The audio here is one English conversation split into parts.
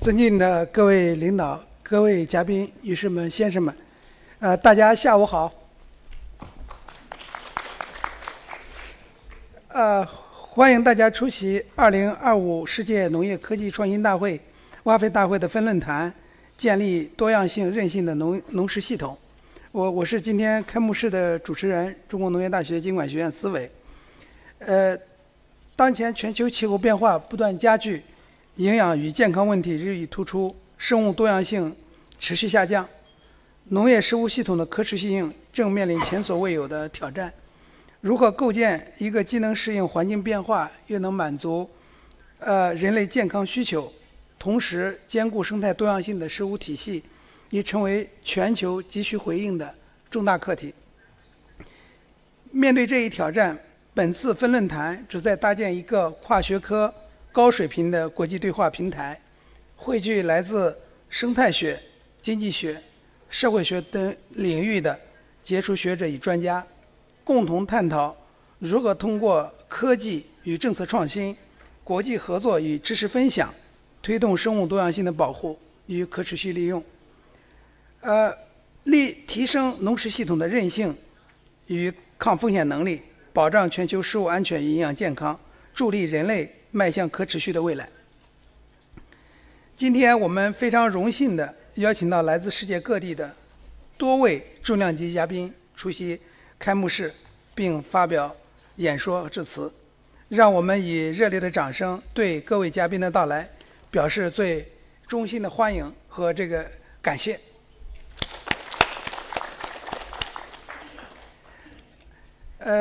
尊敬的各位领导、各位嘉宾、女士们、先生们，大家下午好。欢迎大家出席2025世界农业科技创新大会 WAFI 大会的分论坛，建立多样性韧性的农食系统。我是今天开幕式的主持人，中国农业大学经管学院思维。当前全球气候变化不断加剧，营养与健康问题日益突出，生物多样性持续下降，农业食物系统的可持续性正面临前所未有的挑战。如何构建一个既能适应环境变化，又能满足人类健康需求，同时兼顾生态多样性的食物体系，已成为全球急需回应的重大课题。面对这一挑战，本次分论坛旨在搭建一个跨学科高水平的国际对话平台，汇聚来自生态学、经济学、社会学等领域的杰出学者与专家，共同探讨如何通过科技与政策创新、国际合作与知识分享，推动生物多样性的保护与可持续利用，提升农食系统的韧性与抗风险能力，保障全球食物安全与营养健康，助力人类迈向可持续的未来。今天我们非常荣幸地邀请到来自世界各地的多位重量级嘉宾出席开幕式并发表演说和致辞，让我们以热烈的掌声对各位嘉宾的到来表示最衷心的欢迎和感谢。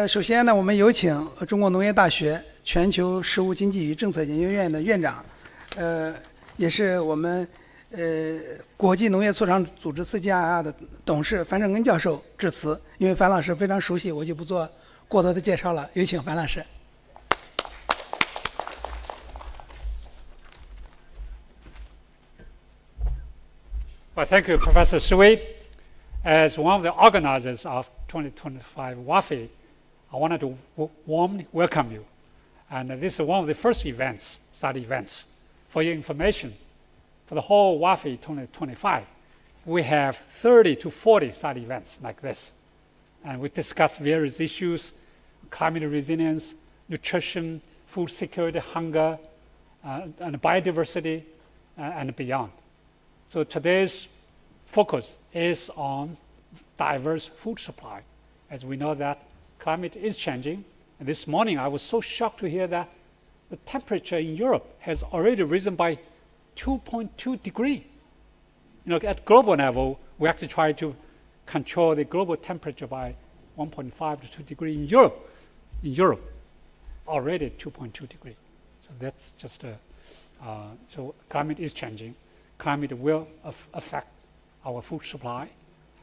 首先呢，我们有请中国农业大学全球食物经济与政策研究院的院长，也是我们国际农业促进组织 CGIR 的董事樊胜根教授致辞。因为樊老师非常熟悉，我就不做过多的介绍了。有请樊老师。Well, thank you, Professor Sui. As one of the organizers of 2025 WAFI, I wanted to warmly welcome you. And this is one of the first events, study events. For your information, for the whole WAFI 2025, we have 30 to 40 study events like this. And we discuss various issues, climate resilience, nutrition, food security, hunger, and biodiversity, and beyond. So today's focus is on diverse food supply. As we know that climate is changing. And this morning I was so shocked to hear that the temperature in Europe has already risen by 2.2 degrees. At global level, we actually try to control the global temperature by 1.5 to 2 degrees in Europe. In Europe, already 2.2 degrees. So that's just so climate is changing. Climate will affect our food supply,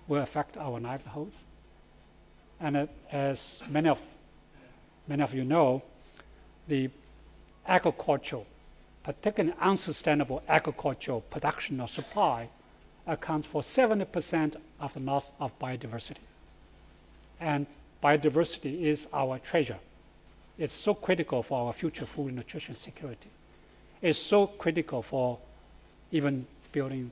will affect our livelihoods. And as many of you know, the agricultural, particularly unsustainable agricultural production or supply accounts for 70% of the loss of biodiversity. And biodiversity is our treasure. It's so critical for our future food and nutrition security. It's so critical for even building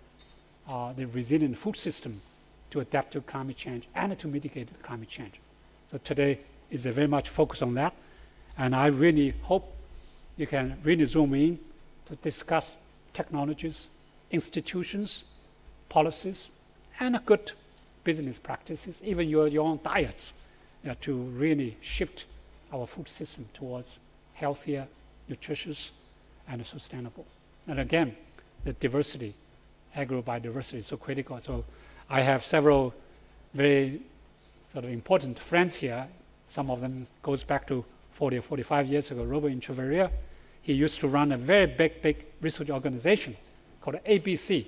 the resilient food system to adapt to climate change and to mitigate climate change. So today is very much focused on that. And I really hope you can really zoom in to discuss technologies, institutions, policies, and good business practices, even your own diets, to really shift our food system towards healthier, nutritious, and sustainable. And again, the diversity, agro-biodiversity is so critical. So I have several very sort of important friends here. Some of them goes back to 40 or 45 years ago. Robert Introveria, he used to run a very big research organization called ABC,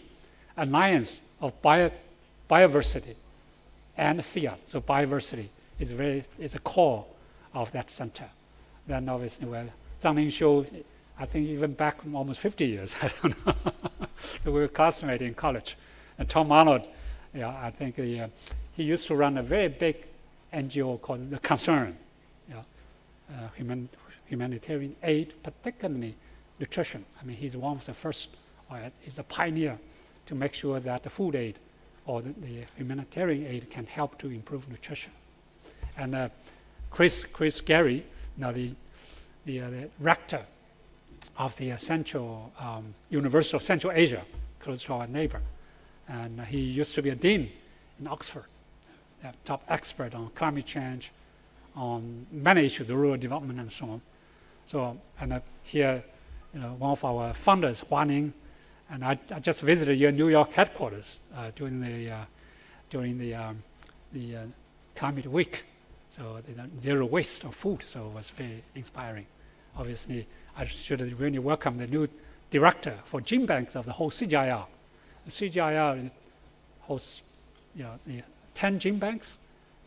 Alliance of Biodiversity and SIA. So biodiversity is a core of that center. Then obviously, well, Zhang Lingxiu, I think even back almost 50 years, I don't know. So we were classmates in college. And Tom Arnold, I think he used to run a very big NGO called the Concern, humanitarian aid, particularly nutrition. I mean, he's one of the first is a pioneer to make sure that the food aid or the humanitarian aid can help to improve nutrition. And Chris Gary, the rector of the University of Central Asia, close to our neighbor. And he used to be a dean in Oxford, a top expert on climate change, on many issues, rural development and so on. So, and here, one of our founders, Hua Ning, and I just visited your New York headquarters during the climate week. So zero waste of food, so it was very inspiring. Obviously, I should really welcome the new director for gene banks of the whole CGIR. The CGIR hosts, the 10 gene banks.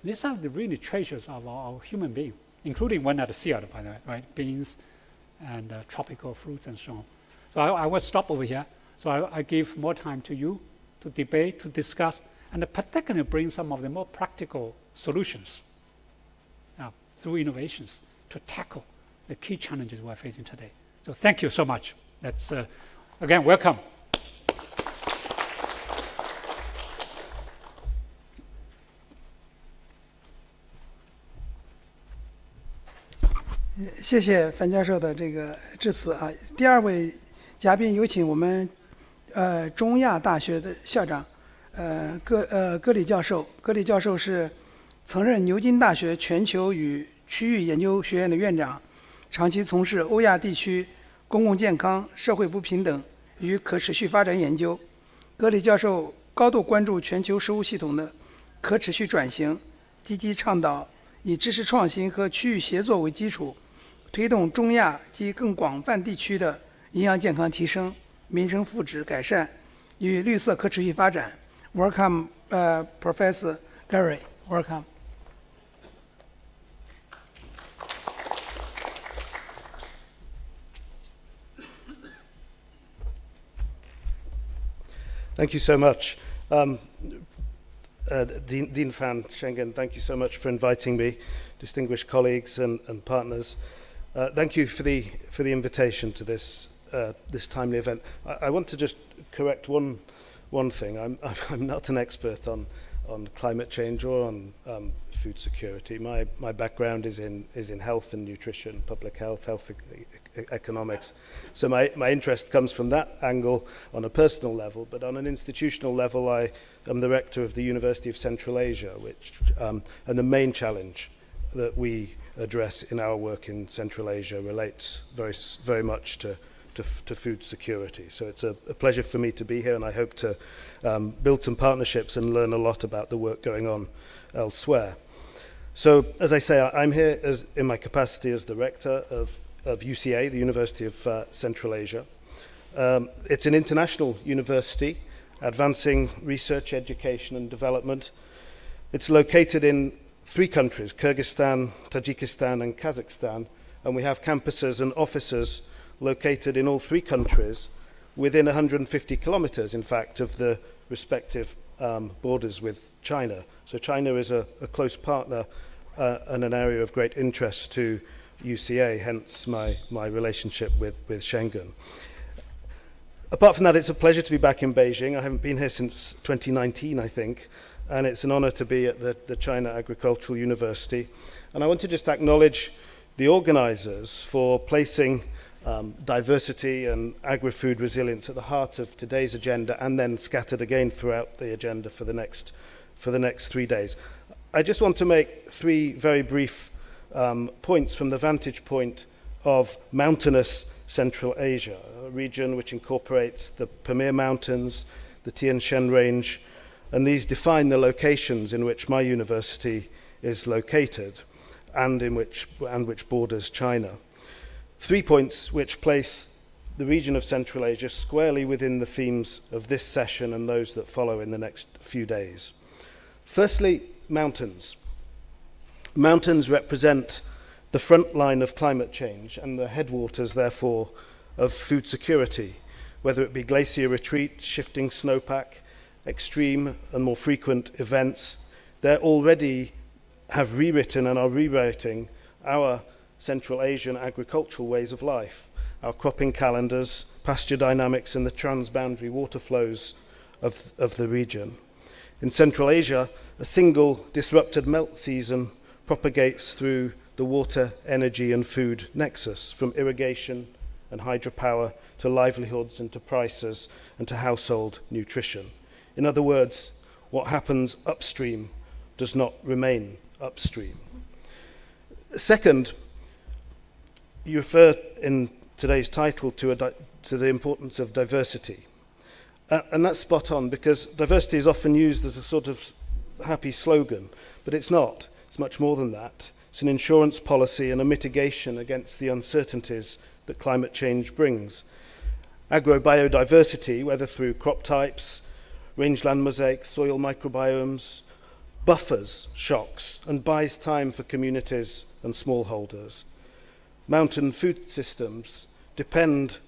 These are the really treasures of our human being, including one at the sea, by the way, right? Beans and tropical fruits and so on. So I will stop over here. So I give more time to you to debate, to discuss, and particularly bring some of the more practical solutions through innovations to tackle the key challenges we're facing today. So thank you so much. That's, again, welcome. 谢谢樊教授的这个致辞啊。第二位嘉宾有请我们中亚大学的校长戈里教授。戈里教授是曾任牛津大学全球与区域研究学院的院长，长期从事欧亚地区公共健康、社会不平等与可持续发展研究。戈里教授高度关注全球食物系统的可持续转型，积极倡导以知识创新和区域协作为基础，推动中亚及更广泛地区的营养健康提升、民生福祉改善与绿色可持续发展。Welcome, Professor Gary. Welcome. Thank you so much. Dean Fan Schengen, thank you so much for inviting me, distinguished colleagues and partners. Thank you for the invitation to this timely event. I want to just correct one thing. I'm not an expert on climate change or on food security. My background is in health and nutrition, public health economics. So my interest comes from that angle on a personal level, but on an institutional level, I am the rector of the University of Central Asia, and the main challenge that we address in our work in Central Asia relates very much to food security. So it's a pleasure for me to be here, and I hope to build some partnerships and learn a lot about the work going on elsewhere. So, as I say, I'm here in my capacity as the rector of UCA, the University of Central Asia. It's an international university advancing research, education and development. It's located in 3 countries, Kyrgyzstan, Tajikistan and Kazakhstan, and we have campuses and offices located in all 3 countries within 150 kilometers, in fact, of the respective borders with China. So China is a close partner and an area of great interest to UCA, hence my relationship with Schengen. Apart from that, it's a pleasure to be back in Beijing. I haven't been here since 2019, I think, and it's an honor to be at the China Agricultural University. And I want to just acknowledge the organizers for placing diversity and agri-food resilience at the heart of today's agenda, and then scattered again throughout the agenda for the next 3 days. I just want to make 3 very brief points from the vantage point of mountainous Central Asia, a region which incorporates the Pamir Mountains, the Tian Shan Range, and these define the locations in which my university is located and which borders China. 3 points which place the region of Central Asia squarely within the themes of this session and those that follow in the next few days. Firstly, mountains. Mountains represent the front line of climate change and the headwaters, therefore, of food security, whether it be glacier retreat, shifting snowpack, extreme and more frequent events. They already have rewritten and are rewriting our Central Asian agricultural ways of life. our cropping calendars, pasture dynamics, and the transboundary water flows of the region. In Central Asia, a single disrupted melt season propagates through the water, energy, and food nexus, from irrigation and hydropower to livelihoods and to prices and to household nutrition. In other words, what happens upstream does not remain upstream. Second, you refer in today's title to the importance of diversity. And that's spot on, because diversity is often used as a sort of happy slogan, but it's not. It's much more than that. It's an insurance policy and a mitigation against the uncertainties that climate change brings. Agrobiodiversity, whether through crop types, rangeland mosaics, soil microbiomes, buffers shocks and buys time for communities and smallholders. Mountain food systems depend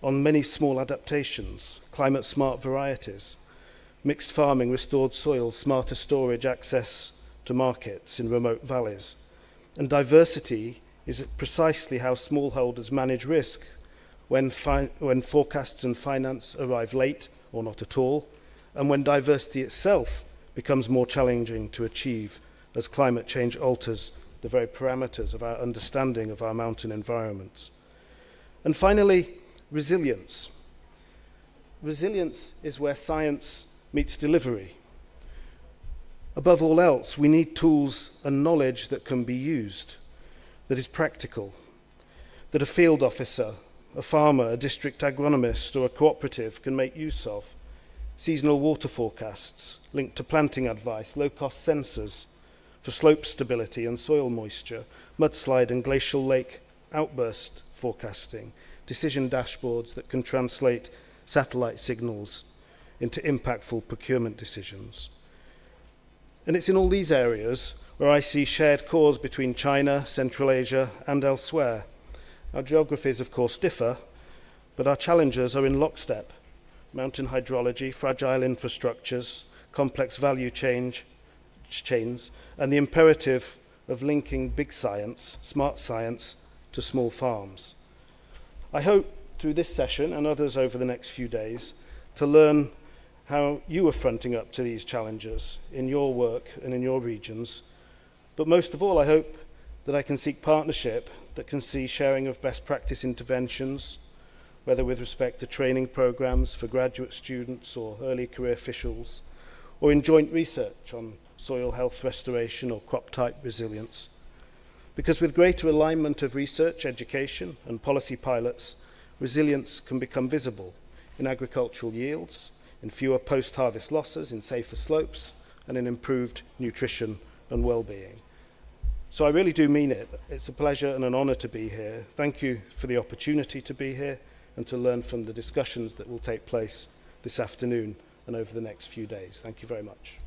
on many small adaptations, climate-smart varieties, mixed farming, restored soil, smarter storage, access to markets in remote valleys. And diversity is precisely how smallholders manage risk when forecasts and finance arrive late or not at all, and when diversity itself becomes more challenging to achieve as climate change alters the very parameters of our understanding of our mountain environments. And finally, resilience. Resilience is where science meets delivery. Above all else, we need tools and knowledge that can be used, that is practical, that a field officer, a farmer, a district agronomist, or a cooperative can make use of. Seasonal water forecasts linked to planting advice, low-cost sensors for slope stability and soil moisture, mudslide and glacial lake outburst forecasting, decision dashboards that can translate satellite signals into impactful procurement decisions. And it's in all these areas where I see shared cause between China, Central Asia, and elsewhere. Our geographies, of course, differ, but our challenges are in lockstep. Mountain hydrology, fragile infrastructures, complex value chains, and the imperative of linking big science, smart science, to small farms. I hope through this session and others over the next few days to learn how you are fronting up to these challenges in your work and in your regions. But most of all, I hope that I can seek partnership that can see sharing of best practice interventions, whether with respect to training programs for graduate students or early career officials, or in joint research on soil health restoration or crop type resilience. Because with greater alignment of research, education, and policy pilots, resilience can become visible in agricultural yields, in fewer post-harvest losses, in safer slopes, and in improved nutrition and well-being. So I really do mean it. It's a pleasure and an honor to be here. Thank you for the opportunity to be here and to learn from the discussions that will take place this afternoon and over the next few days. Thank you very much.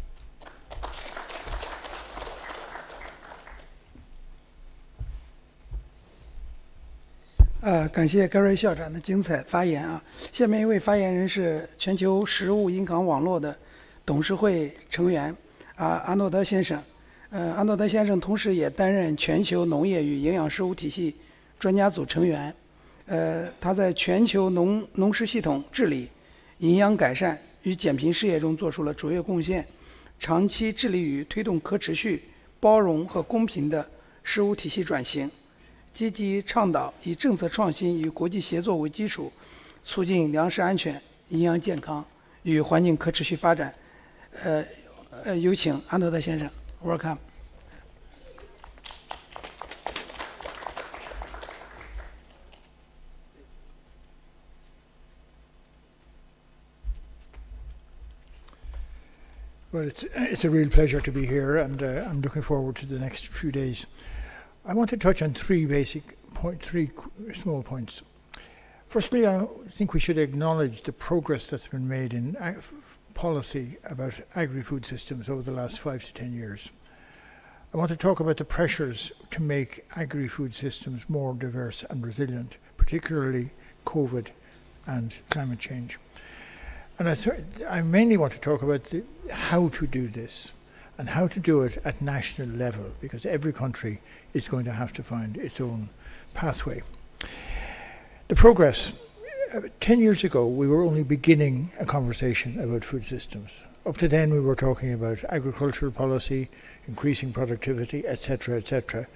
感谢盖瑞校长的精彩发言啊！下面一位发言人是全球食物银行网络的董事会成员阿诺德先生。阿诺德先生同时也担任全球农业与营养事务体系专家组成员。他在全球农食系统治理、营养改善与减贫事业中做出了卓越贡献，长期致力于推动可持续、包容和公平的食物体系转型。积极倡导以政策创新与国际协作为基础，促进粮食安全、营养健康与环境可持续发展。有请安诺德先生 ，Welcome。Well, it's a real pleasure to be here, and I'm looking forward to the next few days. I want to touch on three small points. Firstly, I think we should acknowledge the progress that's been made in policy about agri-food systems over the last 5 to 10 years. I want to talk about the pressures to make agri-food systems more diverse and resilient, particularly COVID and climate change. And I mainly want to talk about how to do this and how to do it at national level, because every country is going to have to find its own pathway. The progress. 10 years ago, we were only beginning a conversation about food systems. Up to then, we were talking about agricultural policy, increasing productivity, etc., etc.,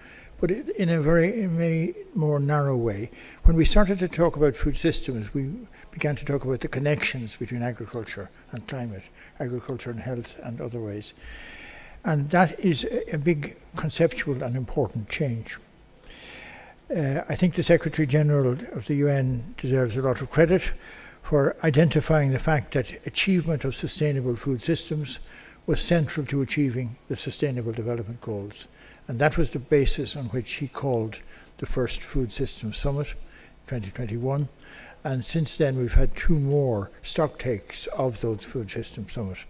but in a very more narrow way. When we started to talk about food systems, we began to talk about the connections between agriculture and climate, agriculture and health and other ways. And that is a big conceptual and important change. I think the Secretary General of the UN deserves a lot of credit for identifying the fact that achievement of sustainable food systems was central to achieving the Sustainable Development Goals. And that was the basis on which he called the first Food Systems Summit, 2021. And since then, we've had 2 more stock takes of those Food Systems Summit.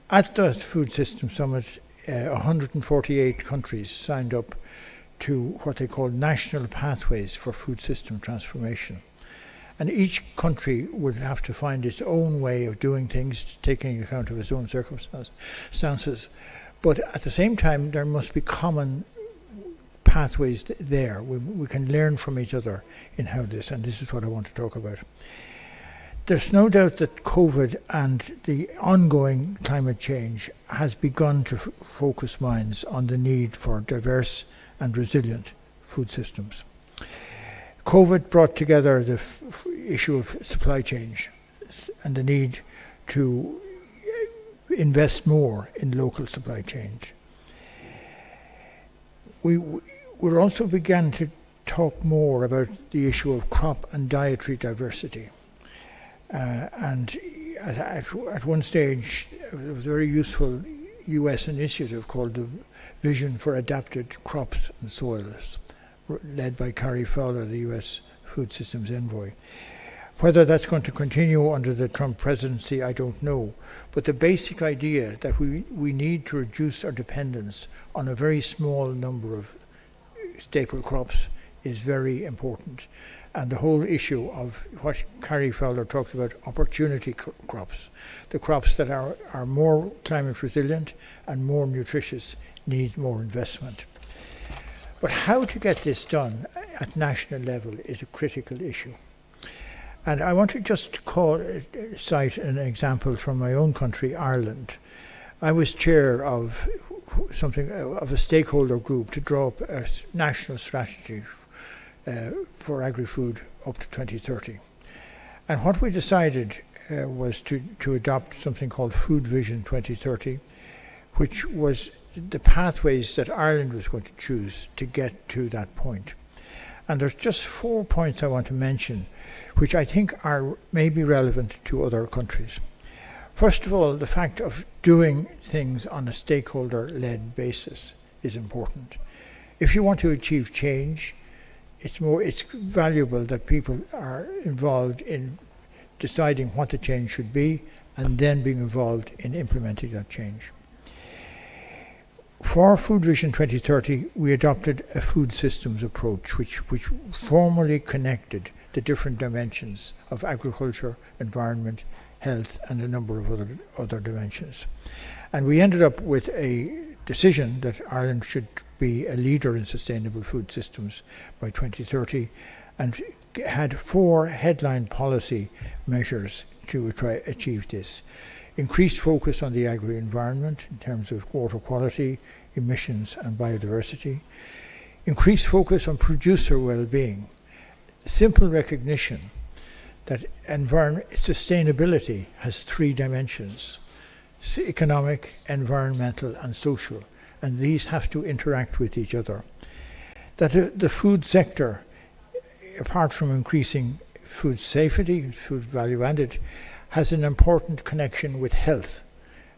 At the Food Systems Summit, 148 countries signed up to what they call national pathways for food system transformation. And each country would have to find its own way of doing things, taking account of its own circumstances. But at the same time, there must be common pathways there. We can learn from each other in how this, and this is what I want to talk about. There's no doubt that COVID and the ongoing climate change has begun to focus minds on the need for diverse and resilient food systems. COVID brought together the issue of supply chain and the need to invest more in local supply chains. We also began to talk more about the issue of crop and dietary diversity. And at one stage, there was a very useful US initiative called the Vision for Adapted Crops and Soils, led by Carrie Fowler, the US Food Systems Envoy. Whether that's going to continue under the Trump presidency, I don't know. But the basic idea that we need to reduce our dependence on a very small number of staple crops is very important. And the whole issue of what Carrie Fowler talks about, opportunity crops, the crops that are more climate resilient and more nutritious, need more investment. But how to get this done at national level is a critical issue. And I want to just cite an example from my own country, Ireland. I was chair of a stakeholder group to draw up a national strategy for Agrifood up to 2030. And what we decided was to adopt something called Food Vision 2030, which was the pathways that Ireland was going to choose to get to that point. And there's just 4 points I want to mention, which I think are maybe relevant to other countries. First of all, the fact of doing things on a stakeholder-led basis is important. If you want to achieve change, it's valuable that people are involved in deciding what the change should be and then being involved in implementing that change. For Food Vision 2030, we adopted a food systems approach which formally connected the different dimensions of agriculture, environment, health, and a number of other dimensions. And we ended up with a decision that Ireland should be a leader in sustainable food systems by 2030, and had 4 headline policy measures to try to achieve this. Increased focus on the agri-environment in terms of water quality, emissions and biodiversity. Increased focus on producer well-being. Simple recognition that sustainability has 3 dimensions: economic, environmental and social, and these have to interact with each other. That the food sector, apart from increasing food safety, food value added, has an important connection with health,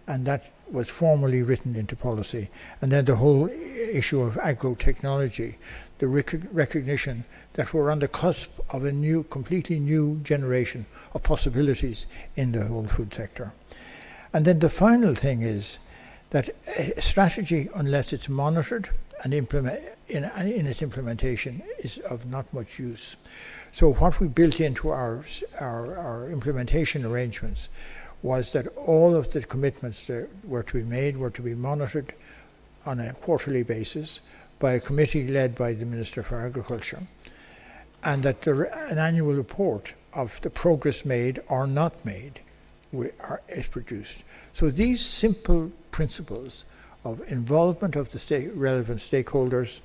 and that was formally written into policy. And then the whole issue of agrotechnology, the recognition that we're on the cusp of a completely new generation of possibilities in the whole food sector. And then the final thing is that a strategy, unless it's monitored and in its implementation, is of not much use. So what we built into our implementation arrangements was that all of the commitments that were to be made were to be monitored on a quarterly basis by a committee led by the Minister for Agriculture. and that an annual report of the progress made or not made is produced. So these simple principles of involvement of the relevant stakeholders,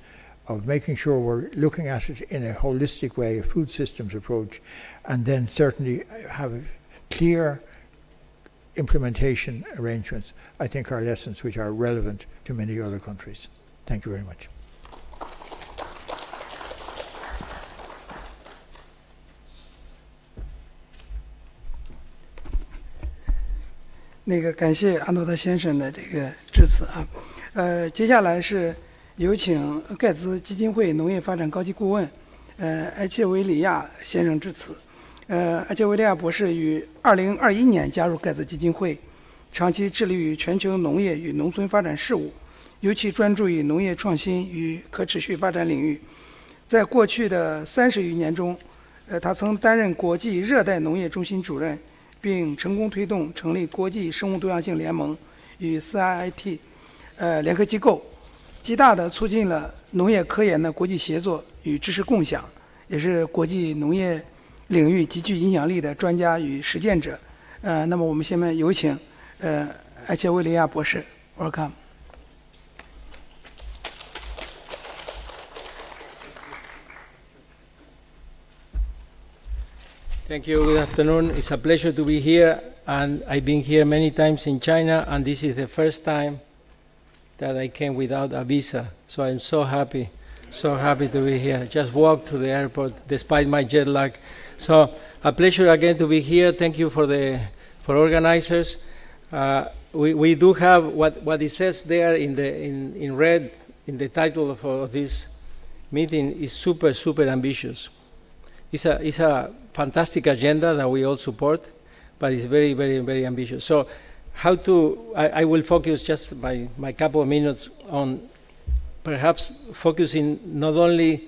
of making sure we're looking at it in a holistic way, a food systems approach, and then certainly have clear implementation arrangements, I think are lessons which are relevant to many other countries. Thank you very much.感谢安诺德先生的这个致辞啊。接下来是有请盖茨基金会农业发展高级顾问埃切维里亚先生致辞。埃切维里亚博士于2021年加入盖茨基金会，长期致力于全球农业与农村发展事务，尤其专注于农业创新与可持续发展领域。在过去的30余年中，他曾担任国际热带农业中心主任，并成功推动成立国际生物多样性联盟与 CIIT 联合机构，极大地促进了农业科研的国际协作与知识共享，也是国际农业领域极具影响力的专家与实践者。那么我们下面有请埃切维里亚博士 ，Welcome。Thank you. Good afternoon. It's a pleasure to be here, and I've been here many times in China, and this is the first time that I came without a visa. So I'm so happy to be here. Just walked to the airport despite my jet lag. So a pleasure again to be here. Thank you for organizers. We do have what it says there in red in the title of this meeting is super ambitious. It's a fantastic agenda that we all support, but it's very ambitious. So I will focus just my couple of minutes on perhaps focusing not only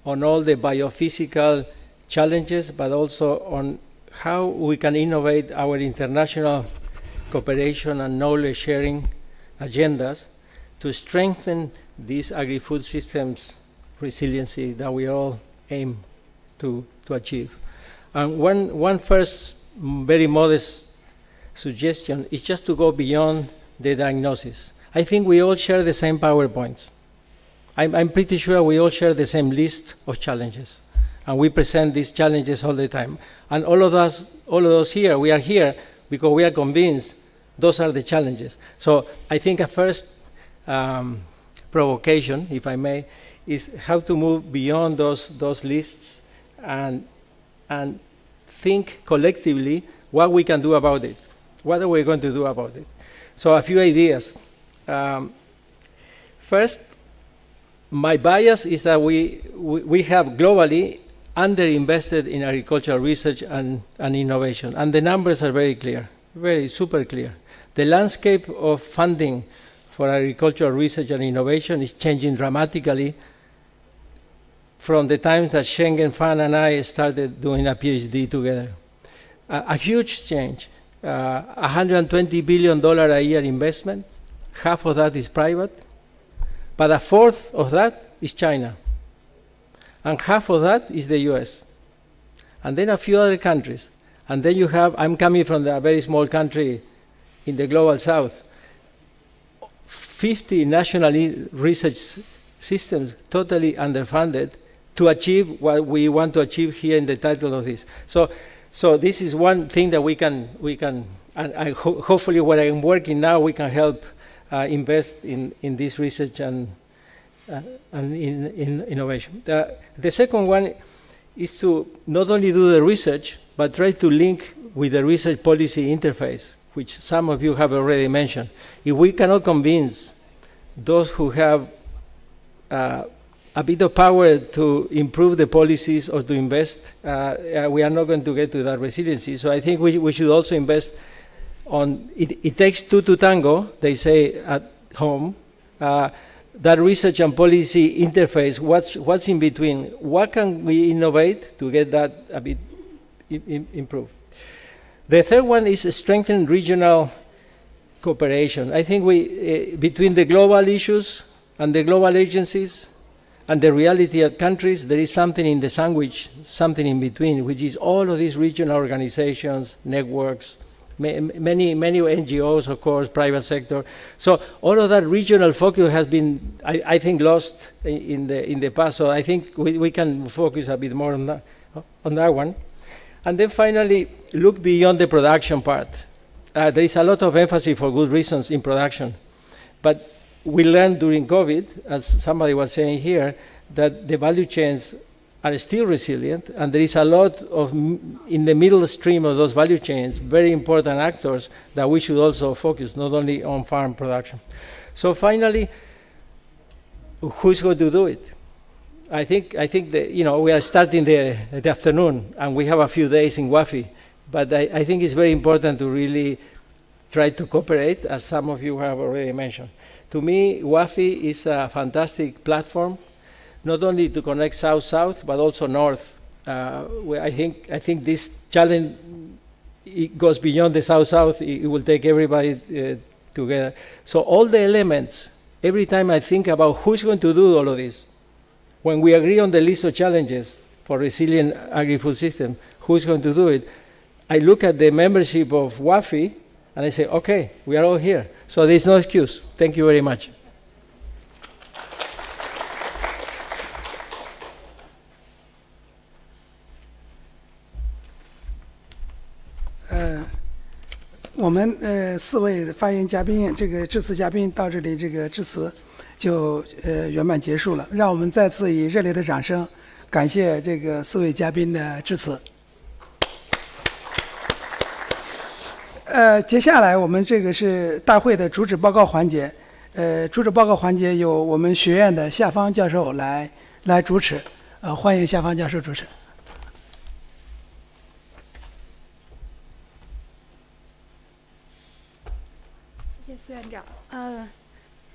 on all the biophysical challenges, but also on how we can innovate our international cooperation and knowledge sharing agendas to strengthen these agri-food systems resiliency that we all aim to achieve. And one first very modest suggestion is just to go beyond the diagnosis. I think we all share the same PowerPoints. I'm pretty sure we all share the same list of challenges, and we present these challenges all the time. And all of us here, we are here because we are convinced those are the challenges. So I think a first provocation, if I may, is how to move beyond those lists and think collectively what we can do about it. What are we going to do about it? So a few ideas. First, my bias is that we have globally underinvested in agricultural research and innovation, and the numbers are very clear, super clear. The landscape of funding for agricultural research and innovation is changing dramatically from the time that Schengen Fan and I started doing a PhD together. A huge change. $120 billion a year investment, half of that is private, but a fourth of that is China, and half of that is the US, and then a few other countries. And then you have, I'm coming from a very small country in the global south, 50 national research systems totally underfunded to achieve what we want to achieve here in the title of this. So this is one thing that we can and hopefully where I'm working now, we can help invest in this research and in innovation. The second one is to not only do the research, but try to link with the research policy interface, which some of you have already mentioned. If we cannot convince those who have a bit of power to improve the policies or to invest, we are not going to get to that resiliency. So I think we should also invest on, it takes two to tango, they say at home, that research and policy interface, what's in between? What can we innovate to get that a bit improved? The third one is strengthen regional cooperation. I think between the global issues and the global agencies And the reality of countries, there is something in the sandwich, something in between, which is all of these regional organizations, networks, many NGOs, of course, private sector. So all of that regional focus has been, I think, lost in the past. So I think we can focus a bit more on that one. And then finally, look beyond the production part. There is a lot of emphasis for good reasons in production. But we learned during COVID, as somebody was saying here, that the value chains are still resilient, and there is a lot of, in the middle stream of those value chains, very important actors that we should also focus, not only on farm production. So finally, who's going to do it? I think that, we are starting the afternoon, and we have a few days in WAFI, but I think it's very important to really try to cooperate, as some of you have already mentioned. To me, WAFI is a fantastic platform, not only to connect south-south, but also north. Where I think this challenge, it goes beyond the south-south. It will take everybody together. So all the elements, every time I think about who's going to do all of this, when we agree on the list of challenges for resilient agri-food system, who's going to do it? I look at the membership of WAFI, and I say, okay, we are all here. So there's no excuse. Thank you very much.我们4位发言嘉宾，这个致辞嘉宾到这里，这个致辞就圆满结束了。让我们再次以热烈的掌声感谢这个4位嘉宾的致辞。接下来我们这个是大会的主旨报告环节，主旨报告环节由我们学院的夏方教授来主持，欢迎夏方教授主持。谢谢司院长。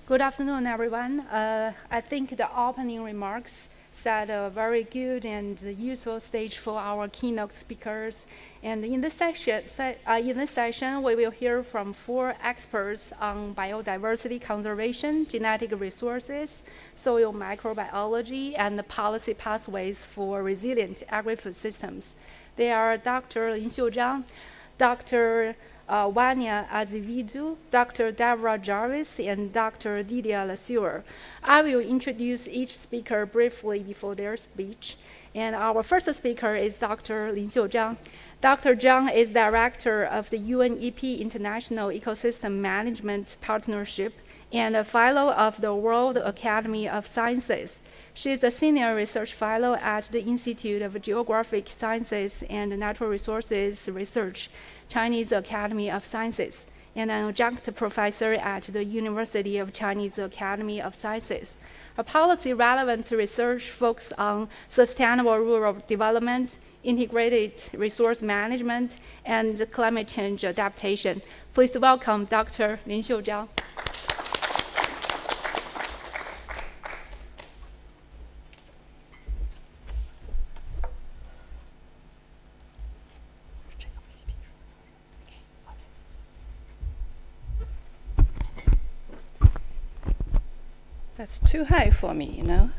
Good afternoon, everyone. I think the opening remarks set a very good and useful stage for our keynote speakers. And in this session, we will hear from 4 experts on biodiversity conservation, genetic resources, soil microbiology, and the policy pathways for resilient agri-food systems. They are Dr. Lin Xiuzhang, Dr. Vania Azevedo, Dr. Deborah Jarvis, and Dr. Didier Lesueur. I will introduce each speaker briefly before their speech. And our first speaker is Dr. Lin Xiuzhang. Dr. Zhang is director of the UNEP International Ecosystem Management Partnership and a fellow of the World Academy of Sciences. She is a senior research fellow at the Institute of Geographic Sciences and Natural Resources Research, Chinese Academy of Sciences, and an adjunct professor at the University of Chinese Academy of Sciences. Her policy-relevant research focuses on sustainable rural development, integrated resource management, and climate change adaptation. Please welcome Dr. Lin Xiuzhang. That's too high for me, you know.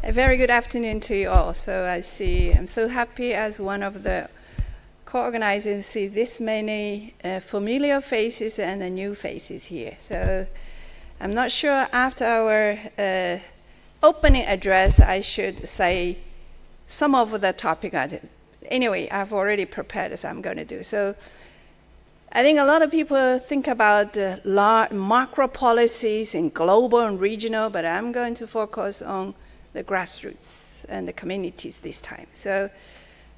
A very good afternoon to you all. So I'm so happy as one of the co-organizers to see this many familiar faces and new faces here. So I'm not sure after our opening address, I should say some of the topic. Anyway, I've already prepared, so I'm going to do. So I think a lot of people think about macro policies in global and regional, but I'm going to focus on the grassroots and the communities this time. So,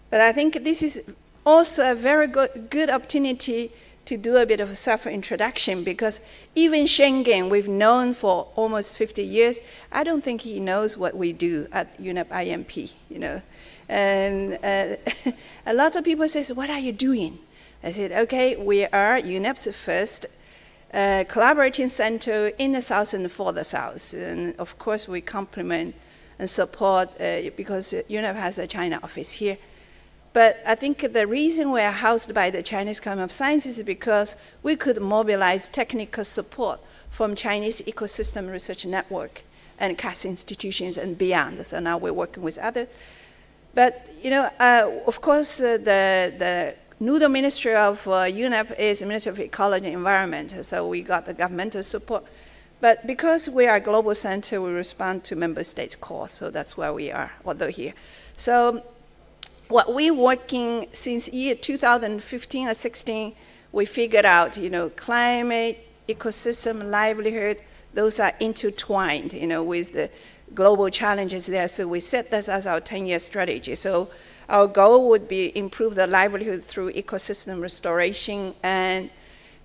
but I think this is also a very good opportunity to do a bit of a self-introduction, because even Schengen, we've known for almost 50 years, I don't think he knows what we do at UNEP IMP, you know. And a lot of people say, what are you doing? I said, okay, we are UNEP's first collaborating center in the South and for the South. And of course, we complement and support because UNEP has a China office here. But I think the reason we are housed by the Chinese Academy of Sciences is because we could mobilize technical support from Chinese Ecosystem Research Network. and CAS institutions and beyond. So now we're working with others. But, of course, the noodle ministry of UNEP is the Ministry of Ecology and Environment, so we got the governmental support. But because we are a global center, we respond to member states' calls, so that's where we are, although here. So what we're working since year 2015 or 16, we figured out, climate, ecosystem, livelihood, those are intertwined, with the global challenges there. So we set this as our 10-year strategy. So our goal would be improve the livelihood through ecosystem restoration and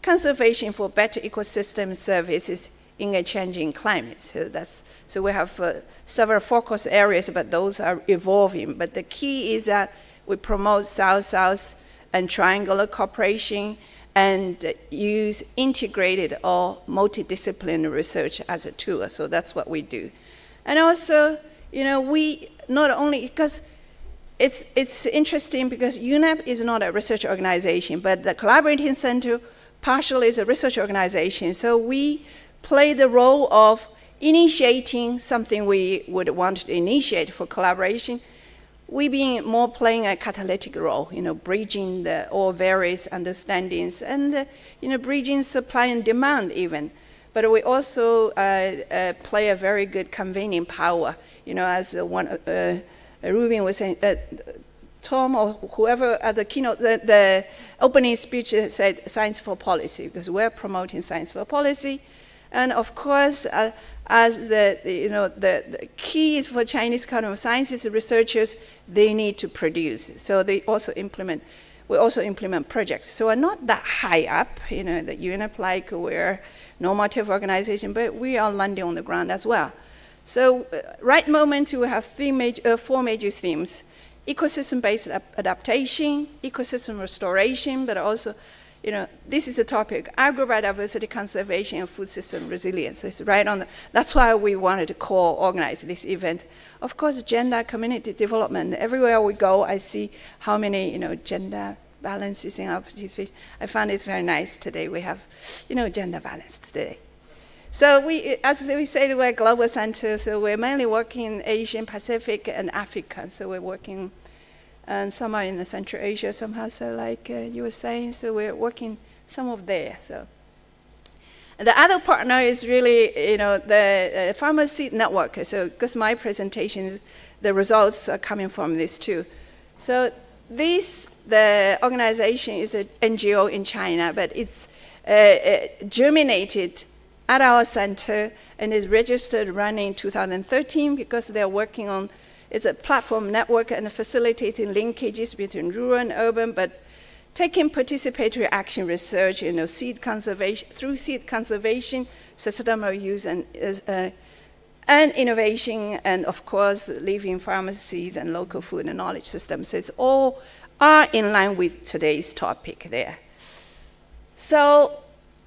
conservation for better ecosystem services in a changing climate. So we have several focus areas, but those are evolving. But the key is that we promote South-South and triangular cooperation and use integrated or multidisciplinary research as a tool. So that's what we do. And also, we not only, because it's interesting because UNEP is not a research organization, but the Collaborating Center partially is a research organization. So we play the role of initiating something we would want to initiate for collaboration. We being more playing a catalytic role, bridging all various understandings and, bridging supply and demand even. But we also play a very good convening power, as Ruben was saying, Tom or whoever at the keynote, the opening speech said science for policy, because we're promoting science for policy. And of course, as the key is for Chinese kind of sciences researchers, they need to produce. So we also implement projects. So we're not that high up, the UNEP, like we're normative organization, but we are landing on the ground as well. So right moment, we have four major themes: ecosystem-based adaptation, ecosystem restoration, but also, this is a topic, agro-biodiversity conservation and food system resilience. It's right on that's why we wanted to co-organize this event. Of course, gender, community development. Everywhere we go, I see how many, gender balance is in our participation. I found it's very nice today. We have, gender balance today. So as we said, we're a global center, so we're mainly working in Asian, Pacific, and Africa. So we're working, and some are in the Central Asia somehow, so like you were saying, so we're working some of there. So, and the other partner is really, the Farmer Seed Network. So, because my presentations, the results are coming from this too. So the organization is an NGO in China, but it's germinated at our center and is registered running in 2013 because they're working on, it's a platform network and facilitating linkages between rural and urban, but taking participatory action research, seed conservation, through seed conservation, sustainable use and innovation, and of course, living farmer seeds and local food and knowledge systems. So it's all are in line with today's topic there. So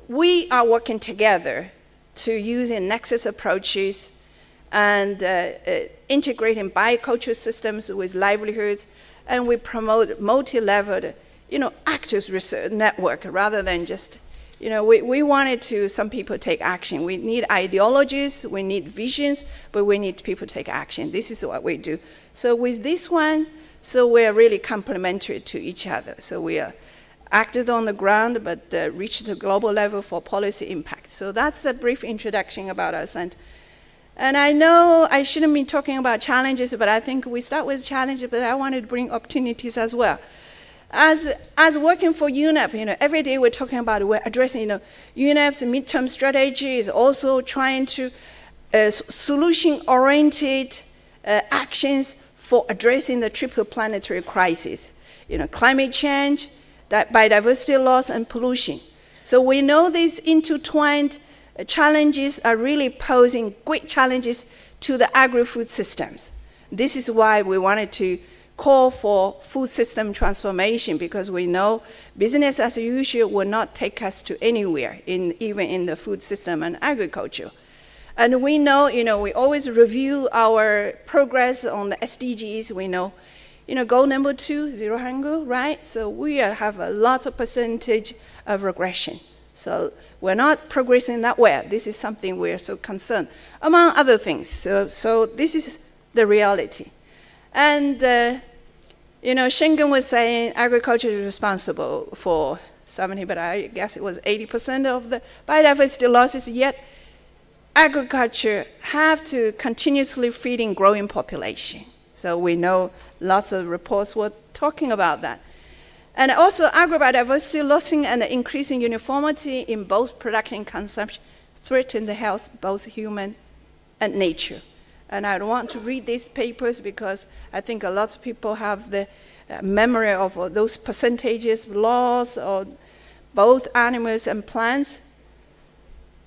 we are working together to using nexus approaches and integrating bioculture systems with livelihoods, and we promote multi-leveled, actors research network rather than just, we wanted to, some people take action. We need ideologies, we need visions, but we need people to take action. This is what we do. So with this one, so we're really complementary to each other. So we are acted on the ground, but reached the global level for policy impact. So that's a brief introduction about us. And I know I shouldn't be talking about challenges, but I think we start with challenges, but I wanted to bring opportunities as well. As working for UNEP, every day we're talking about, we're addressing, UNEP's midterm strategy is also trying to solution-oriented actions for addressing the triple planetary crisis, climate change, biodiversity loss, and pollution. So we know these intertwined challenges are really posing great challenges to the agri-food systems. This is why we wanted to call for food system transformation, because we know business as usual will not take us to anywhere, even in the food system and agriculture. And we know, we always review our progress on the SDGs. We know, goal number 2, zero hunger, right? So we have a lot of percentage of regression. So we're not progressing that way. This is something we're so concerned, among other things. So this is the reality. And, Schengen was saying agriculture is responsible for 70, but I guess it was 80% of the biodiversity losses, yet agriculture have to continuously feeding growing population. So we know lots of reports were talking about that. And also agrobiodiversity losing and increasing uniformity in both production and consumption threaten the health, both human and nature. And I don't want to read these papers because I think a lot of people have the memory of those percentages loss of both animals and plants.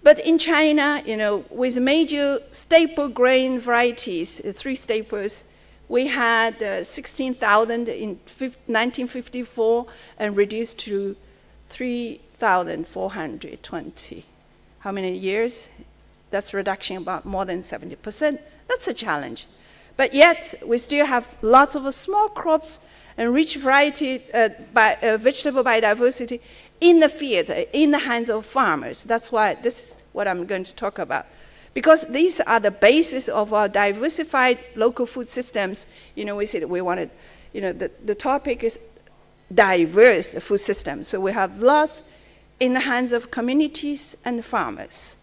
But in China, with major staple grain varieties, 3 staples, we had 16,000 in 1954 and reduced to 3,420. How many years? That's reduction about more than 70%. That's a challenge. But yet, we still have lots of small crops and rich variety vegetable biodiversity in the fields, in the hands of farmers. That's why this is what I'm going to talk about. Because these are the basis of our diversified local food systems. We said we wanted, the topic is diverse food systems. So we have lots in the hands of communities and farmers.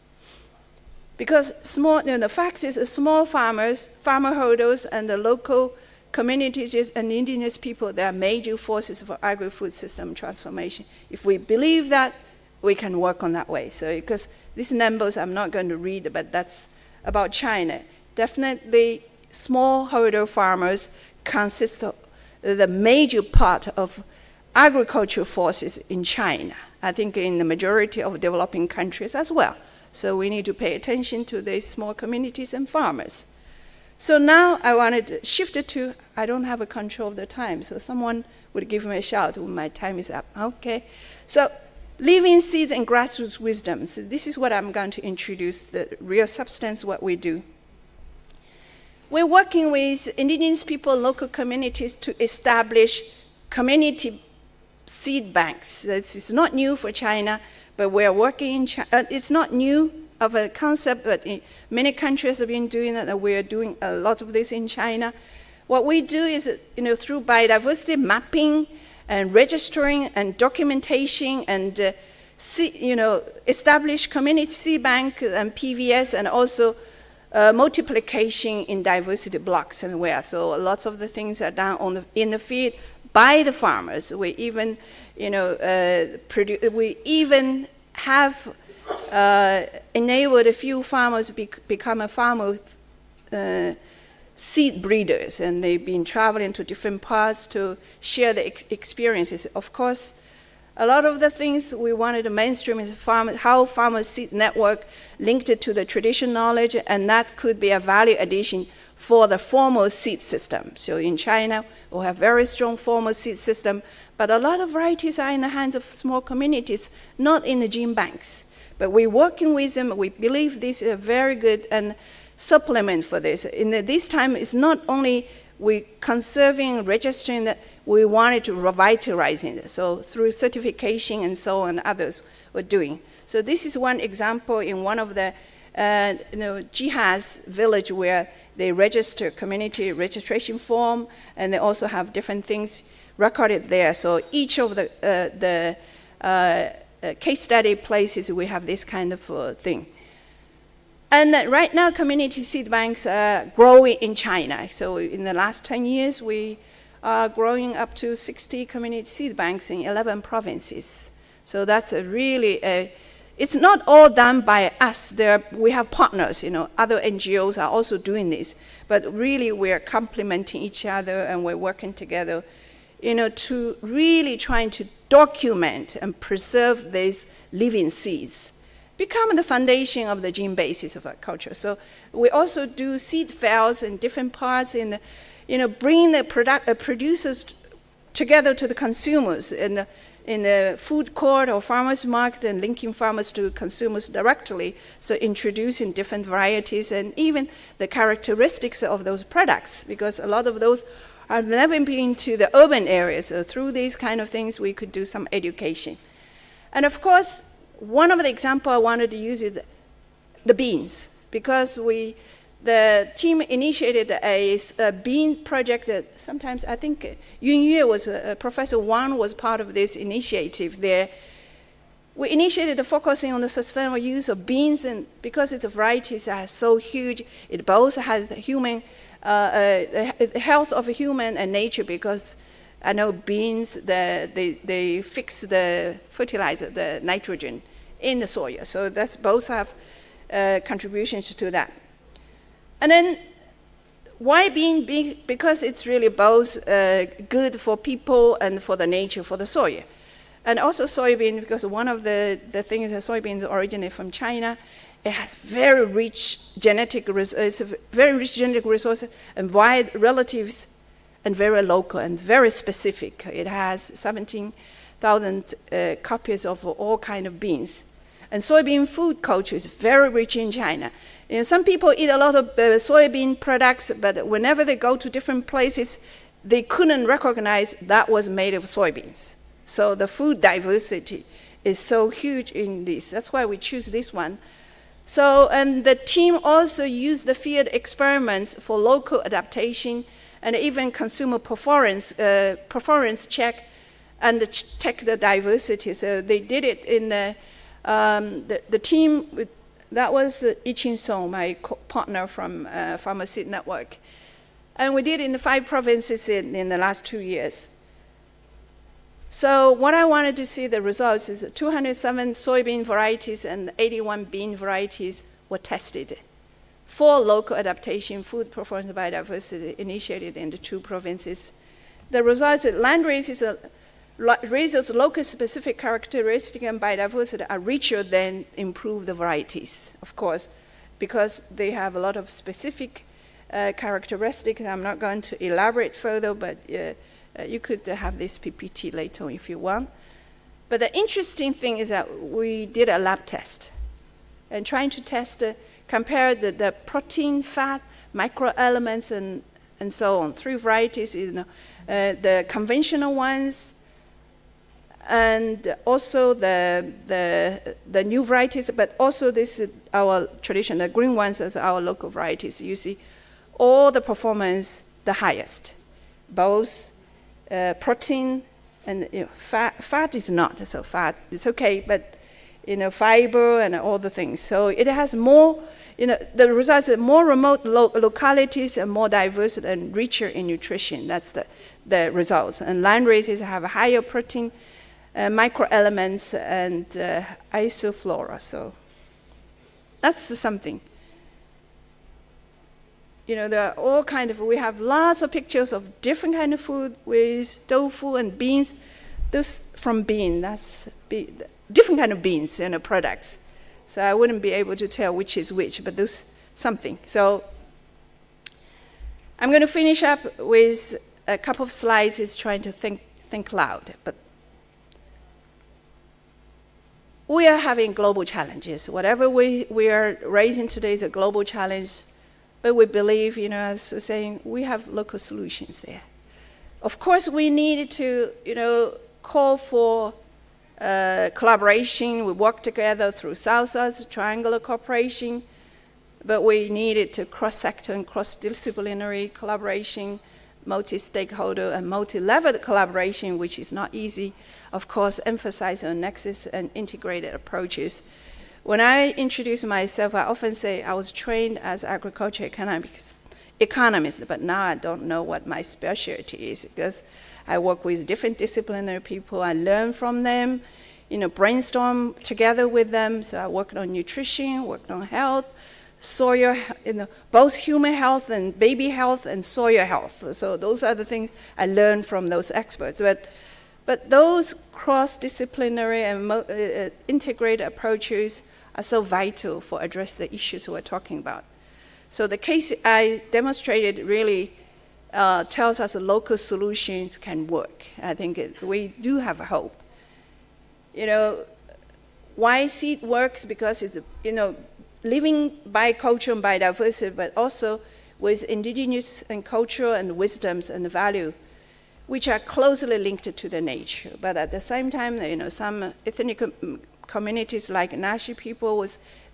Because the fact is small farmers, farmerholders, and the local communities and indigenous people, they are major forces for agri-food system transformation. If we believe that, we can work on that way. So because these numbers I'm not going to read, but that's about China. Definitely smallholder farmers consist of the major part of agricultural forces in China. I think in the majority of developing countries as well. So we need to pay attention to these small communities and farmers. So now I wanted to shift it to, I don't have a control of the time, so someone would give me a shout when my time is up. Okay. So living seeds and grassroots wisdom. So this is what I'm going to introduce, the real substance, what we do. We're working with indigenous people, local communities to establish community seed banks. This is not new for China, but we're working in China. It's not new of a concept, but many countries have been doing it, and we're doing a lot of this in China. What we do is, through biodiversity mapping and registering and documentation and establish community seed bank and PVS, and also multiplication in diversity blocks and where. So lots of the things are done in the field by the farmers. We even, we even have enabled a few farmers become a farmer seed breeders, and they've been traveling to different parts to share the experiences. Of course, a lot of the things we wanted to mainstream is how farmers seed network linked it to the traditional knowledge, and that could be a value addition for the formal seed system. So in China, we have very strong formal seed system, but a lot of varieties are in the hands of small communities, not in the gene banks. But we're working with them. We believe this is a very good and supplement for this. This time, it's not only we conserving, registering that, we wanted to revitalize it. So through certification and so on, others were doing. So this is one example in one of the Jihaz village where they register community registration form, and they also have different things recorded there. So each of the case study places, we have this kind of thing. And right now, community seed banks are growing in China. So in the last 10 years, we are growing up to 60 community seed banks in 11 provinces. So that's a really, it's not all done by us. We have partners, other NGOs are also doing this. But really, we're complementing each other, and we're working together, to really trying to document and preserve these living seeds, become the foundation of the gene basis of our culture. So we also do seed fairs in different parts, bring the producers together to the consumers in the food court or farmers market, and linking farmers to consumers directly. So introducing different varieties and even the characteristics of those products, because a lot of those have never been to the urban areas. So through these kind of things, we could do some education. And of course, one of the examples I wanted to use is the beans, because the team initiated a bean project. Sometimes I think Yun Yue was, Professor Wang was part of this initiative there. We initiated focusing on the sustainable use of beans, and because its varieties are so huge, it both has human, health of human and nature, because I know beans, they fix the fertilizer, the nitrogen in the soil. So that's both have contributions to that. And then why bean? Because it's really both good for people and for the nature, for the soil. And also soybean, because one of the things that soybeans originate from China, it has very rich genetic resources and wide relatives, and very local and very specific. It has 17,000 copies of all kind of beans. And soybean food culture is very rich in China. You know, some people eat a lot of soybean products, but whenever they go to different places, they couldn't recognize that was made of soybeans. So the food diversity is so huge in this. That's why we choose this one. So, and the team also used the field experiments for local adaptation and even consumer performance check and check the diversity. So they did it in the team. That was Yichin Song, my partner from Pharmacy Network. And we did it in the 5 provinces in the last 2 years. So what I wanted to see the results is 207 soybean varieties and 81 bean varieties were tested for local adaptation, food performance biodiversity initiated in the 2 provinces. The results, land races local specific characteristic and biodiversity are richer than improved varieties, of course, because they have a lot of specific characteristics. I'm not going to elaborate further, but you could have this PPT later if you want. But the interesting thing is that we did a lab test and trying to test, compare the protein, fat, microelements, and so on. 3 varieties, the conventional ones, and also the new varieties, but also this is our tradition, the green ones as our local varieties. You see all the performance the highest, both protein and fat is not, so fat is okay, but fiber and all the things. So it has more, the results are more remote localities and more diverse and richer in nutrition. That's the results. And land races have a higher protein, microelements, and isoflora. So that's something. There are all kind of, we have lots of pictures of different kind of food with tofu and beans. This from bean, that's different kind of beans, products. So I wouldn't be able to tell which is which, but there's something. So I'm going to finish up with a couple of slides is trying to think loud. But we are having global challenges. Whatever we are raising today is a global challenge. But we believe, as we're saying, we have local solutions there. Of course, we need to, call for collaboration. We work together through South-South triangular cooperation, but we needed to cross-sector and cross-disciplinary collaboration, multi-stakeholder and multi-level collaboration, which is not easy. Of course, emphasize on nexus and integrated approaches. When I introduce myself, I often say I was trained as agriculture economist, but now I don't know what my specialty is, because I work with different disciplinary people. I learn from them, brainstorm together with them. So I worked on nutrition, worked on health, soil, both human health and baby health and soil health. So those are the things I learned from those experts. But those cross-disciplinary and integrated approaches are so vital for address the issues we're talking about. So the case I demonstrated really tells us that local solutions can work. I think we do have a hope. Why seed works? Because it's, living by culture and biodiversity, but also with indigenous and cultural and wisdoms and value, which are closely linked to the nature. But at the same time, some ethnic communities like Nashi people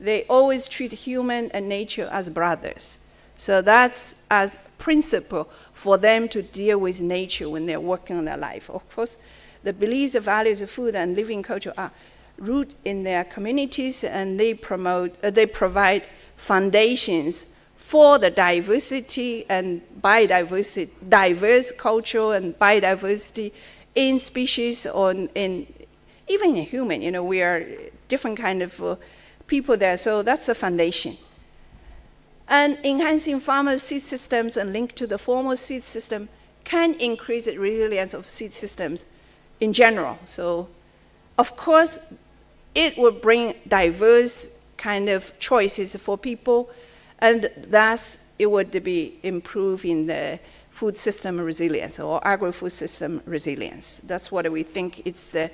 they always treat human and nature as brothers. So that's as principle for them to deal with nature when they're working on their life. Of course, the beliefs, the values of food and living culture are rooted in their communities, and they provide foundations for the diversity and biodiversity, diverse culture and biodiversity in species or even in human. You know, we are different kind of people there, so that's the foundation. And enhancing farmer seed systems and link to the formal seed system can increase the resilience of seed systems in general. So, of course, it will bring diverse kind of choices for people, and thus it would be improving the food system resilience or agri-food system resilience. That's what we think is the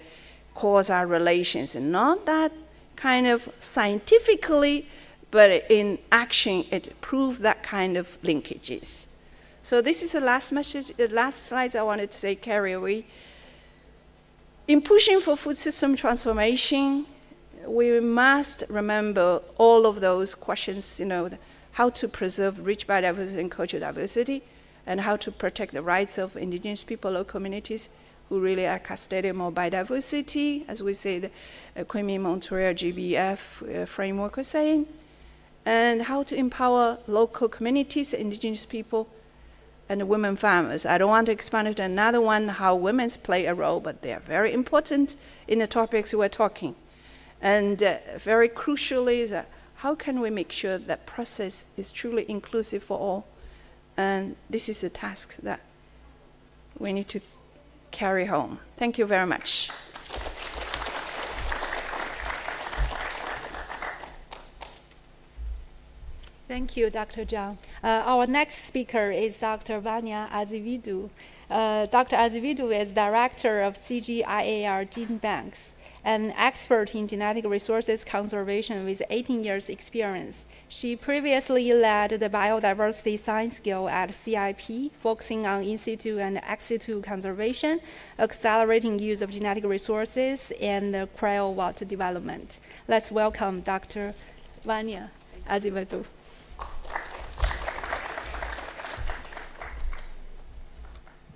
causal relations, and not that kind of scientifically, but in action, it proves that kind of linkages. So this is the last message, the last slides I wanted to say, carry away. In pushing for food system transformation, we must remember all of those questions, you know, how to preserve rich biodiversity and cultural diversity, and how to protect the rights of indigenous people, local communities, who really are custodian of biodiversity, as we say, the Kunming-Montreal GBF framework was saying, and how to empower local communities, indigenous people, and women farmers. I don't want to expand it to another one, how women play a role, but they are very important in the topics we're talking. And very crucially is how can we make sure that process is truly inclusive for all? And this is a task that we need to carry home. Thank you very much. Thank you, Dr. Zhang. Our next speaker is Dr. Vanya Azevedo. Dr. Azevedo is Director of CGIAR Gene Banks, an expert in genetic resources conservation with 18 years experience. She previously led the biodiversity science skill at CIP, focusing on in situ and ex situ conservation, accelerating use of genetic resources, and cryo-water development. Let's welcome Dr. Vanya Azevedo.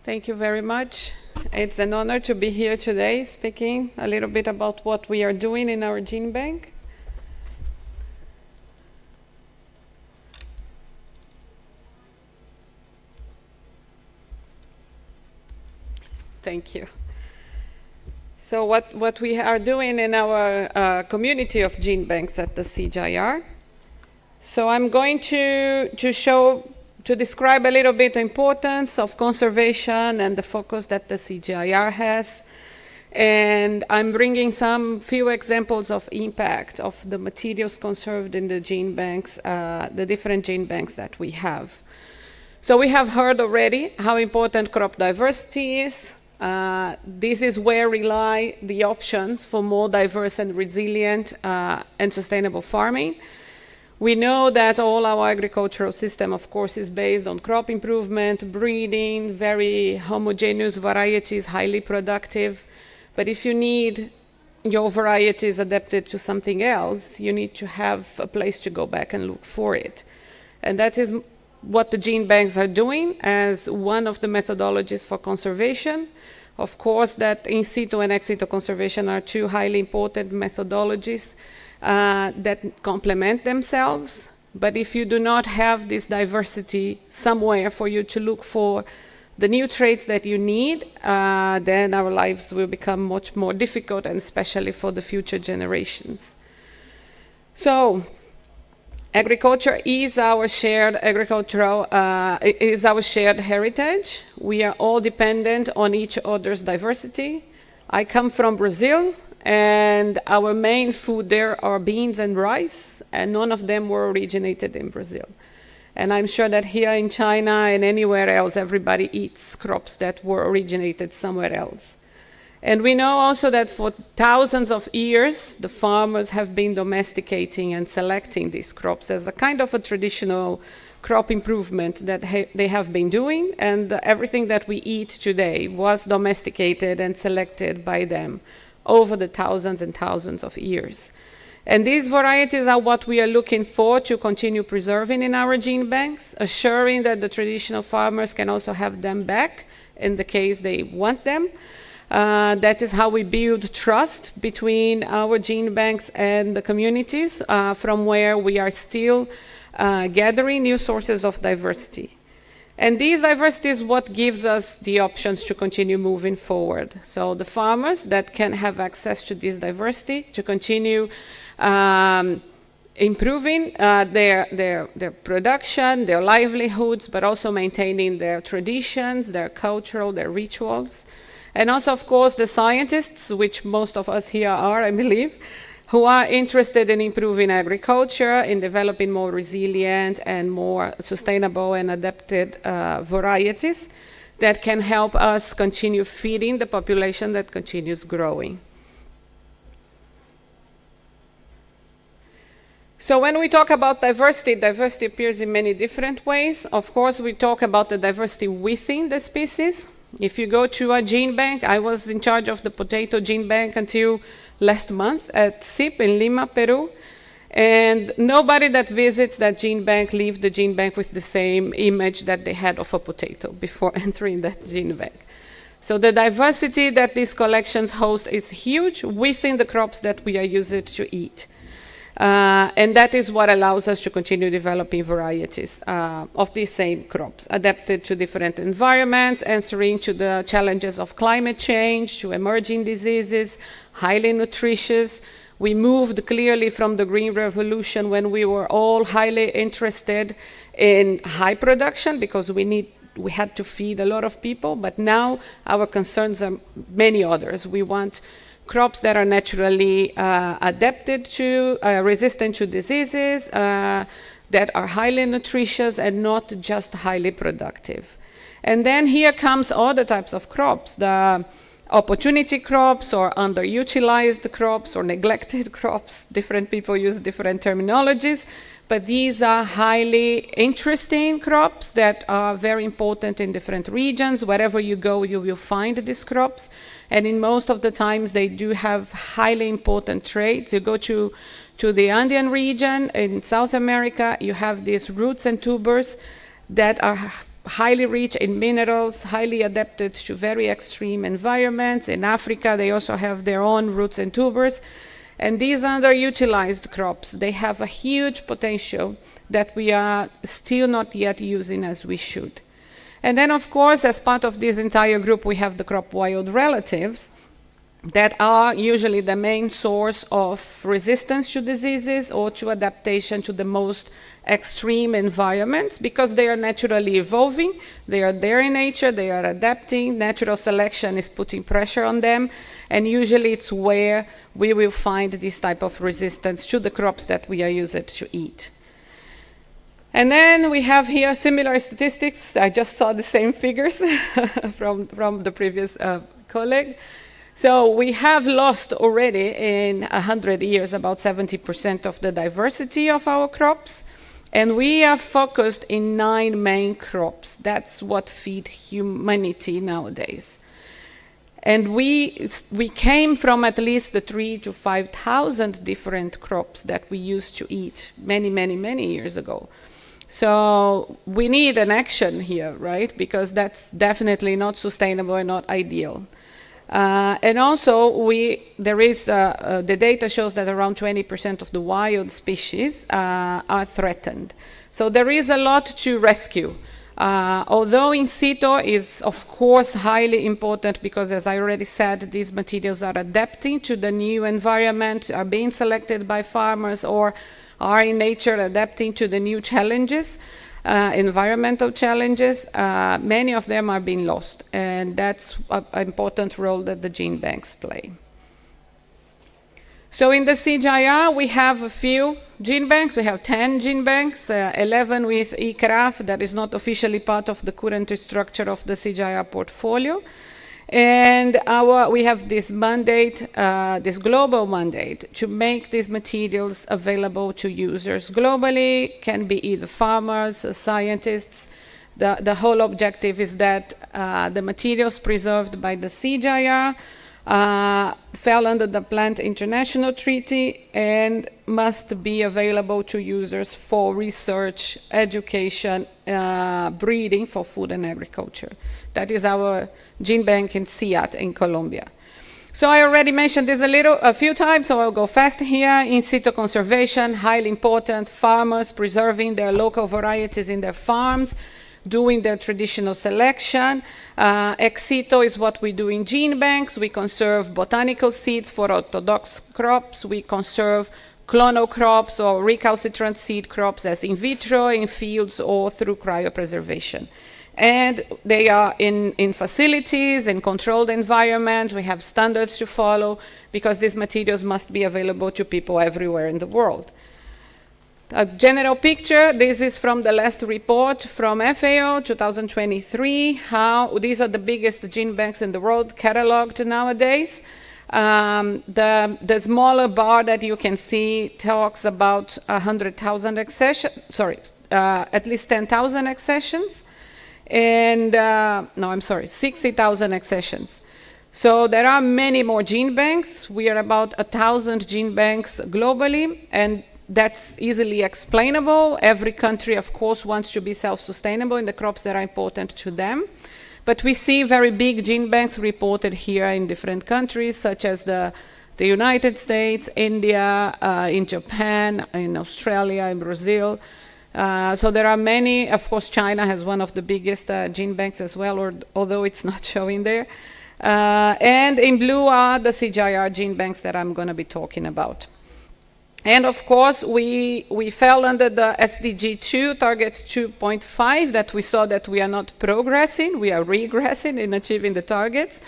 Thank you very much. It's an honor to be here today speaking a little bit about what we are doing in our gene bank. Thank you. So what we are doing in our community of gene banks at the CGIAR. So I'm going to describe a little bit the importance of conservation and the focus that the CGIAR has. And I'm bringing some few examples of impact of the materials conserved in the gene banks, the different gene banks that we have. So we have heard already how important crop diversity is. This is where rely the options for more diverse and resilient and sustainable farming. We know that all our agricultural system, of course, is based on crop improvement, breeding, very homogeneous varieties, highly productive. But if you need your varieties adapted to something else, you need to have a place to go back and look for it. And that is what the gene banks are doing as one of the methodologies for conservation. Of course, that in situ and ex situ conservation are two highly important methodologies that complement themselves. But if you do not have this diversity somewhere for you to look for the new traits that you need, then our lives will become much more difficult, and especially for the future generations. So agriculture is our shared heritage. We are all dependent on each other's diversity. I come from Brazil, and our main food there are beans and rice, and none of them were originated in Brazil. And I'm sure that here in China and anywhere else, everybody eats crops that were originated somewhere else. And we know also that for thousands of years, the farmers have been domesticating and selecting these crops as a kind of a traditional crop improvement that they have been doing. And everything that we eat today was domesticated and selected by them over the thousands and thousands of years. And these varieties are what we are looking for to continue preserving in our gene banks, assuring that the traditional farmers can also have them back in the case they want them. That is how we build trust between our gene banks and the communities, from where we are still gathering new sources of diversity. And these diversity is what gives us the options to continue moving forward. So the farmers that can have access to this diversity to continue improving their production, their livelihoods, but also maintaining their traditions, their cultural, their rituals. And also, of course, the scientists, which most of us here are, I believe, who are interested in improving agriculture, in developing more resilient and more sustainable and adapted varieties that can help us continue feeding the population that continues growing. So when we talk about diversity, diversity appears in many different ways. Of course, we talk about the diversity within the species. If you go to a gene bank, I was in charge of the potato gene bank until last month at SIP in Lima, Peru. And nobody that visits that gene bank leaves the gene bank with the same image that they had of a potato before entering that gene bank. So the diversity that these collections host is huge within the crops that we are used to eat. And that is what allows us to continue developing varieties of these same crops, adapted to different environments, answering to the challenges of climate change, to emerging diseases, highly nutritious. We moved clearly from the Green Revolution when we were all highly interested in high production because we had to feed a lot of people, but now our concerns are many others. We want crops that are naturally adapted to, resistant to diseases, that are highly nutritious and not just highly productive. And then here comes other types of crops, the opportunity crops or underutilized crops or neglected crops. Different people use different terminologies, but these are highly interesting crops that are very important in different regions. Wherever you go, you will find these crops. And in most of the times, they do have highly important traits. You go to the Andean region in South America, you have these roots and tubers that are highly rich in minerals, highly adapted to very extreme environments. In Africa, they also have their own roots and tubers. And these underutilized crops, they have a huge potential that we are still not yet using as we should. And then, of course, as part of this entire group, we have the crop wild relatives that are usually the main source of resistance to diseases or to adaptation to the most extreme environments because they are naturally evolving, they are there in nature, they are adapting, natural selection is putting pressure on them, and usually it's where we will find this type of resistance to the crops that we are used to eat. And then we have here similar statistics. I just saw the same figures from the previous colleague. So we have lost already in 100 years about 70% of the diversity of our crops. And we are focused in 9 main crops. That's what feed humanity nowadays. And we came from at least the 3,000 to 5,000 different crops that we used to eat many, many, many years ago. So we need an action here, right? Because that's definitely not sustainable and not ideal. And also, the data shows that around 20% of the wild species are threatened. So there is a lot to rescue. Although in situ is, of course, highly important because, as I already said, these materials are adapting to the new environment, are being selected by farmers, or are in nature adapting to the new challenges. Environmental challenges, many of them are being lost, and that's an important role that the gene banks play. So in the CGIAR, we have a few gene banks. We have 10 gene banks, 11 with eCRAF, that is not officially part of the current structure of the CGIAR portfolio. And we have this mandate, this global mandate, to make these materials available to users globally. Can be either farmers, scientists. The whole objective is that the materials preserved by the CGIAR fell under the Plant International Treaty and must be available to users for research, education, breeding for food and agriculture. That is our gene bank in CIAT in Colombia. So I already mentioned this a few times, so I'll go fast here. In situ conservation, highly important. Farmers preserving their local varieties in their farms, doing their traditional selection. Ex situ is what we do in gene banks. We conserve botanical seeds for orthodox crops. We conserve clonal crops or recalcitrant seed crops as in vitro, in fields, or through cryopreservation. And they are in facilities, in controlled environments. We have standards to follow because these materials must be available to people everywhere in the world. A general picture, this is from the last report from FAO 2023, how these are the biggest gene banks in the world cataloged nowadays. The smaller bar that you can see talks about 100,000 accessions, at least 10,000 accessions. And, 60,000 accessions. So there are many more gene banks. We are about 1,000 gene banks globally, and that's easily explainable. Every country, of course, wants to be self-sustainable in the crops that are important to them. But we see very big gene banks reported here in different countries, such as the United States, India, in Japan, in Australia, in Brazil. So there are many. Of course, China has one of the biggest gene banks as well, although it's not showing there. And in blue are the CGIAR gene banks that I'm going to be talking about. And of course, we fell under the SDG 2, target 2.5, that we saw that we are not progressing, we are regressing in achieving the targets.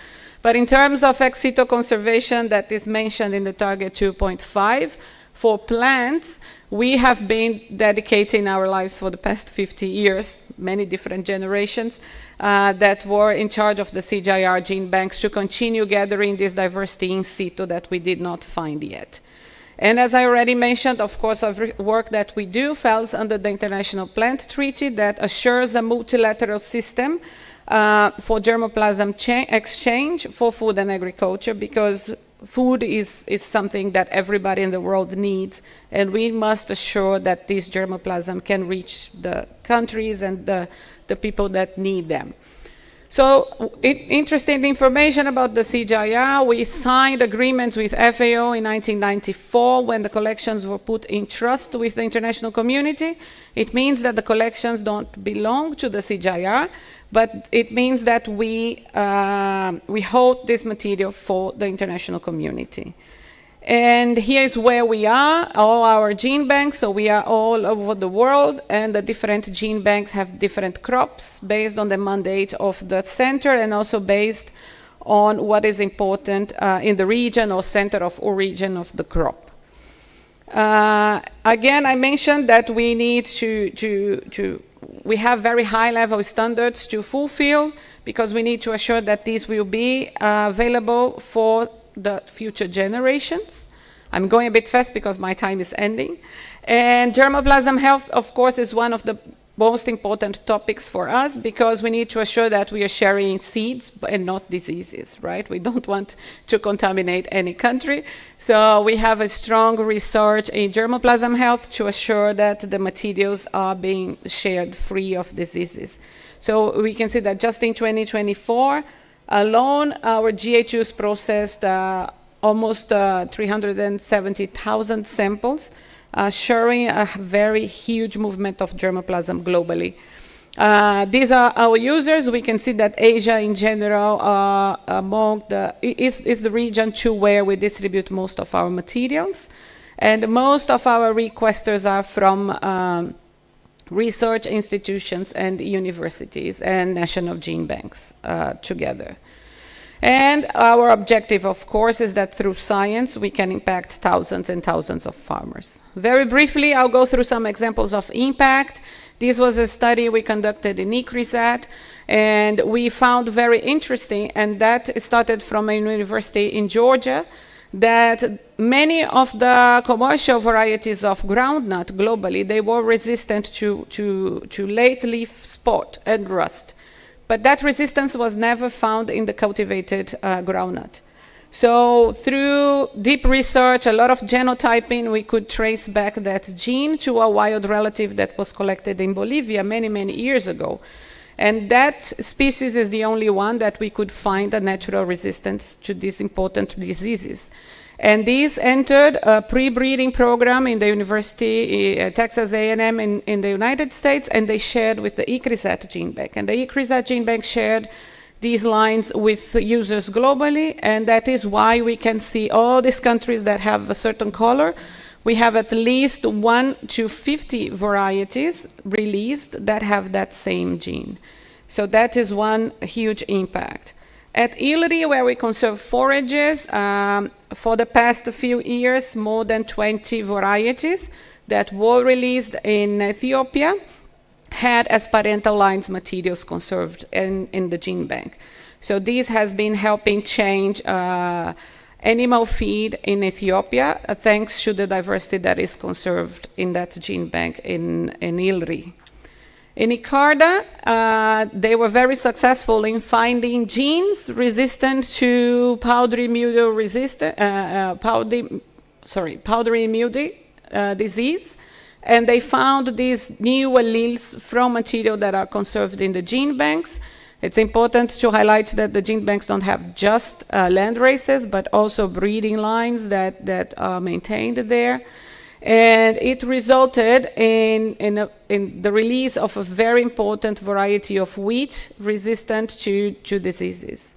But in terms of ex situ conservation that is mentioned in the target 2.5, for plants, we have been dedicating our lives for the past 50 years, many different generations, that were in charge of the CGIAR gene banks to continue gathering this diversity in situ that we did not find yet. And as I already mentioned, of course, every work that we do falls under the International Plant Treaty that assures a multilateral system for germplasm exchange for food and agriculture, because food is something that everybody in the world needs, and we must assure that this germplasm can reach the countries and the people that need them. So interesting information about the CGIAR. We signed agreements with FAO in 1994 when the collections were put in trust with the international community. It means that the collections don't belong to the CGIAR, but it means that we hold this material for the international community. And here is where we are, all our gene banks. So we are all over the world, and the different gene banks have different crops based on the mandate of the center and also based on what is important in the region or center of origin of the crop. Again, I mentioned that we need we have very high level standards to fulfill, because we need to assure that these will be available for the future generations. I'm going a bit fast because my time is ending. And germplasm health, of course, is one of the most important topics for us, because we need to assure that we are sharing seeds and not diseases, right? We don't want to contaminate any country. So we have a strong research in germplasm health to assure that the materials are being shared free of diseases. So we can see that just in 2024 alone, our GHUs processed almost 370,000 samples, showing a very huge movement of germplasm globally. These are our users. We can see that Asia in general is the region to where we distribute most of our materials. And most of our requesters are from research institutions and universities and national gene banks together. And our objective, of course, is that through science we can impact thousands and thousands of farmers. Very briefly, I'll go through some examples of impact. This was a study we conducted in ICRISAT, and we found very interesting, and that started from a university in Georgia, that many of the commercial varieties of groundnut globally, they were resistant to late leaf spot and rust. But that resistance was never found in the cultivated groundnut. So through deep research, a lot of genotyping, we could trace back that gene to a wild relative that was collected in Bolivia many, many years ago. And that species is the only one that we could find a natural resistance to these important diseases. And these entered a pre-breeding program in the University, Texas A&M in the United States, and they shared with the ICRISAT gene bank. And the ICRISAT gene bank shared these lines with users globally, and that is why we can see all these countries that have a certain color. We have at least 1 to 50 varieties released that have that same gene. So that is one huge impact. At ILRI, where we conserve forages, for the past few years, more than 20 varieties that were released in Ethiopia had as parental lines materials conserved in the gene bank. So this has been helping change animal feed in Ethiopia, thanks to the diversity that is conserved in that gene bank in ILRI. In ICARDA, they were very successful in finding genes resistant to powdery mildew disease, and they found these new alleles from material that are conserved in the gene banks. It's important to highlight that the gene banks don't have just land races, but also breeding lines that are maintained there. And it resulted in the release of a very important variety of wheat resistant to diseases.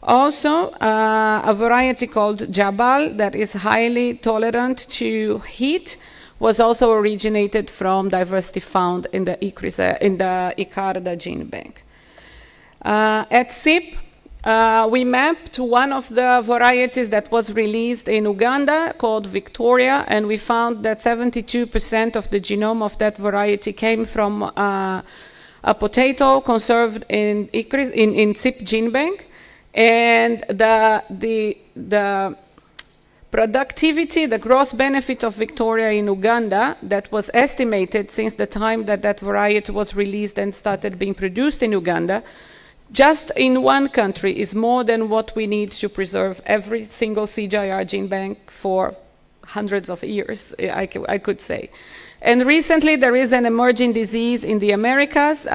Also, a variety called Jabal that is highly tolerant to heat was also originated from diversity found in the ICARDA gene bank. At SIP, we mapped one of the varieties that was released in Uganda called Victoria, and we found that 72% of the genome of that variety came from a potato conserved in SIP gene bank. And the productivity, the gross benefit of Victoria in Uganda that was estimated since the time that that variety was released and started being produced in Uganda, just in one country is more than what we need to preserve every single CGIR gene bank for hundreds of years, I could say. And recently there is an emerging disease in the Americas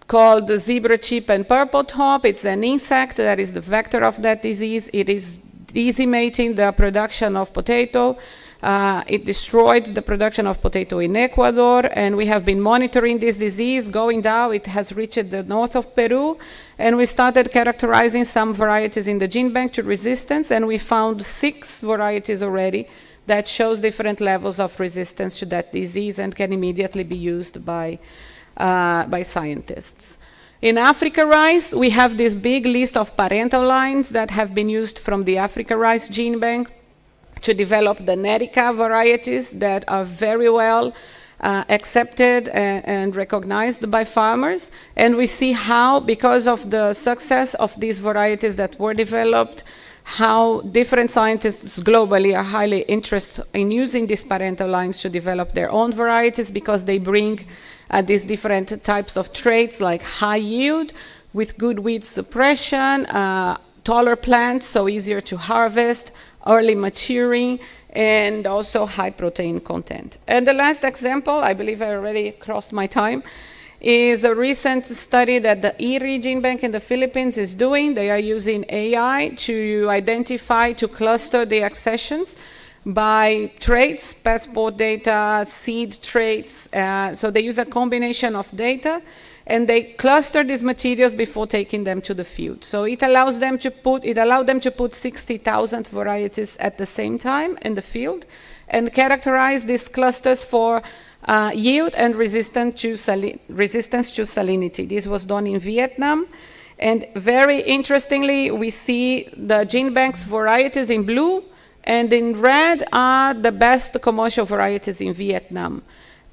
called the zebra chip and purple top. It's an insect that is the vector of that disease. It is decimating the production of potato. It destroyed the production of potato in Ecuador, and we have been monitoring this disease going down. It has reached the north of Peru, and we started characterizing some varieties in the gene bank to resistance, and we found 6 varieties already that shows different levels of resistance to that disease and can immediately be used by scientists. In Africa rice, we have this big list of parental lines that have been used from the Africa rice gene bank to develop the Nerica varieties that are very well accepted and recognized by farmers. And we see how, because of the success of these varieties that were developed, how different scientists globally are highly interested in using these parental lines to develop their own varieties, because they bring these different types of traits like high yield with good weed suppression, taller plants, so easier to harvest, early maturing, and also high protein content. And the last example, I believe I already crossed my time, is a recent study that the IRI gene bank in the Philippines is doing. They are using AI to identify, to cluster the accessions by traits, passport data, seed traits. So they use a combination of data, and they cluster these materials before taking them to the field. So it allowed them to put 60,000 varieties at the same time in the field and characterize these clusters for yield and resistance to salinity. This was done in Vietnam. And very interestingly, we see the gene bank's varieties in blue, and in red are the best commercial varieties in Vietnam.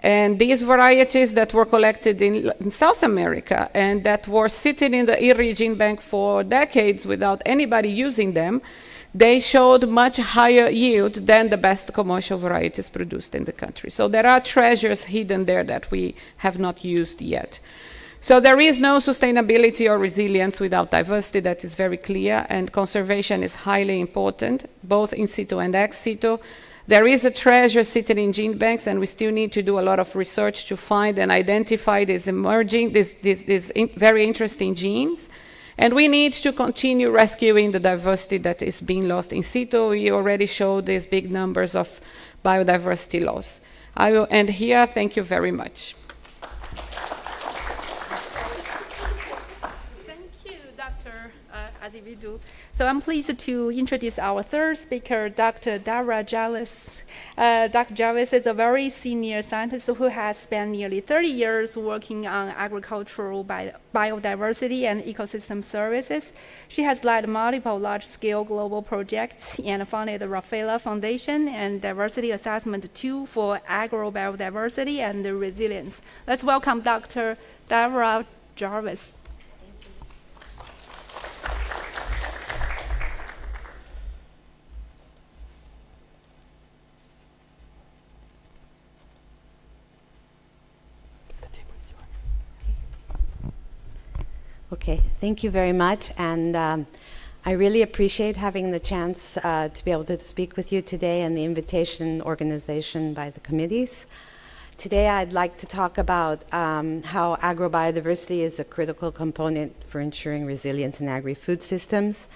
And these varieties that were collected in South America and that were sitting in the IRI gene bank for decades without anybody using them, they showed much higher yield than the best commercial varieties produced in the country. So there are treasures hidden there that we have not used yet. So there is no sustainability or resilience without diversity. That is very clear, and conservation is highly important, both in situ and ex situ. There is a treasure sitting in gene banks, and we still need to do a lot of research to find and identify these very interesting genes. And we need to continue rescuing the diversity that is being lost in situ. We already showed these big numbers of biodiversity loss. I will end here. Thank you very much. Agrifood. So I'm pleased to introduce our third speaker, Dr. Dara Jarvis. Dr. Jarvis is a very senior scientist who has spent nearly 30 years working on agricultural biodiversity and ecosystem services. She has led multiple large-scale global projects and founded the Rockefeller Foundation and Diversity Assessment Tool for Agrobiodiversity and Resilience. Let's welcome Dr. Dara Jarvis. Okay, thank you very much, and I really appreciate having the chance to be able to speak with you today and the invitation organization by the committees. Today I'd like to talk about how agrobiodiversity is a critical component for ensuring resilience in agri-food systems.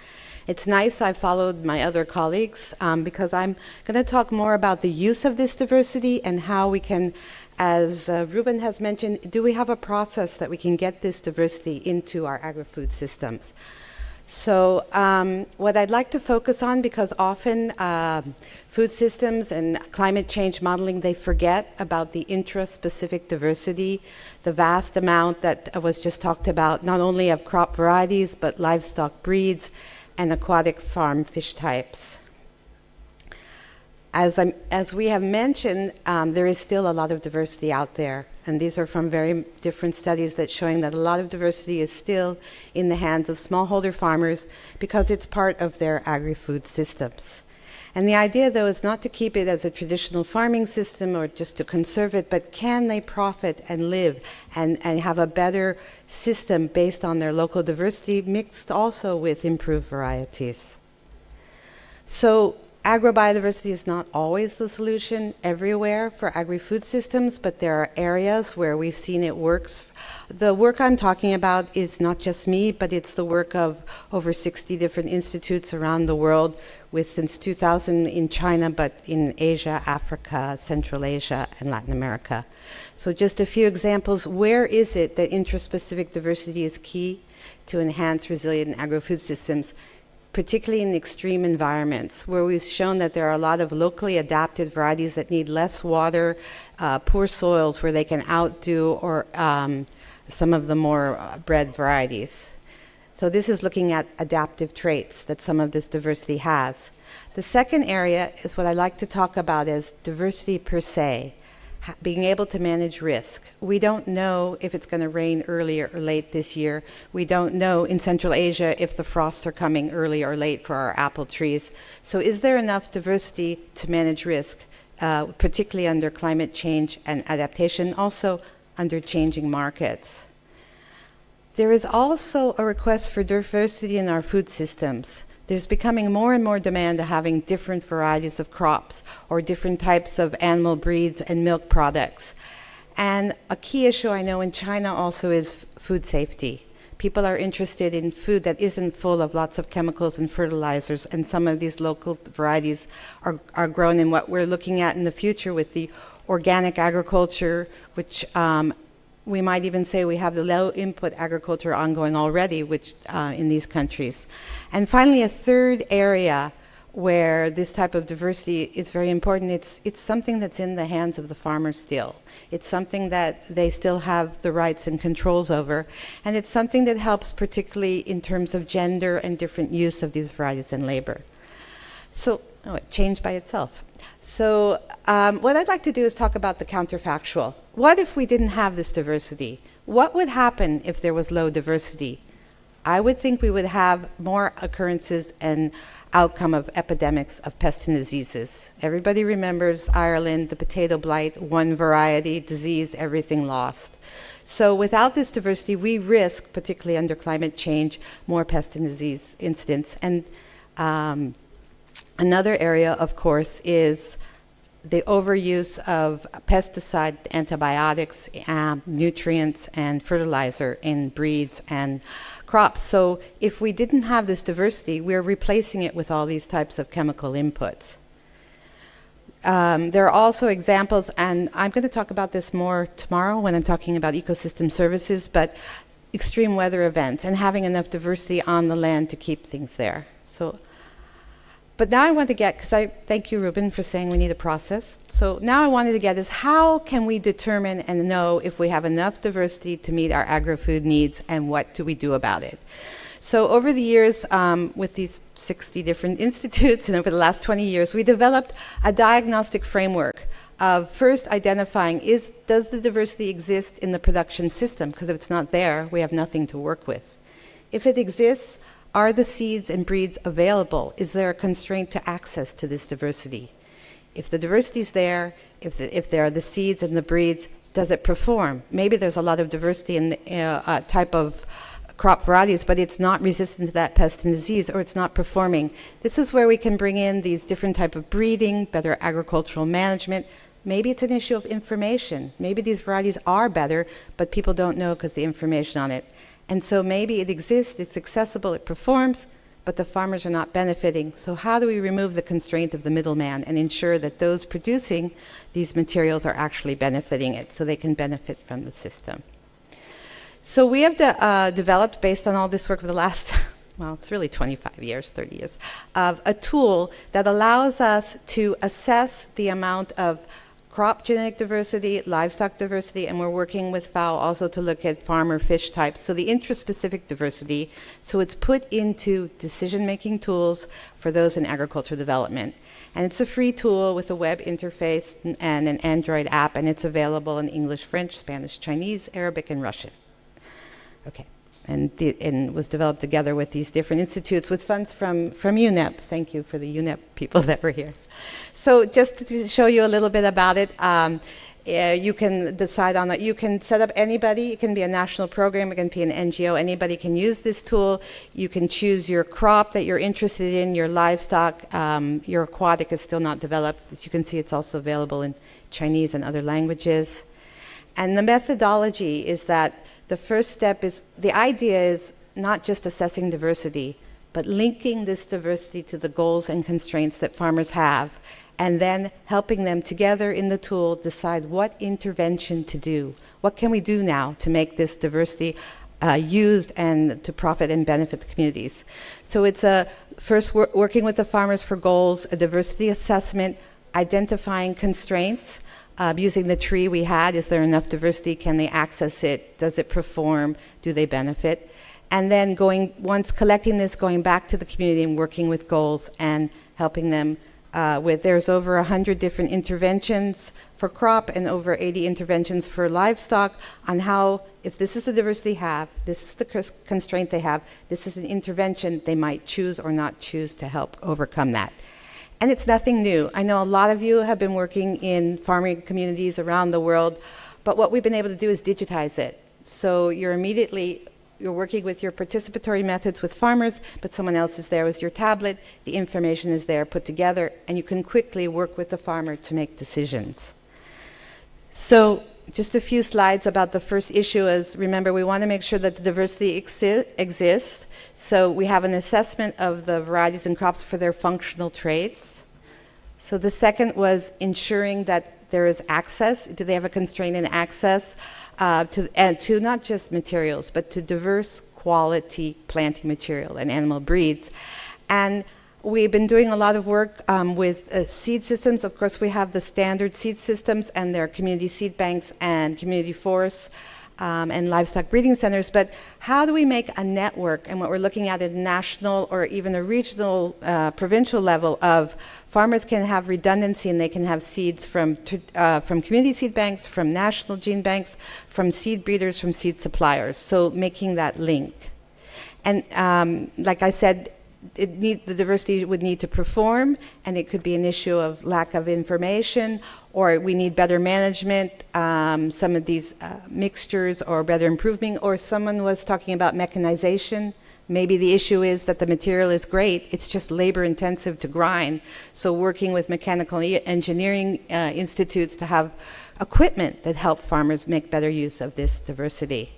It's nice I followed my other colleagues because I'm going to talk more about the use of this diversity and how we can, as Ruben has mentioned, do we have a process that we can get this diversity into our agri-food systems? So what I'd like to focus on, because often food systems and climate change modeling, they forget about the intra-specific diversity, the vast amount that was just talked about, not only of crop varieties, but livestock breeds and aquatic farm fish types. As we have mentioned, there is still a lot of diversity out there, and these are from very different studies that showing that a lot of diversity is still in the hands of smallholder farmers because it's part of their agri-food systems. And the idea, though, is not to keep it as a traditional farming system or just to conserve it, but can they profit and live and have a better system based on their local diversity mixed also with improved varieties. So agrobiodiversity is not always the solution everywhere for agri-food systems, but there are areas where we've seen it works. The work I'm talking about is not just me, but it's the work of over 60 different institutes around the world, with since 2000 in China, but in Asia, Africa, Central Asia, and Latin America. So just a few examples. Where is it that intraspecific diversity is key to enhance resilient agri-food systems, particularly in extreme environments, where we've shown that there are a lot of locally adapted varieties that need less water, poor soils where they can outdo or some of the more bred varieties. So this is looking at adaptive traits that some of this diversity has. The second area is what I like to talk about as diversity per se, being able to manage risk. We don't know if it's going to rain early or late this year. We don't know in Central Asia if the frosts are coming early or late for our apple trees. So is there enough diversity to manage risk, particularly under climate change and adaptation, also under changing markets? There is also a request for diversity in our food systems. There's becoming more and more demand to having different varieties of crops or different types of animal breeds and milk products. And a key issue I know in China also is food safety. People are interested in food that isn't full of lots of chemicals and fertilizers, and some of these local varieties are grown in what we're looking at in the future with the organic agriculture, which we might even say we have the low input agriculture ongoing already, which in these countries. And finally, a third area where this type of diversity is very important, it's something that's in the hands of the farmers still. It's something that they still have the rights and controls over, and it's something that helps particularly in terms of gender and different use of these varieties and labor. So, it changed by itself. So what I'd like to do is talk about the counterfactual. What if we didn't have this diversity? What would happen if there was low diversity? I would think we would have more occurrences and outcome of epidemics of pests and diseases. Everybody remembers Ireland, the potato blight, one variety, disease, everything lost. So without this diversity, we risk, particularly under climate change, more pest and disease incidents. And another area, of course, is the overuse of pesticide, antibiotics, nutrients, and fertilizer in breeds and crops. So if we didn't have this diversity, we're replacing it with all these types of chemical inputs. There are also examples, and I'm going to talk about this more tomorrow when I'm talking about ecosystem services, but extreme weather events and having enough diversity on the land to keep things there. But now I want to get, because I thank you, Ruben, for saying we need a process. So now I wanted to get is how can we determine and know if we have enough diversity to meet our agri-food needs, and what do we do about it? So over the years, with these 60 different institutes and over the last 20 years, we developed a diagnostic framework of first identifying does the diversity exist in the production system? Because if it's not there, we have nothing to work with. If it exists, are the seeds and breeds available? Is there a constraint to access to this diversity? If the diversity is there, if there are the seeds and the breeds, does it perform? Maybe there's a lot of diversity in the type of crop varieties, but it's not resistant to that pest and disease, or it's not performing. This is where we can bring in these different type of breeding, better agricultural management. Maybe it's an issue of information. Maybe these varieties are better, but people don't know because the information on it. And so maybe it exists, it's accessible, it performs, but the farmers are not benefiting. So how do we remove the constraint of the middleman and ensure that those producing these materials are actually benefiting it so they can benefit from the system? So we have developed, based on all this work for the last, well, it's really 25 years, 30 years, of a tool that allows us to assess the amount of crop genetic diversity, livestock diversity, and we're working with FAO also to look at farmer fish types, so the intraspecific diversity, so it's put into decision-making tools for those in agricultural development. And it's a free tool with a web interface and an Android app, and it's available in English, French, Spanish, Chinese, Arabic, and Russian. Okay, and was developed together with these different institutes with funds from UNEP. Thank you for the UNEP people that were here. So just to show you a little bit about it, you can decide on that. You can set up anybody. It can be a national program. It can be an NGO. Anybody can use this tool. You can choose your crop that you're interested in, your livestock. Your aquatic is still not developed. As you can see, it's also available in Chinese and other languages. And the methodology is that the first step is, the idea is not just assessing diversity, but linking this diversity to the goals and constraints that farmers have, and then helping them together in the tool decide what intervention to do. What can we do now to make this diversity used and to profit and benefit the communities? So it's first working with the farmers for goals, a diversity assessment, identifying constraints, using the tree we had. Is there enough diversity? Can they access it? Does it perform? Do they benefit? And then once collecting this, going back to the community and working with goals and helping them there's over 100 different interventions for crop and over 80 interventions for livestock on how, if this is the diversity they have, this is the constraint they have, this is an intervention they might choose or not choose to help overcome that. And it's nothing new. I know a lot of you have been working in farming communities around the world, but what we've been able to do is digitize it. So you're working with your participatory methods with farmers, but someone else is there with your tablet, the information is there put together, and you can quickly work with the farmer to make decisions. So just a few slides about the first issue is, remember, we want to make sure that the diversity exists. So we have an assessment of the varieties and crops for their functional traits. So the second was ensuring that there is access. Do they have a constraint in access to not just materials, but to diverse quality planting material and animal breeds? And we've been doing a lot of work with seed systems. Of course, we have the standard seed systems, and there are community seed banks and community forests and livestock breeding centers. But how do we make a network? And what we're looking at national or even a regional, provincial level of farmers can have redundancy, and they can have seeds from community seed banks, from national gene banks, from seed breeders, from seed suppliers. So making that link. And like I said, the diversity would need to perform, and it could be an issue of lack of information, or we need better management, some of these mixtures, or better improvement, or someone was talking about mechanization. Maybe the issue is that the material is great, it's just labor intensive to grind. So working with mechanical engineering institutes to have equipment that help farmers make better use of this diversity.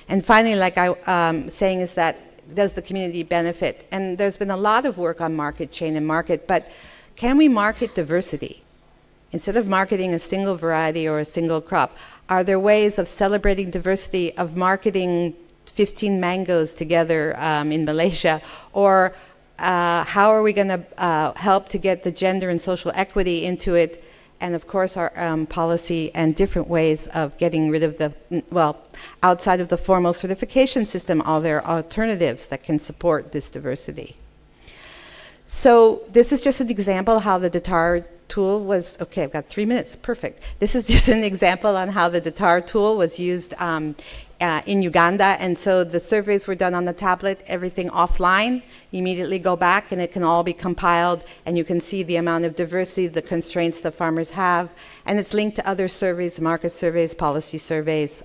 And finally, like I'm saying, is that does the community benefit? And there's been a lot of work on market chain and market, but can we market diversity? Instead of marketing a single variety or a single crop, are there ways of celebrating diversity, of marketing 15 mangoes together in Malaysia? Or how are we going to help to get the gender and social equity into it? And of course, our policy and different ways of getting rid of the, well, outside of the formal certification system, all there are alternatives that can support this diversity. So this is just an example how the DATAR tool was, okay, I've got 3 minutes, perfect. This is just an example on how the DATAR tool was used in Uganda. And so the surveys were done on the tablet, everything offline. You immediately go back and it can all be compiled, and you can see the amount of diversity, the constraints the farmers have, and it's linked to other surveys, market surveys, policy surveys.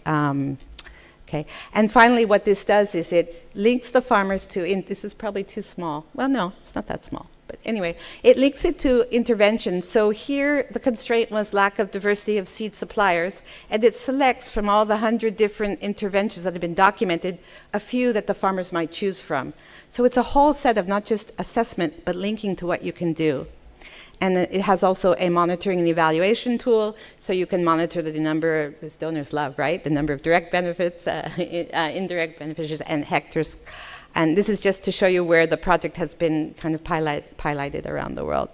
Okay. And finally, what this does is it links the farmers to, this is probably too small. Well, no, it's not that small. But anyway, it links it to interventions. So here, the constraint was lack of diversity of seed suppliers, and it selects from all the 100 different interventions that have been documented, a few that the farmers might choose from. So it's a whole set of not just assessment, but linking to what you can do. And it has also a monitoring and evaluation tool, so you can monitor the number, as donors love, right? The number of direct benefits, indirect beneficiaries, and hectares. And this is just to show you where the project has been kind of piloted around the world.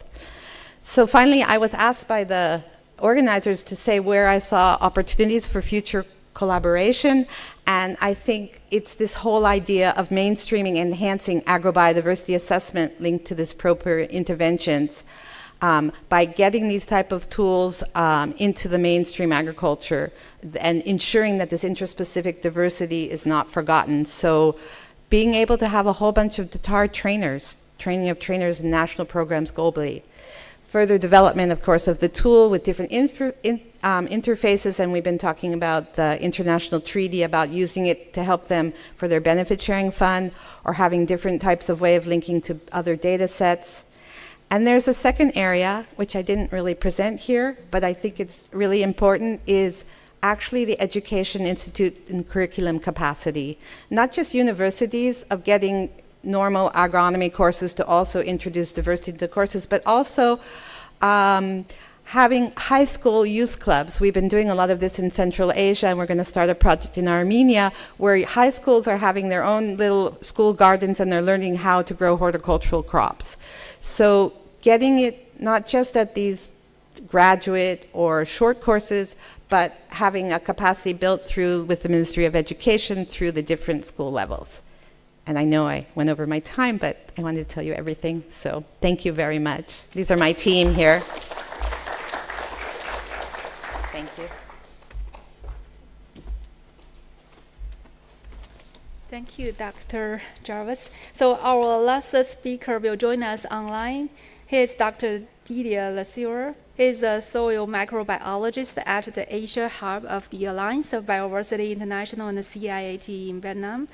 So finally, I was asked by the organizers to say where I saw opportunities for future collaboration. And I think it's this whole idea of mainstreaming, enhancing agrobiodiversity assessment linked to this proper interventions. By getting these type of tools into the mainstream agriculture and ensuring that this interspecific diversity is not forgotten. So being able to have a whole bunch of DATAR trainers, training of trainers in national programs globally. Further development, of course, of the tool with different interfaces, and we've been talking about the international treaty about using it to help them for their benefit sharing fund, or having different types of way of linking to other data sets. And there's a second area, which I didn't really present here, but I think it's really important, is actually the education institute and curriculum capacity. Not just universities of getting normal agronomy courses to also introduce diversity to the courses, but also having high school youth clubs. We've been doing a lot of this in Central Asia, and we're going to start a project in Armenia where high schools are having their own little school gardens, and they're learning how to grow horticultural crops. So getting it not just at these graduate or short courses, but having a capacity built through with the Ministry of Education through the different school levels. And I know I went over my time, but I wanted to tell you everything. So thank you very much. These are my team here. Thank you. Thank you, Dr. Jarvis. So our last speaker will join us online. He is Dr. Didier Lesueur. He is a soil microbiologist at the Asia Hub of the Alliance of Biodiversity International and the CIAT in Vietnam.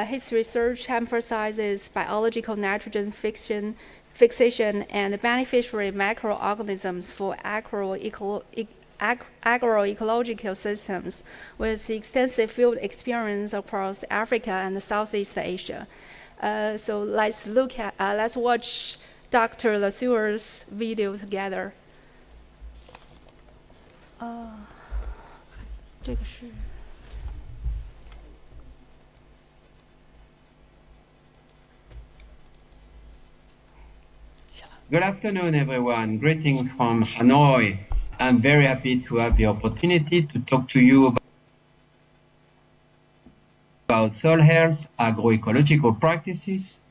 His research emphasizes biological nitrogen fixation and beneficiary microorganisms for agroecological systems, with extensive field experience across Africa and Southeast Asia. So let's watch Dr. Lesueur's video together. 这个是。 Good afternoon, everyone. Greetings from Hanoi. I'm very happy to have the opportunity to talk to you about soil health, agroecological practices,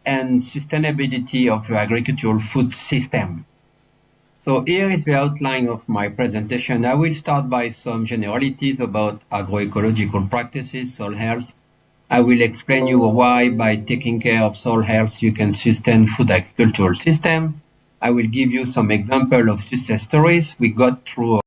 and sustainability of the agricultural food system. So here is the outline of my presentation. I will start by some generalities about agroecological practices, soil health, I will explain you why by taking care of soil health you can sustain food agricultural system. I will give you some example of success stories we got through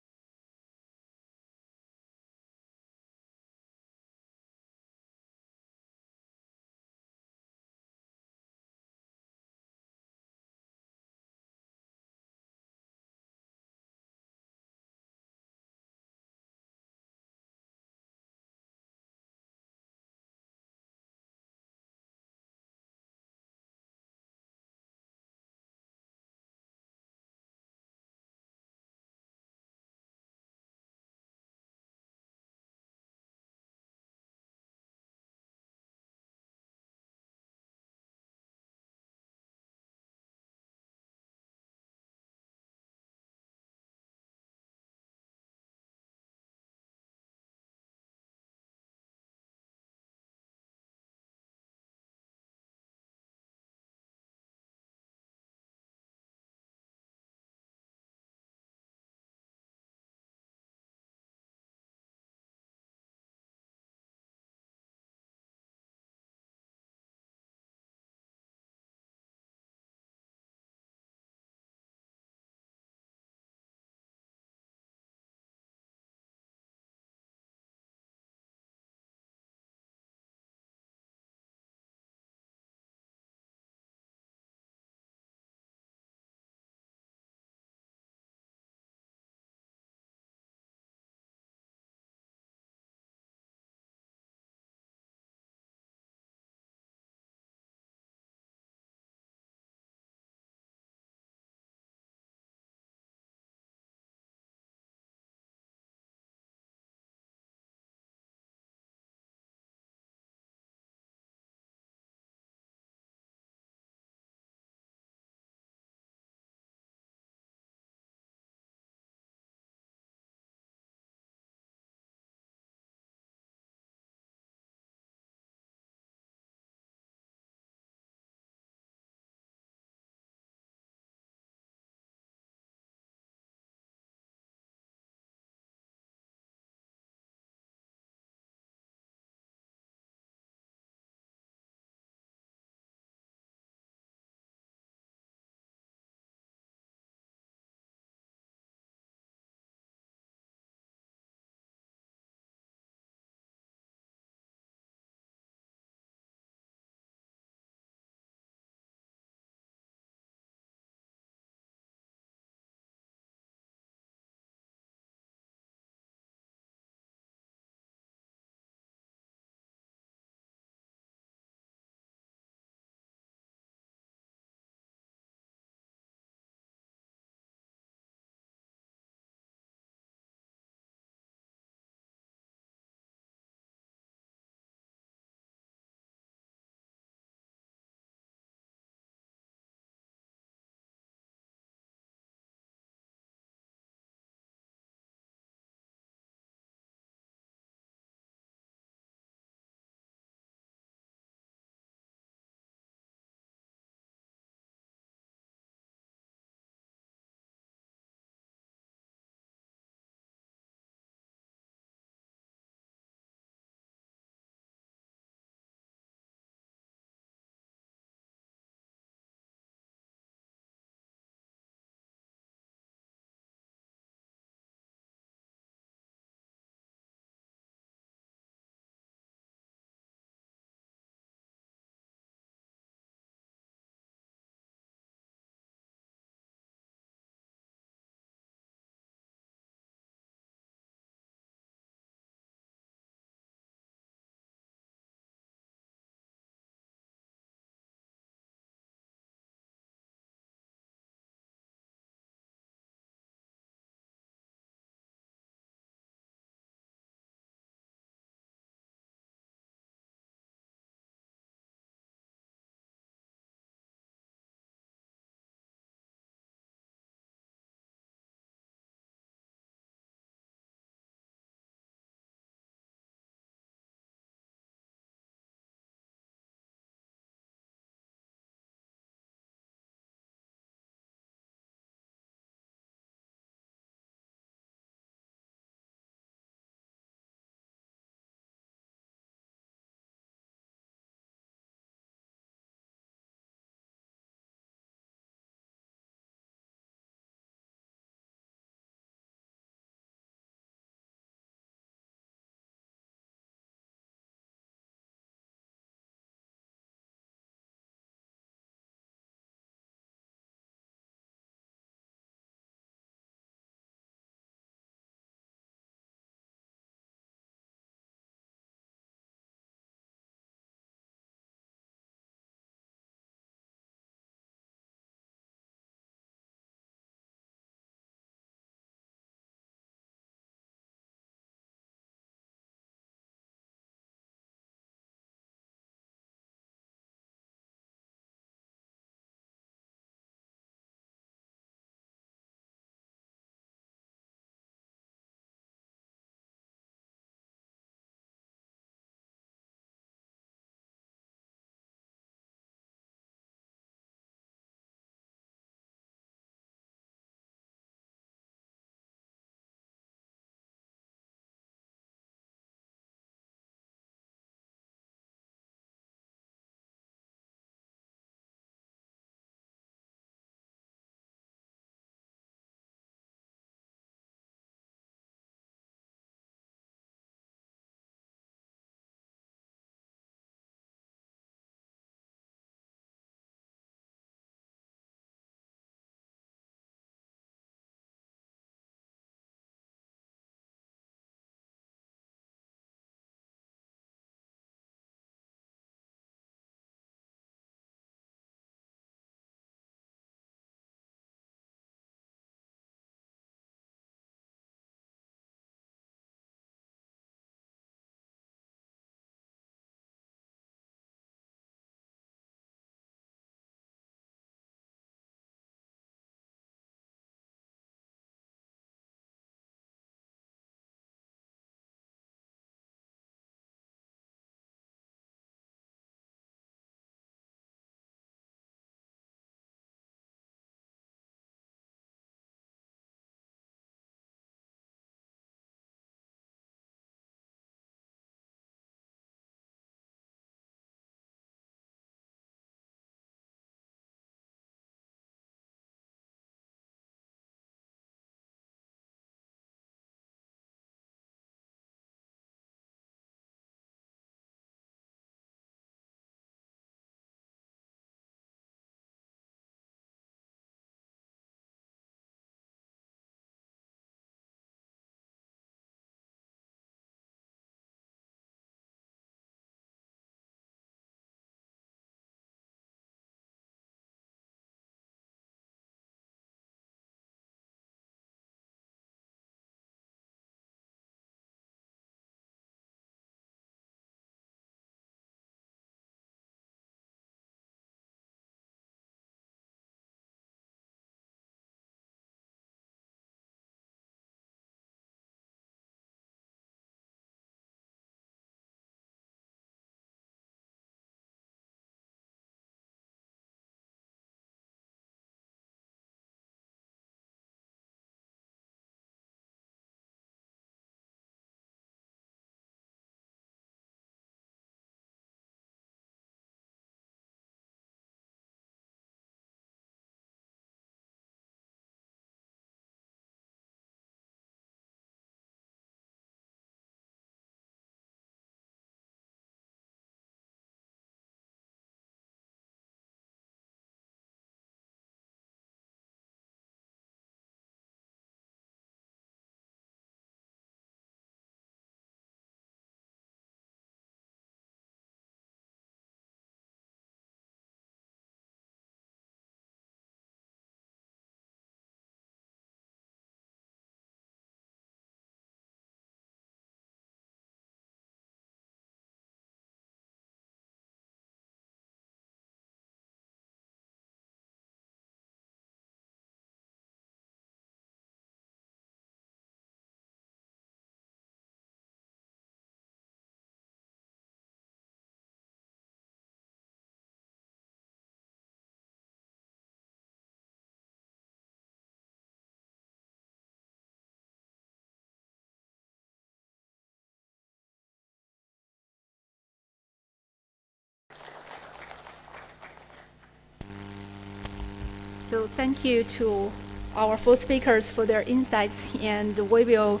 So thank you to our four speakers for their insights, and we will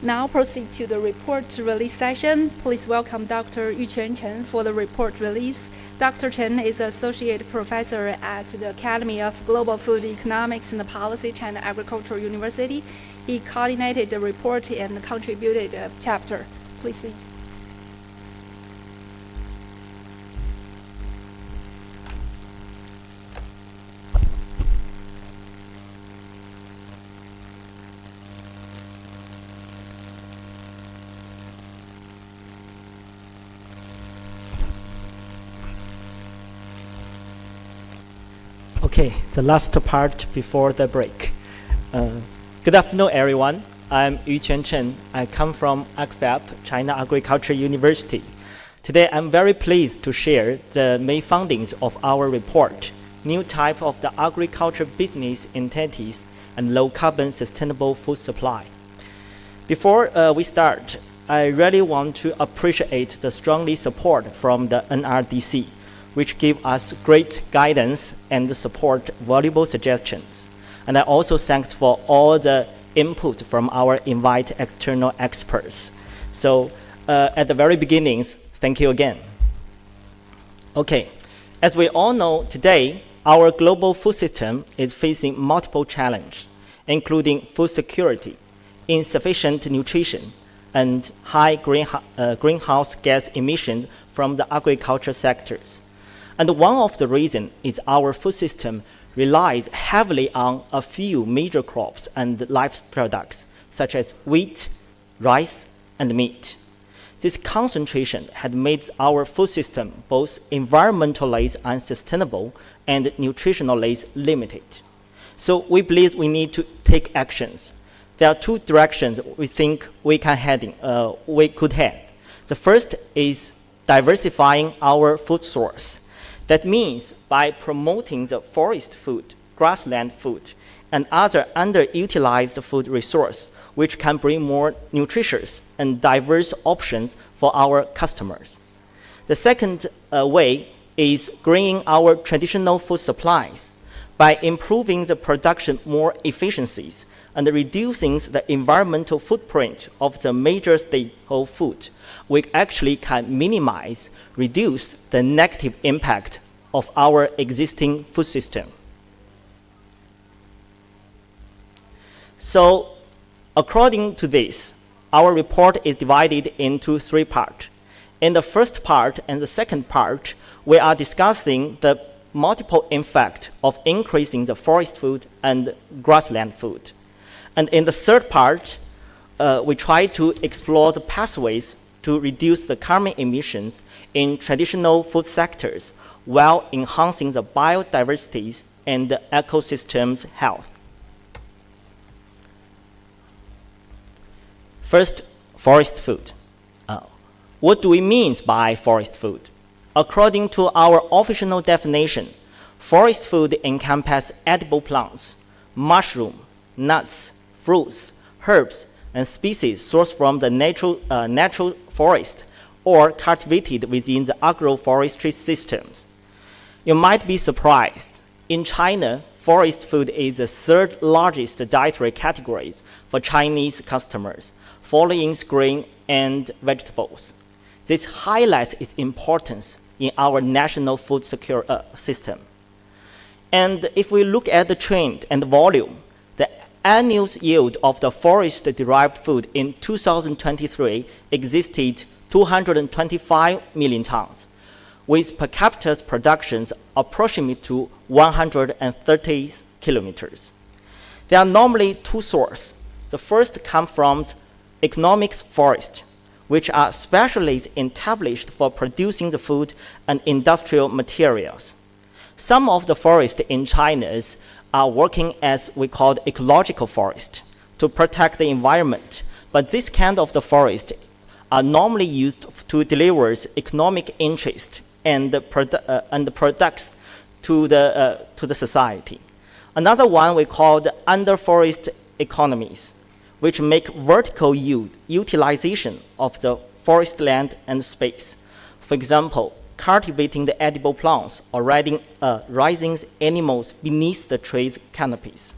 now proceed to the report release session. Please welcome Dr. Yuquan Chen for the report release. Dr. Chen is Associate Professor at the Academy of Global Food Economics and Policy, China Agricultural University. He coordinated the report and contributed a chapter. Please see. Okay, the last part before the break. Good afternoon, everyone. I'm Yuquan Chen. I come from AgFab, China Agricultural University. Today, I'm very pleased to share the main findings of our report, New Type of the Agriculture Business Entities and Low Carbon Sustainable Food Supply. Before we start, I really want to appreciate the strongly support from the NRDC, which give us great guidance and support valuable suggestions. And I also thanks for all the input from our invite external experts. So at the very beginnings, thank you again. Okay, as we all know today, our global food system is facing multiple challenges, including food security, insufficient nutrition, and high greenhouse gas emissions from the agriculture sectors. And one of the reasons is our food system relies heavily on a few major crops and live products, such as wheat, rice, and meat. This concentration had made our food system both environmentally unsustainable and nutritionally limited. So we believe we need to take actions. There are two directions we think we could head. The first is diversifying our food source. That means by promoting the forest food, grassland food, and other underutilized food resource, which can bring more nutritious and diverse options for our customers. The second way is growing our traditional food supplies by improving the production more efficiencies and reducing the environmental footprint of the major staple food. We actually can reduce the negative impact of our existing food system. So, according to this, our report is divided into three parts. In the first part and the second part, we are discussing the multiple effects of increasing the forest food and grassland food. And in the third part, we try to explore the pathways to reduce the carbon emissions in traditional food sectors while enhancing the biodiversity and the ecosystem's health. First, forest food. What do we mean by forest food? According to our official definition, forest food encompasses edible plants, mushrooms, nuts, fruits, herbs, and species sourced from the natural forest or cultivated within the agroforestry systems. You might be surprised. In China, forest food is the third largest dietary category for Chinese customers, following grain and vegetables. This highlights its importance in our national food system. And if we look at the trend and the volume, the annual yield of the forest-derived food in 2023 existed 225 million tons, with per capita productions approximate to 130 kilometers. There are normally two sources. The first comes from economic forest, which are specially established for producing the food and industrial materials. Some of the forests in China are working as we call ecological forest to protect the environment, but this kind of the forest are normally used to deliver economic interest and products to the society. Another one we call the underforest economies, which make vertical utilization of the forest land and space. For example, cultivating the edible plants or raising animals beneath the trees' canopies.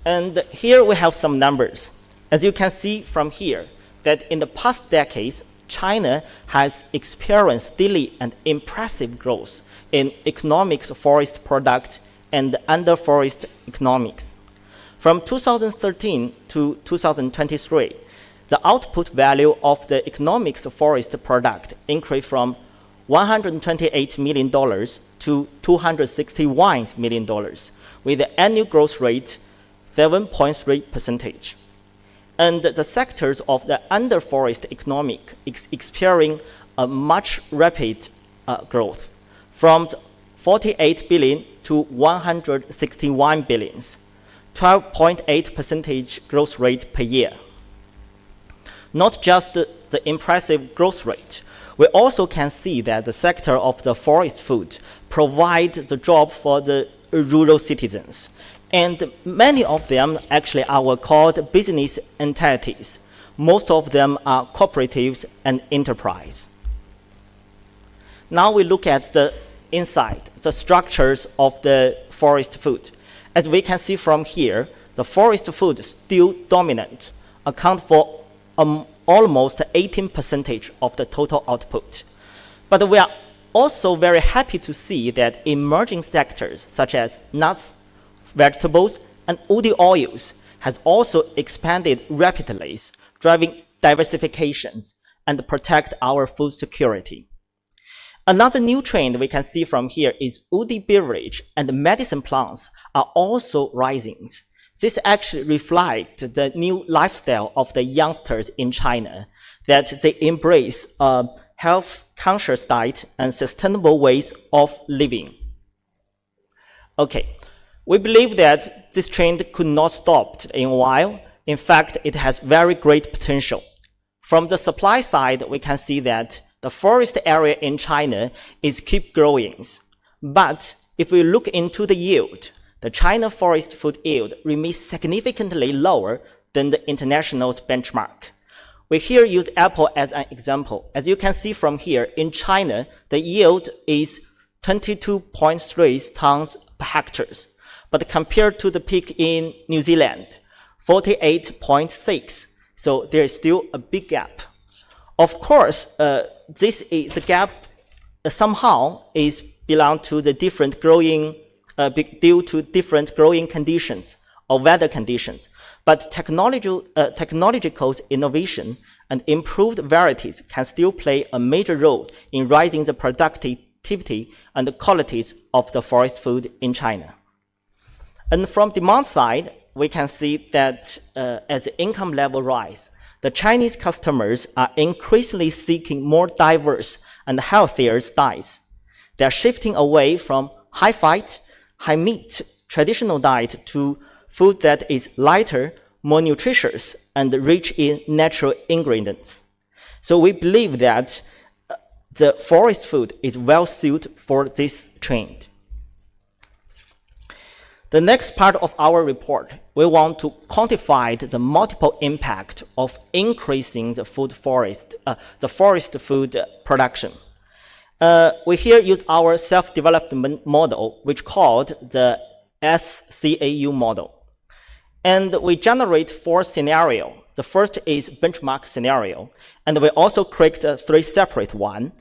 And here we have some numbers. As you can see from here, that in the past decades, China has experienced steady and impressive growth in economics, forest product, and underforest economics. From 2013 to 2023, the output value of the economics forest product increased from $128 million to $261 million, with the annual growth rate 7.3%. And the sectors of the underforest economic experiencing a much rapid growth, from 48 billion to 161 billion, 12.8% growth rate per year. Not just the impressive growth rate, we also can see that the sector of the forest food provides the job for the rural citizens. And many of them actually are called business entities. Most of them are cooperatives and enterprise. Now we look at the inside, the structures of the forest food. As we can see from here, the forest food is still dominant, account for almost 18% of the total output. But we are also very happy to see that emerging sectors such as nuts, vegetables, and woody oils has also expanded rapidly, driving diversifications and protect our food security. Another new trend we can see from here is woody beverage and medicine plants are also rising. This actually reflects the new lifestyle of the youngsters in China, that they embrace a health-conscious diet and sustainable ways of living. Okay, we believe that this trend could not stop in a while. In fact, it has very great potential. From the supply side, we can see that the forest area in China is keep growing. But if we look into the yield, the China forest food yield remains significantly lower than the international benchmark. We here use apple as an example. As you can see from here, in China, the yield is 22.3 tons per hectare. But compared to the peak in New Zealand, 48.6. So there is still a big gap. Of course, this is the gap somehow is belong to the different growing, due to different growing conditions or weather conditions. But technological innovation and improved varieties can still play a major role in raising the productivity and the qualities of the forest food in China. And from demand side, we can see that as the income level rise, the Chinese customers are increasingly seeking more diverse and healthier diets. They are shifting away from high-fat, high-meat traditional diet to food that is lighter, more nutritious, and rich in natural ingredients. So we believe that the forest food is well suited for this trend. The next part of our report, we want to quantify the multiple impact of increasing the forest food production. We here use our self-development model, which called the SCAU model. And we generate 4 scenarios. The first is benchmark scenario, and we also create 3 separate ones.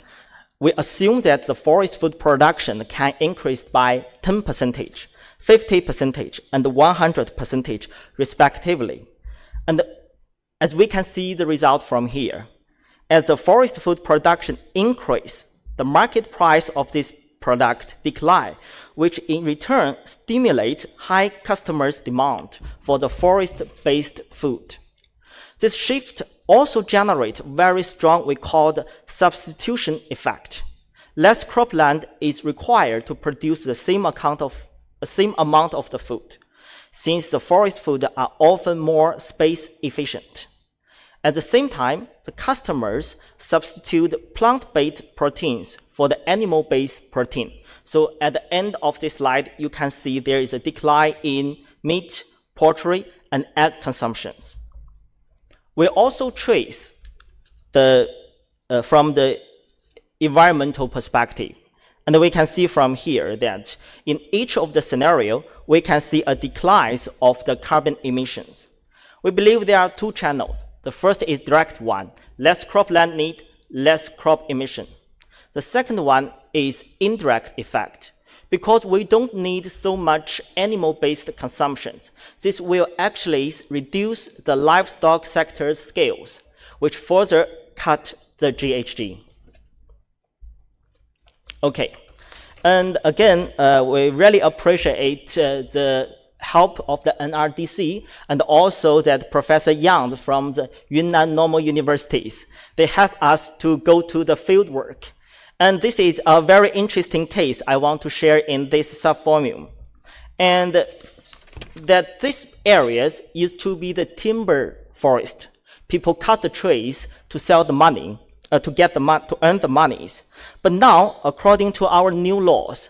We assume that the forest food production can increase by 10%, 50%, and 100% respectively. And as we can see the result from here, as the forest food production increase, the market price of this product decline, which in return stimulate high customers' demand for the forest-based food. This shift also generates very strong, we call the substitution effect. Less cropland is required to produce the same amount of the food, since the forest food are often more space efficient. At the same time, the customers substitute plant-based proteins for the animal-based protein. So at the end of this slide, you can see there is a decline in meat, poultry, and egg consumptions. We also trace from the environmental perspective. And we can see from here that in each of the scenario, we can see a decline of the carbon emissions. We believe there are two channels. The first is direct one, less cropland need, less crop emission. The second one is indirect effect. Because we don't need so much animal-based consumptions, this will actually reduce the livestock sector's scales, which further cut the GHG. Okay, and again, we really appreciate the help of the NRDC and also that Professor Yang from the Yunnan Normal Universities. They help us to go to the field work. And this is a very interesting case I want to share in this subforum. And that these areas used to be the timber forest. People cut the trees to sell the money, to earn the monies. But now, according to our new laws,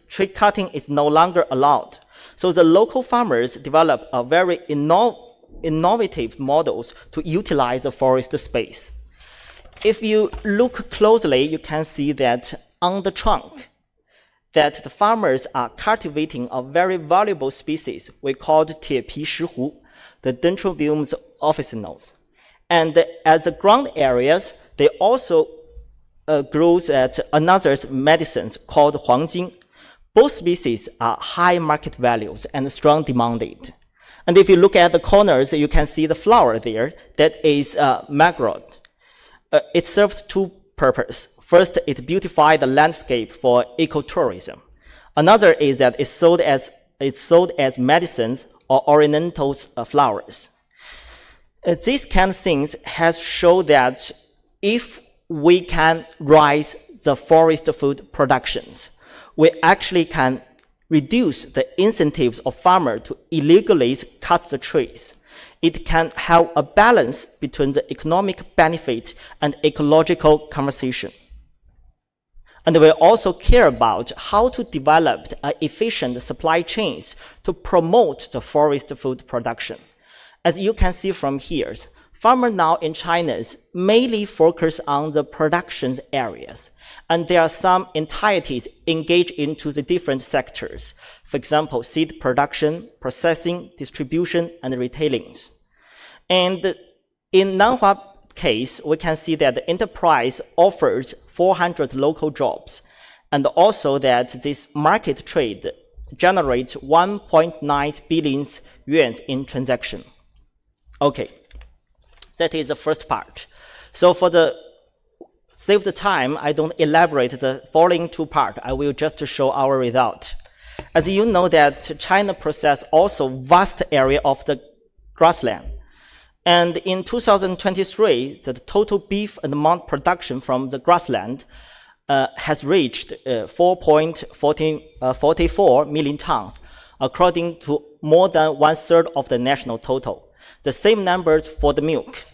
tree cutting is no longer allowed. So the local farmers develop a very innovative models to utilize the forest space. If you look closely, you can see that on the trunk, that the farmers are cultivating a very valuable species we called 铁皮石斛, the Dendrobium officinals. And at the ground areas, they also grows at another medicines called 黄金. Both species are high market values and strong demanded. And if you look at the corners, you can see the flower there that is magrod. It serves two purposes. First, it beautifies the landscape for ecotourism. Another is that it's sold as medicines or ornamental flowers. These kind of things has shown that if we can rise the forest food productions, we actually can reduce the incentives of farmers to illegally cut the trees. It can have a balance between the economic benefit and ecological conservation. And we also care about how to develop efficient supply chains to promote the forest food production. As you can see from here, farmers now in China mainly focus on the production areas, and there are some entities engaged into the different sectors. For example, seed production, processing, distribution, and retailing. And in Nanhua case, we can see that the enterprise offers 400 local jobs, and also that this market trade generates 1.9 billion yuan in transaction. Okay, that is the first part. So for the save the time, I don't elaborate the following two parts. I will just show our result. As you know that China possesses also vast area of the grassland. And in 2023, the total beef and malt production from the grassland has reached 4.44 million tons, according to more than 1/3 of the national total. The same numbers for the milk.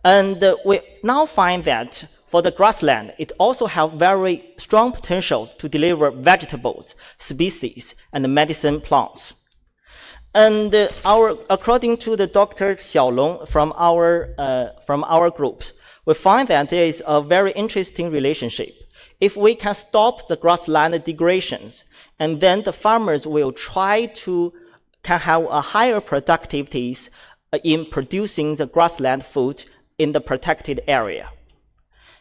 And we now find that for the grassland, it also has very strong potential to deliver vegetables, species, and medicine plants. And according to the Dr. Xiaolong from our group, we find that there is a very interesting relationship. If we can stop the grassland degradations, and then the farmers will try to can have a higher productivities in producing the grassland food in the protected area.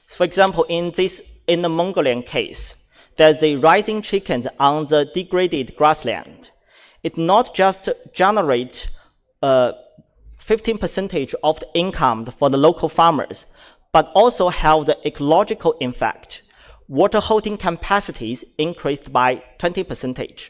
For example, in the Mongolian case, that the rising chickens on the degraded grassland, it not just generates 15% of the income for the local farmers, but also have the ecological effect. Water holding capacities increased by 20%.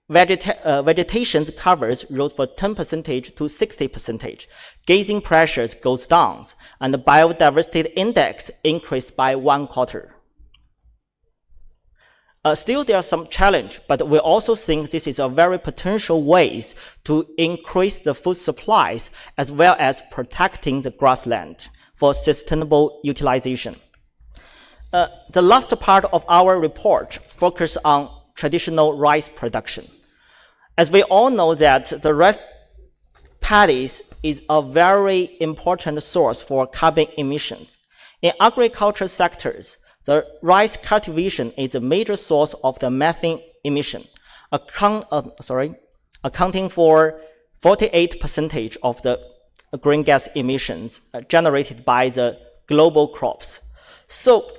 Vegetation covers rose from 10% to 60%. Grazing pressures goes down, and the biodiversity index increased by 1/4. Still, there are some challenge, but we also think this is a very potential ways to increase the food supplies as well as protecting the grassland for sustainable utilization. The last part of our report focuses on traditional rice production. As we all know that the rice paddies is a very important source for carbon emissions. In agriculture sectors, the rice cultivation is a major source of the methane emission, accounting for 48% of the green gas emissions generated by the global crops. So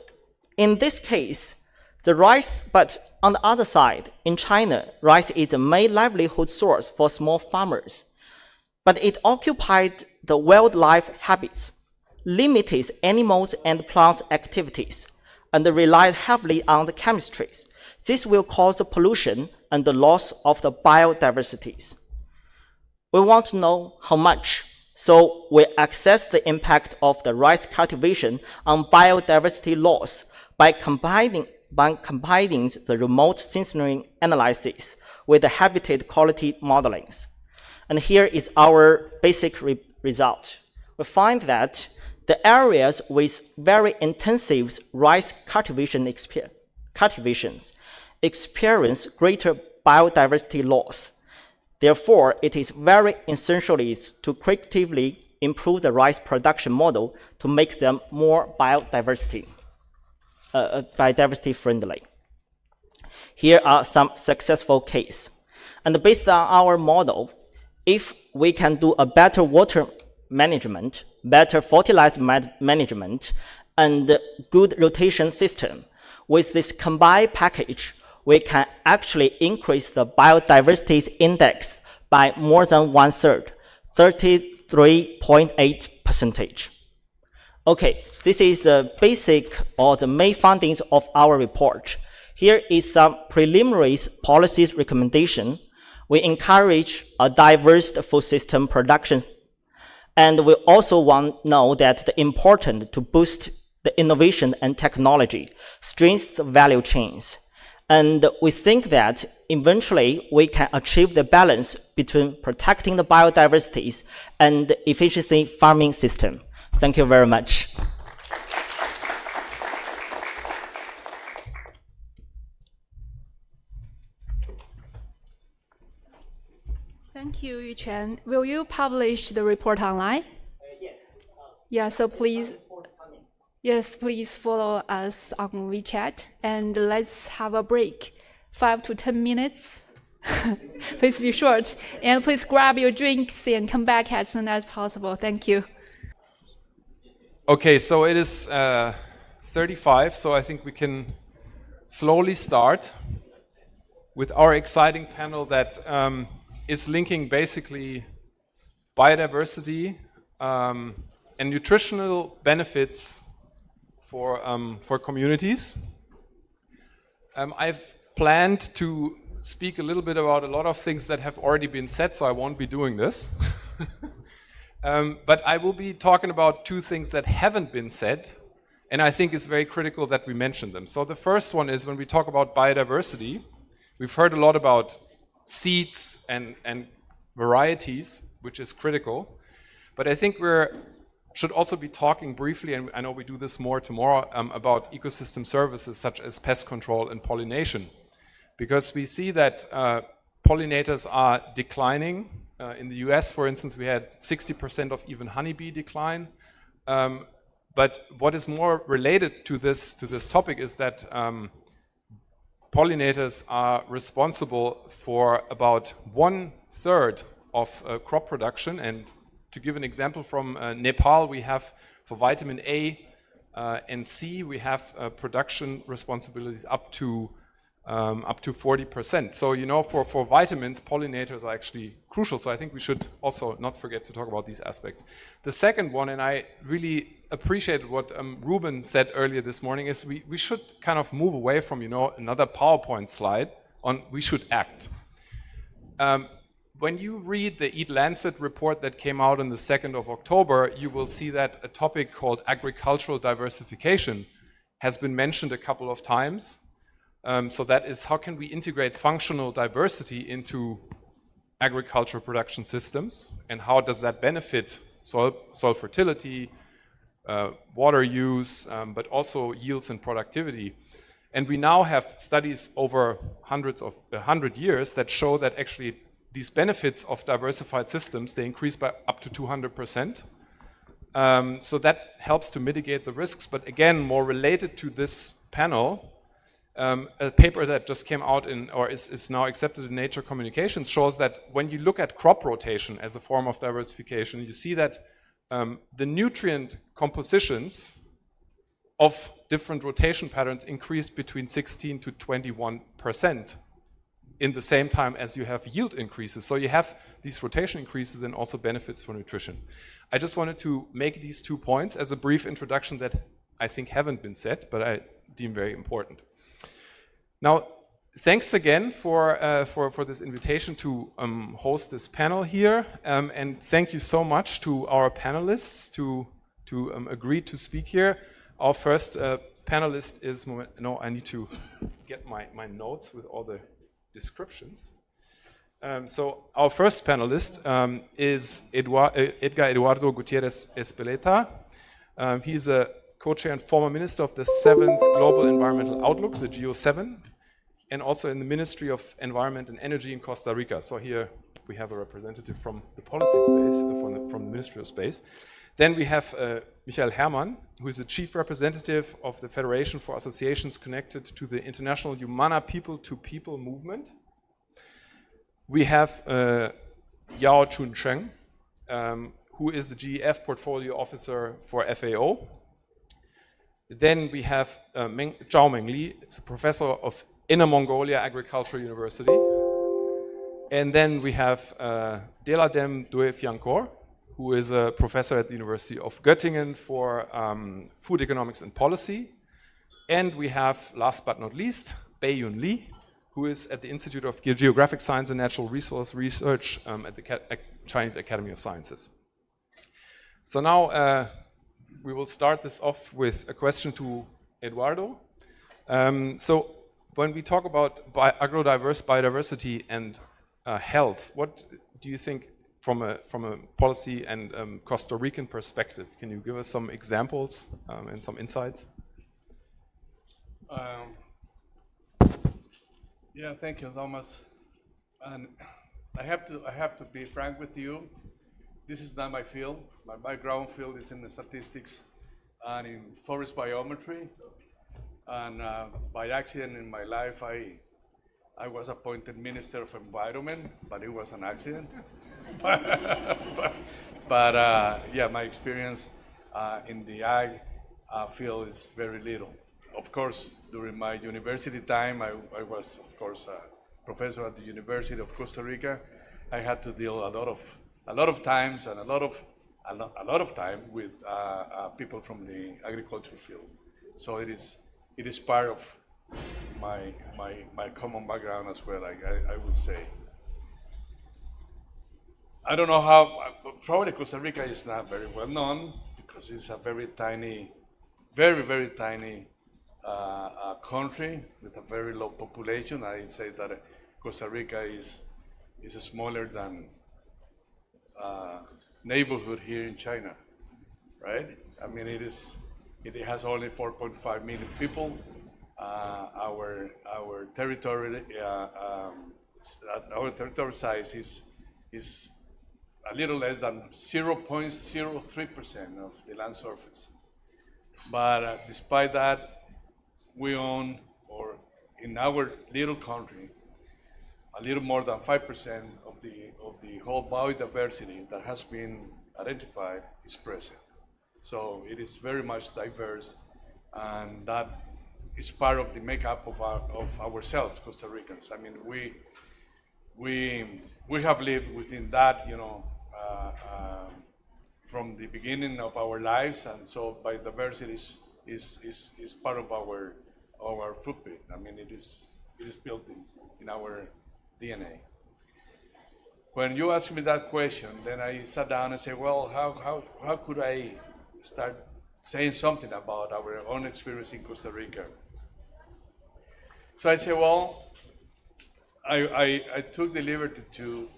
in this case, the rice, but on the other side, in China, rice is the main livelihood source for small farmers. But it occupied the wildlife habits, limited animals and plants activities, and relied heavily on the chemistries. This will cause pollution and the loss of the biodiversities. We want to know how much, so we assess the impact of the rice cultivation on biodiversity loss by combining the remote sensing analysis with the habitat quality modelings. And here is our basic result. We find that the areas with very intensive rice cultivations experience greater biodiversity loss. Therefore, it is very essential to creatively improve the rice production model to make them more biodiversity friendly. Here are some successful cases. And based on our model, if we can do a better water management, better fertilizer management, and good rotation system, with this combined package, we can actually increase the biodiversity index by more than 1/3, 33.8%. Okay, this is the basic or the main findings of our report. Here is some preliminary policies recommendation. We encourage a diverse food system production, and we also want to know that it's important to boost the innovation and technology, strengthen the value chains. And we think that eventually we can achieve the balance between protecting the biodiversities and the efficiency farming system. Thank you very much. Thank you, Yuquan. Will you publish the report online? Yes. Yeah, so please. Yes, please follow us on WeChat, and let's have a break, 5 to 10 minutes. Please be short, and please grab your drinks and come back as soon as possible. Thank you. Okay, so it is 35, so I think we can slowly start with our exciting panel that is linking basically biodiversity and nutritional benefits for communities. I've planned to speak a little bit about a lot of things that have already been said, so I won't be doing this. But I will be talking about two things that haven't been said, and I think it's very critical that we mention them. So the first one is when we talk about biodiversity, we've heard a lot about seeds and varieties, which is critical. But I think we should also be talking briefly, and I know we do this more tomorrow, about ecosystem services such as pest control and pollination. Because we see that pollinators are declining. In the US, for instance, we had 60% of even honeybee decline. But what is more related to this topic is that pollinators are responsible for about 1/3 of crop production. And to give an example from Nepal, we have for vitamin A and C, we have production responsibilities up to 40%. So, you know, for vitamins, pollinators are actually crucial. So I think we should also not forget to talk about these aspects. The second one, and I really appreciate what Ruben said earlier this morning, is we should kind of move away from, you know, another PowerPoint slide on we should act. When you read the Eat Lancet report that came out on the 2nd of October, you will see that a topic called agricultural diversification has been mentioned a couple of times. So that is, how can we integrate functional diversity into agricultural production systems, and how does that benefit soil fertility, water use, but also yields and productivity. And we now have studies over 100 years that show that actually these benefits of diversified systems, they increase by up to 200%. So that helps to mitigate the risks. But again, more related to this panel, a paper that just came out or is now accepted in Nature Communications shows that when you look at crop rotation as a form of diversification, you see that the nutrient compositions of different rotation patterns increased between 16 to 21% in the same time as you have yield increases. So you have these rotation increases and also benefits for nutrition. I just wanted to make these 2 points as a brief introduction that I think haven't been said, but I deem very important. Now, thanks again for this invitation to host this panel here, and thank you so much to our panelists to agree to speak here. Our first panelist is, no, I need to get my notes with all the descriptions. So our first panelist is Edgar Eduardo Gutierrez Espeleta. He's a co-chair and former minister of the 7th Global Environmental Outlook, the GEO7, and also in the Ministry of Environment and Energy in Costa Rica. So here we have a representative from the policy space, from the Ministry of Space. Then we have Michael Herrmann, who is the chief representative of the Federation for Associations Connected to the International Humana People-to-People Movement. We have Yao Chun Cheng, who is the GEF Portfolio Officer for FAO. Then we have Zhao Mengli, a professor of Inner Mongolia Agricultural University. And then we have Deladem Doué-Fiancourt, who is a professor at the University of Göttingen for food economics and policy. And we have, last but not least, Bei-Yun Lee, who is at the Institute of Geographic Science and Natural Resource Research at the Chinese Academy of Sciences. So now we will start this off with a question to Eduardo. So when we talk about biodiversity and health, what do you think from a policy and Costa Rican perspective? Can you give us some examples and some insights? Yeah, thank you, Thomas. And I have to be frank with you. This is not my field. My background field is in the statistics and in forest biometry. And by accident in my life, I was appointed Minister of Environment, but it was an accident. but yeah, my experience in the ag field is very little. Of course, during my university time, I was, of course, a professor at the University of Costa Rica. I had to deal a lot of times and a lot of time with people from the agriculture field. So it is part of my common background as well. I would say. I don't know how. Probably Costa Rica is not very well known because it's a very tiny, very tiny country with a very low population. I say that Costa Rica is smaller than neighborhood here in China, right? I mean, it has only 4.5 million people. Our territory size is a little less than 0.03% of the land surface. But despite that, we own, or in our little country, a little more than 5% of the whole biodiversity that has been identified is present. So it is very much diverse, and that is part of the makeup of ourselves, Costa Ricans. I mean, we have lived within that, from the beginning of our lives, and so biodiversity is part of our footprint. I mean, it is built in our DNA. When you asked me that question, then I sat down and said, well, how could I start saying something about our own experience in Costa Rica? So I said, well, I took the liberty to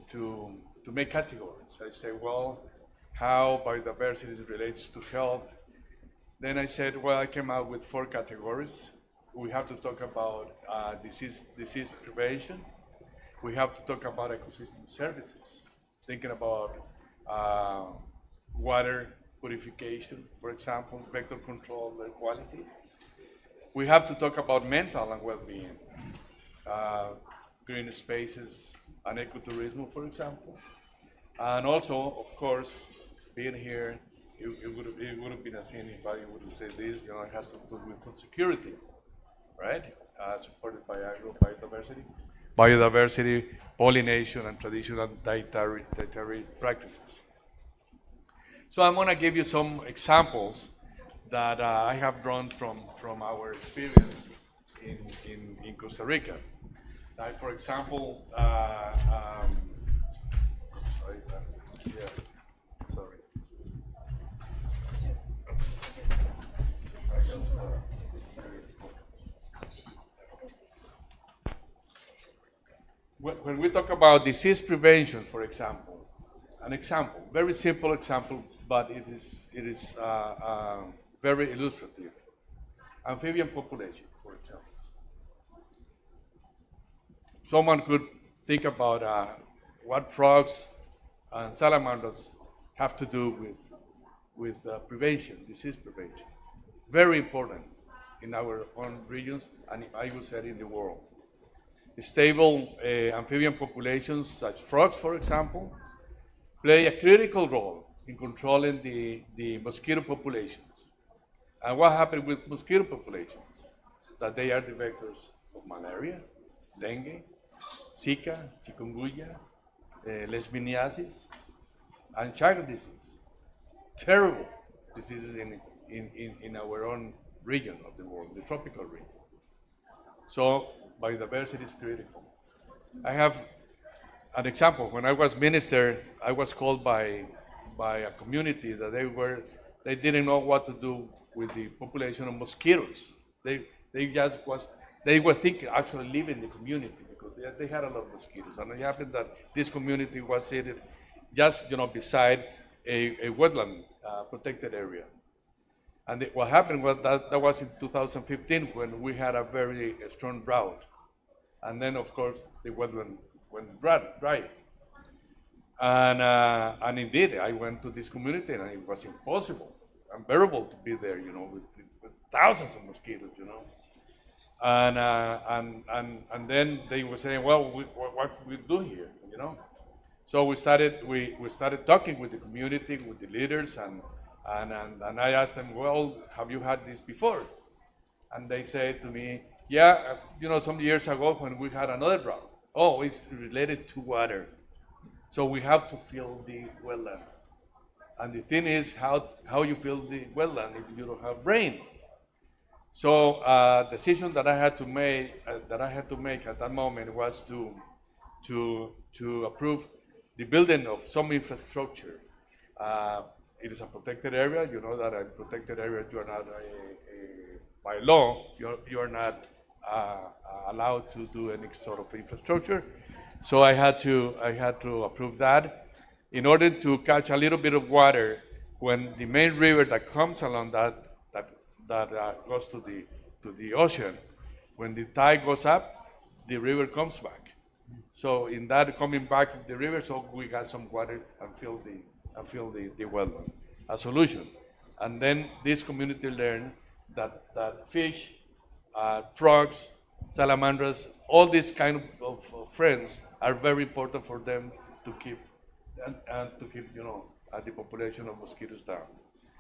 make categories. I said, well, how biodiversity relates to health. Then I said, well, I came out with 4 categories. We have to talk about disease prevention. We have to talk about ecosystem services, thinking about water purification, for example, vector control, air quality. We have to talk about mental and well-being, green spaces and ecotourism, for example. And also, of course, being here, it would have been a sin if I would have said this, it has to do with food security, right? Supported by biodiversity, pollination, and traditional dietary practices. So I'm going to give you some examples that I have drawn from our experience in Costa Rica. Like, for example, when we talk about disease prevention, for example, very simple example, but it is very illustrative. Amphibian population, for example. Someone could think about what frogs and salamanders have to do with prevention, disease prevention. Very important in our own regions, and I would say in the world. Stable amphibian populations, such frogs, for example, play a critical role in controlling the mosquito populations. And what happened with mosquito populations? That they are the vectors of malaria, dengue, Zika, chikungunya, leishmaniasis, and Chagas disease. Terrible diseases in our own region of the world, the tropical region. So biodiversity is critical. I have an example. When I was minister, I was called by a community that they didn't know what to do with the population of mosquitoes. They were thinking actually live in the community because they had a lot of mosquitoes. And it happened that this community was seated just beside a wetland protected area. And what happened was that was in 2015 when we had a very strong drought. And then, of course, the wetland went dry. And indeed, I went to this community and it was impossible, unbearable to be there, with thousands of mosquitoes, And then they were saying, well, what we do here, So we started talking with the community, with the leaders, and I asked them, well, have you had this before? And they said to me, yeah, some years ago when we had another drought. Oh, it's related to water. So we have to fill the wetland. And the thing is how you fill the wetland if you don't have rain. So decision that I had to make at that moment was to approve the building of some infrastructure. It is a protected area. You know that a protected area, you are not by law, you are not allowed to do any sort of infrastructure. So I had to approve that in order to catch a little bit of water when the main river that comes along that goes to the ocean. When the tide goes up, the river comes back. So in that coming back of the river, so we got some water and fill the wetland. A solution. And then this community learned that fish, frogs, salamanders, all these kind of friends are very important for them to keep and to keep the population of mosquitoes down.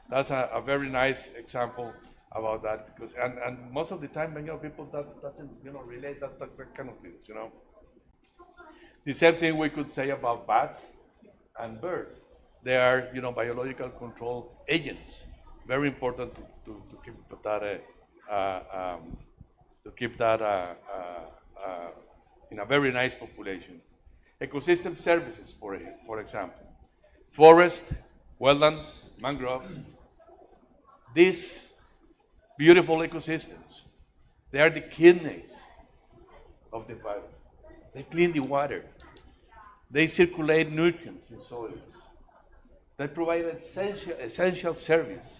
That's a very nice example about that because and most of the time people that doesn't relate that kind of things. The same thing we could say about bats and birds. They are biological control agents. Very important to keep that in a very nice population. Ecosystem services, for example, forest, wetlands, mangroves. These beautiful ecosystems, they are the kidneys of the environment. They clean the water. They circulate nutrients in soils. They provide essential service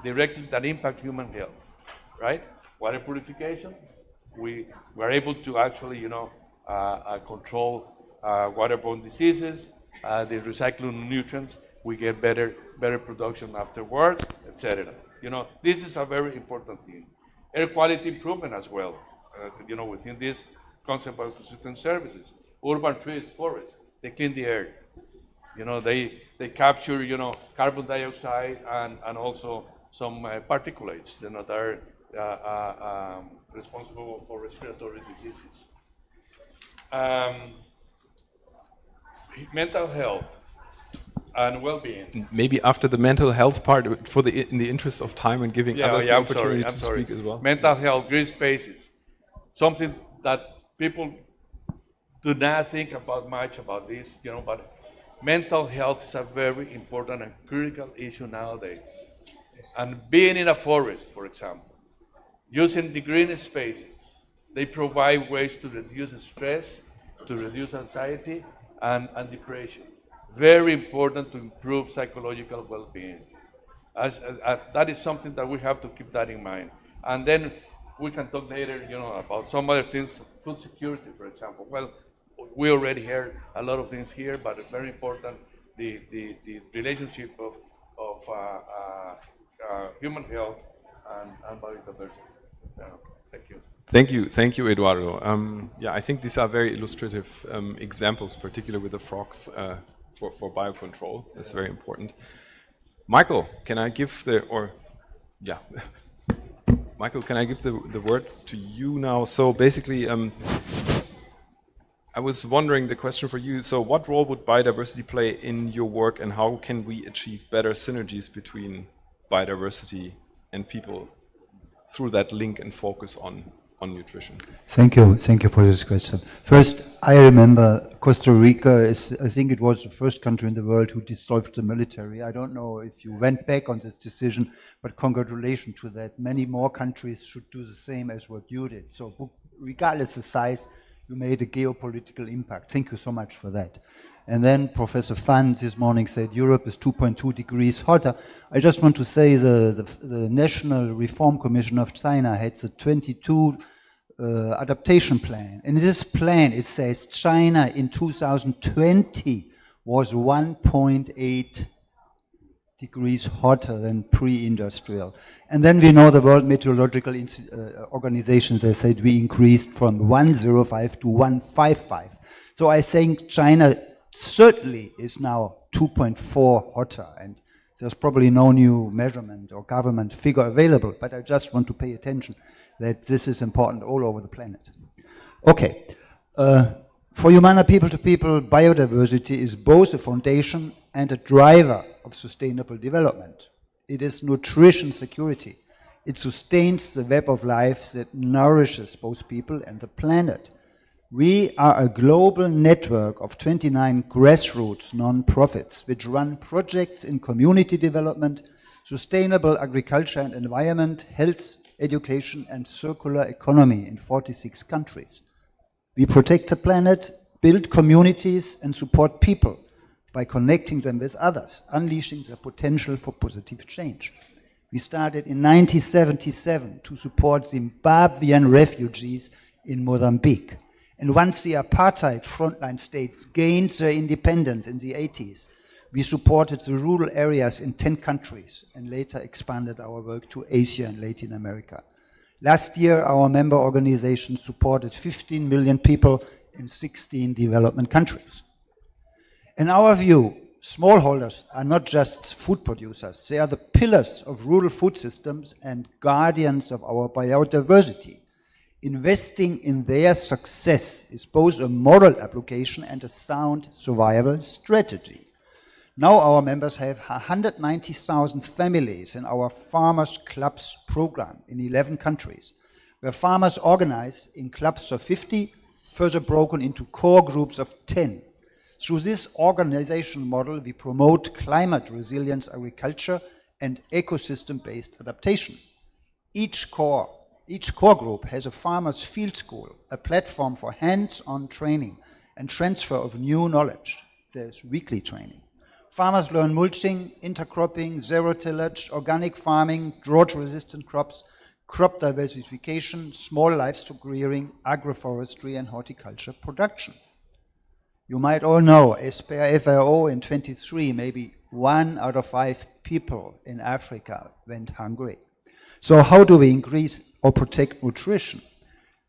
directly that impact human health, right? Water purification, we are able to actually, control waterborne diseases, the recycling of nutrients, we get better production afterwards, etc. You know, this is a very important thing. Air quality improvement as well. You know, within this concept of ecosystem services, urban trees, forests, they clean the air. You know, they capture, you know, carbon dioxide and also some particulates, you know, that are responsible for respiratory diseases. Mental health and well-being. Maybe after the mental health part, in the interest of time and giving others the opportunity to speak as well. Mental health, green spaces, something that people do not think about much about this, you know, but mental health is a very important and critical issue nowadays. And being in a forest, for example, using the green spaces, they provide ways to reduce stress, to reduce anxiety and depression. Very important to improve psychological well-being. That is something that we have to keep that in mind. And then we can talk later, you know, about some other things, food security, for example. Well, we already heard a lot of things here, but very important, the relationship of human health and biodiversity. Thank you. Thank you, Eduardo. Yeah, I think these are very illustrative examples, particularly with the frogs for biocontrol. That's very important. Michael, can I give Michael, can I give the word to you now? So basically, I was wondering the question for you. So what role would biodiversity play in your work, and how can we achieve better synergies between biodiversity and people through that link and focus on nutrition? Thank you for this question. First, I remember Costa Rica I think it was the first country in the world who dissolved the military. I don't know if you went back on this decision, but congratulations to that. Many more countries should do the same as what you did. So regardless of size, you made a geopolitical impact. Thank you so much for that. And then Professor Fan this morning said Europe is 2.2 degrees hotter. I just want to say the National Reform Commission of China had the 22 adaptation plan. In this plan, it says China in 2020 was 1.8 degrees hotter than pre-industrial. And then we know the World Meteorological Organization, they said we increased from 105 to 155. So I think China certainly is now 2.4 hotter, and there's probably no new measurement or government figure available, but I just want to pay attention that this is important all over the planet. Okay, for Humana People to People, biodiversity is both a foundation and a driver of sustainable development. It is nutrition security. It sustains the web of life that nourishes both people and the planet. We are a global network of 29 grassroots non-profits which run projects in community development, sustainable agriculture and environment, health, education and circular economy in 46 countries. We protect the planet, build communities and support people by connecting them with others, unleashing their potential for positive change. We started in 1977 to support Zimbabwean refugees in Mozambique. And once the apartheid frontline states gained their independence in the 80s, we supported the rural areas in 10 countries and later expanded our work to Asia and Latin America. Last year, our member organizations supported 15 million people in 16 development countries. In our view, smallholders are not just food producers. They are the pillars of rural food systems and guardians of our biodiversity. Investing in their success is both a moral application and a sound survival strategy. Now our members have 190,000 families in our Farmers Clubs program in 11 countries, where farmers organize in clubs of 50, further broken into core groups of 10. Through this organization model, we promote climate resilience agriculture and ecosystem-based adaptation. Each core group has a farmer's field school, a platform for hands-on training and transfer of new knowledge. There's weekly training. Farmers learn mulching, intercropping, zero-tillage, organic farming, drought-resistant crops, crop diversification, small livestock rearing, agroforestry and horticulture production. You might all know, as per FAO in 23, maybe 1 out of 5 people in Africa went hungry. So how do we increase or protect nutrition?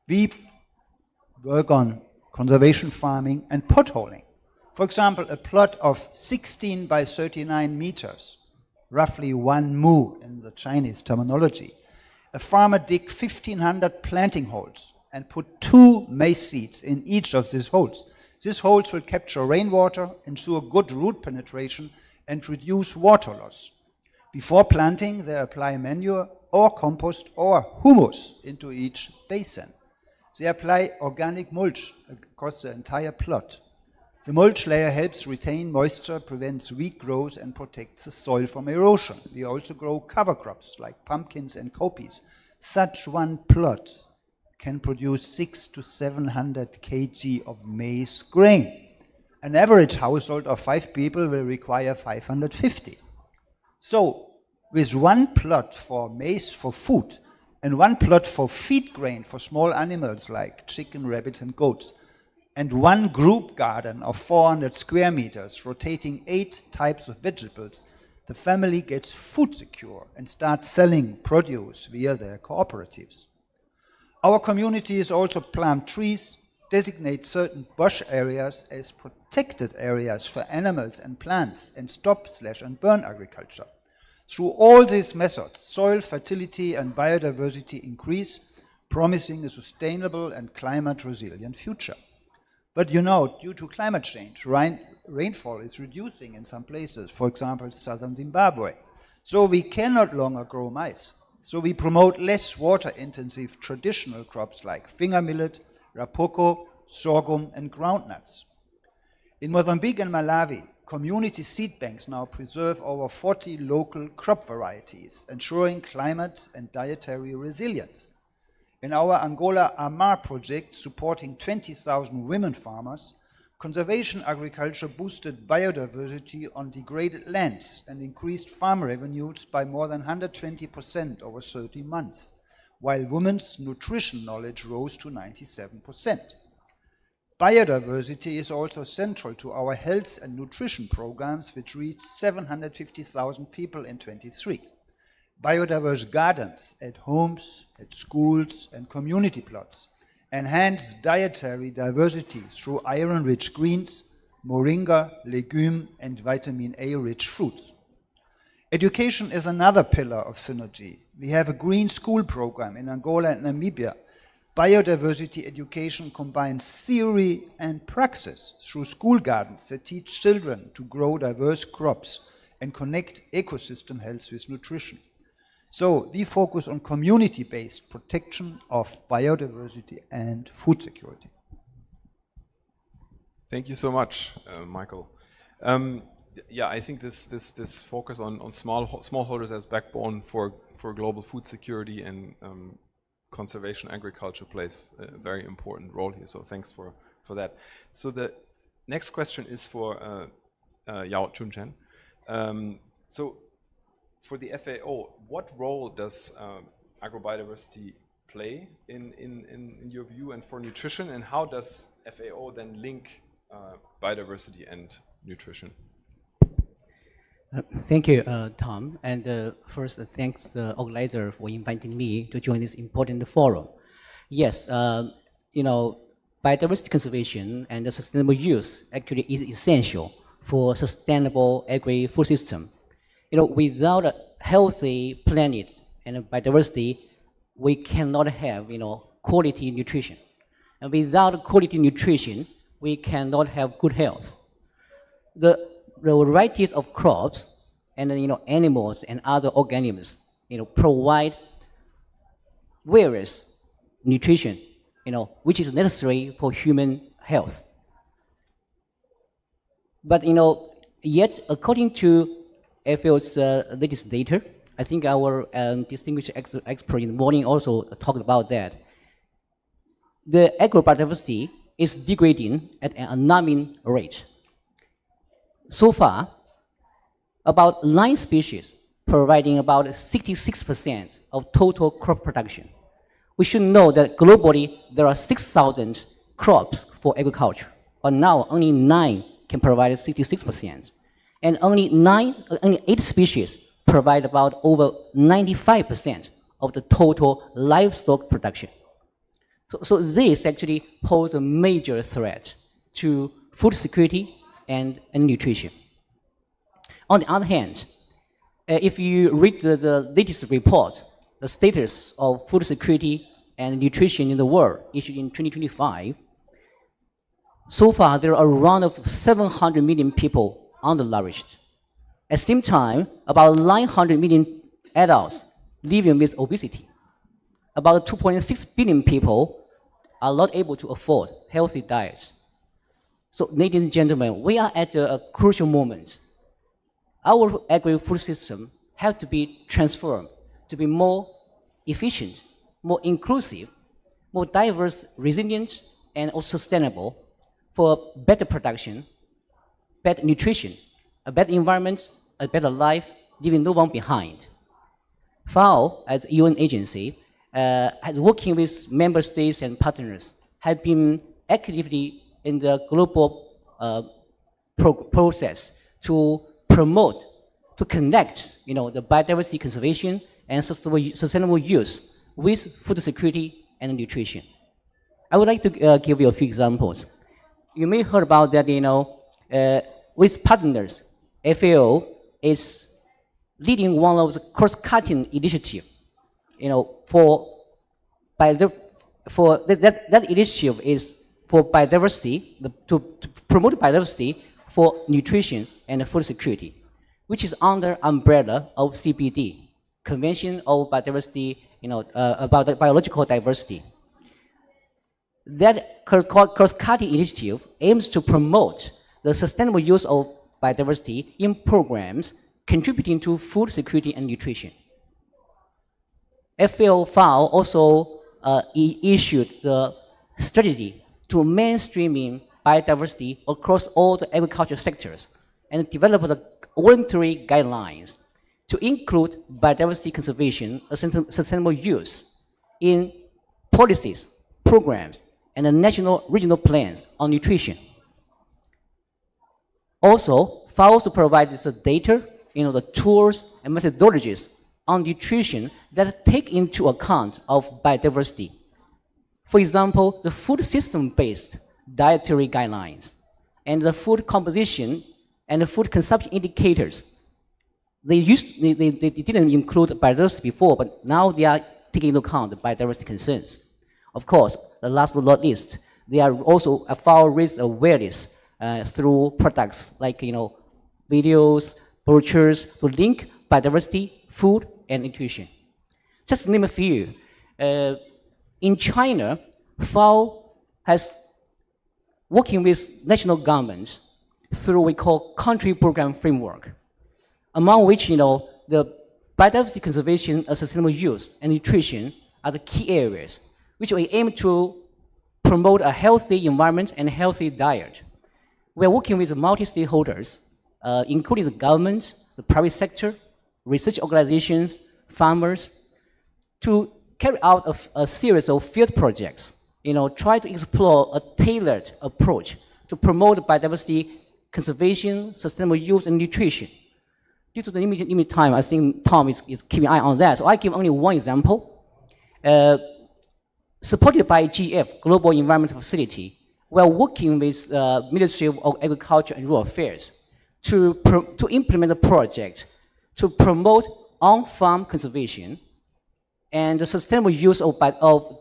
We work on conservation farming and potholing. For example, a plot of 16 by 39 meters, roughly 1 mu in the Chinese terminology. A farmer dig 1,500 planting holes and put 2 maize seeds in each of these holes. These holes will capture rainwater, ensure good root penetration, and reduce water loss. Before planting, they apply manure or compost or humus into each basin. They apply organic mulch across the entire plot. The mulch layer helps retain moisture, prevents weed growth, and protects the soil from erosion. We also grow cover crops like pumpkins and cowpeas. Such one plot can produce 600 to 700 kg of maize grain. An average household of 5 people will require 550. So, with 1 plot for maize for food and 1 plot for feed grain for small animals like chicken, rabbits, and goats, and 1 group garden of 400 square meters rotating 8 types of vegetables, the family gets food secure and starts selling produce via their cooperatives. Our communities also plant trees, designate certain bush areas as protected areas for animals and plants, and stop and burn agriculture. Through all these methods, soil fertility and biodiversity increase, promising a sustainable and climate-resilient future. But you know, due to climate change, rainfall is reducing in some places, for example, southern Zimbabwe. So we can no longer grow maize. So we promote less water-intensive traditional crops like finger millet, rapoko, sorghum, and groundnuts. In Mozambique and Malawi, community seed banks now preserve over 40 local crop varieties, ensuring climate and dietary resilience. In our Angola Amar project, supporting 20,000 women farmers, conservation agriculture boosted biodiversity on degraded lands and increased farm revenues by more than 120% over 30 months, while women's nutrition knowledge rose to 97%. Biodiversity is also central to our health and nutrition programs, which reached 750,000 people in 23. Biodiverse gardens at homes, at schools, and community plots enhance dietary diversity through iron-rich greens, moringa, legume, and vitamin A-rich fruits. Education is another pillar of synergy. We have a green school program in Angola and Namibia. Biodiversity education combines theory and praxis through school gardens that teach children to grow diverse crops and connect ecosystem health with nutrition. So we focus on community-based protection of biodiversity and food security. Thank you so much, Michael. Yeah, I think this focus on smallholders as backbone for global food security and conservation agriculture plays a very important role here. So thanks for that. So the next question is for Yao Chunchen. So for the FAO, what role does agrobiodiversity play in your view and for nutrition, and how does FAO then link biodiversity and nutrition? Thank you, Tom. And first, thanks the organizer for inviting me to join this important forum. Yes, you know, biodiversity conservation and the sustainable use actually is essential for sustainable agri-food system. You know, without a healthy planet and biodiversity, we cannot have, you know, quality nutrition. And without quality nutrition, we cannot have good health. The varieties of crops and, you know, animals and other organisms, you know, provide various nutrition, you know, which is necessary for human health. But, you know, yet according to FAO's latest data, I think our distinguished expert in the morning also talked about that. The agrobiodiversity is degrading at an alarming rate. So far, about 9 species providing about 66% of total crop production. We should know that globally there are 6,000 crops for agriculture, but now only 9 can provide 66%. and only 8 species provide about over 95% of the total livestock production. So this actually poses a major threat to food security and nutrition. On the other hand, if you read the latest report, the status of food security and nutrition in the world, issued in 2025, so far there are around 700 million people undernourished. At the same time, about 900 million adults living with obesity. About 2.6 billion people are not able to afford healthy diets. So, ladies and gentlemen, we are at a crucial moment. Our agri-food system has to be transformed to be more efficient, more inclusive, more diverse, resilient, and also sustainable for better production, better nutrition, a better environment, a better life, leaving no one behind. FAO, as a UN agency, has working with member states and partners, have been actively in the global process to promote, to connect, the biodiversity conservation and sustainable use with food security and nutrition. I would like to give you a few examples. You may have heard about that, with partners, FAO is leading one of the cross-cutting initiatives, that initiative is for biodiversity, to promote biodiversity for nutrition and food security, which is under umbrella of CBD, Convention of Biodiversity, about the biological diversity. That cross-cutting initiative aims to promote the sustainable use of biodiversity in programs contributing to food security and nutrition. FAO also issued the strategy to mainstreaming biodiversity across all the agriculture sectors and developed the voluntary guidelines to include biodiversity conservation and sustainable use in policies, programs, and the national regional plans on nutrition. Also, FAO also provides the data, the tools and methodologies on nutrition that take into account of biodiversity. For example, the food system-based dietary guidelines and the food composition and the food consumption indicators. They didn't include biodiversity before, but now they are taking into account the biodiversity concerns. Of course, the last but not least, they are also FAO raised awareness through products like videos, brochures to link biodiversity, food, and nutrition. Just to name a few, in China, FAO has working with national governments through what we call country program framework, among which the biodiversity conservation, sustainable use, and nutrition are the key areas which we aim to promote a healthy environment and a healthy diet. We are working with multi-stakeholders, including the government, the private sector, research organizations, farmers, to carry out a series of field projects, try to explore a tailored approach to promote biodiversity conservation, sustainable use, and nutrition. Due to the limited time, I think Tom is keeping an eye on that. So I give only one example. Supported by GF, Global Environmental Facility, we are working with Ministry of Agriculture and Rural Affairs to implement a project to promote on-farm conservation and the sustainable use of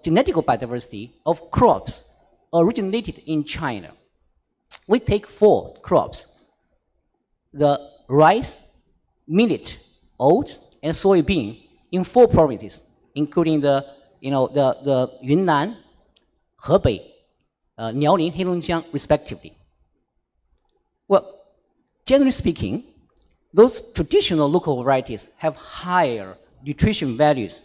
genetic biodiversity of crops originated in China. We take 4 crops: the rice, millet, oat, and soybean in 4 provinces, including the Yunnan, Hebei, Liaoning, Heilongjiang, respectively. Well, generally speaking, those traditional local varieties have higher nutrition values.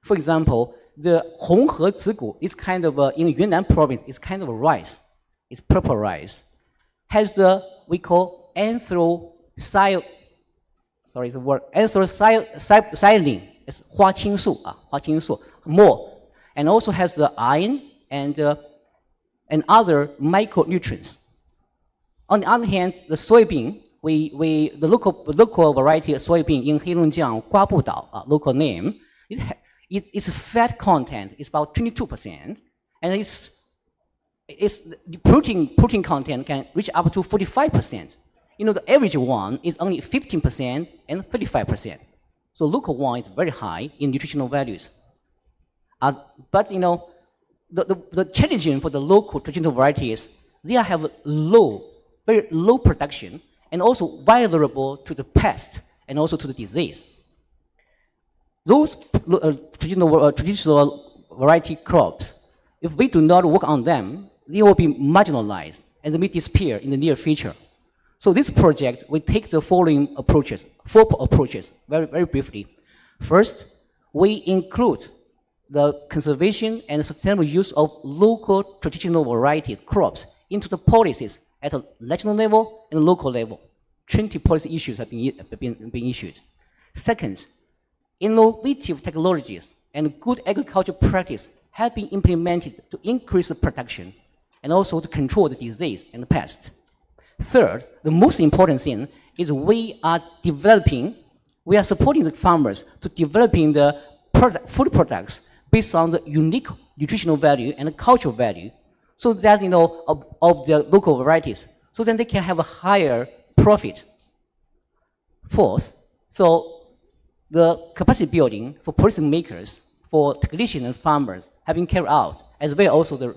For example, the Honghe Zigu is kind of in Yunnan province. It's kind of a rice. It's purple rice. Has the we call anthocyanin. It's 花青素 more, and also has the iron and other micronutrients. On the other hand, the soybean the local variety of soybean in Heilongjiang, Guabudao, local name, its fat content is about 22%, and its the protein content can reach up to 45%. You know, the average one is only 15% and 35%. So local one is very high in nutritional values. But you know, the challenging for the local traditional varieties, they have very low production and also vulnerable to the pest and also to the disease. Those traditional variety crops, if we do not work on them, they will be marginalized and they may disappear in the near future. So this project, we take the following approaches, 4 approaches, very, very briefly. First, we include the conservation and sustainable use of local traditional variety crops into the policies at a national level and local level. 20 policy issues have been issued. Second, innovative technologies and good agricultural practice have been implemented to increase the production and also to control the disease and the pest. Third, the most important thing is we are supporting the farmers to developing the food products based on the unique nutritional value and the cultural value, so that, you know, of the local varieties, so then they can have a higher profit. Fourth, so the capacity building for policymakers, for technicians and farmers have been carried out, as well also the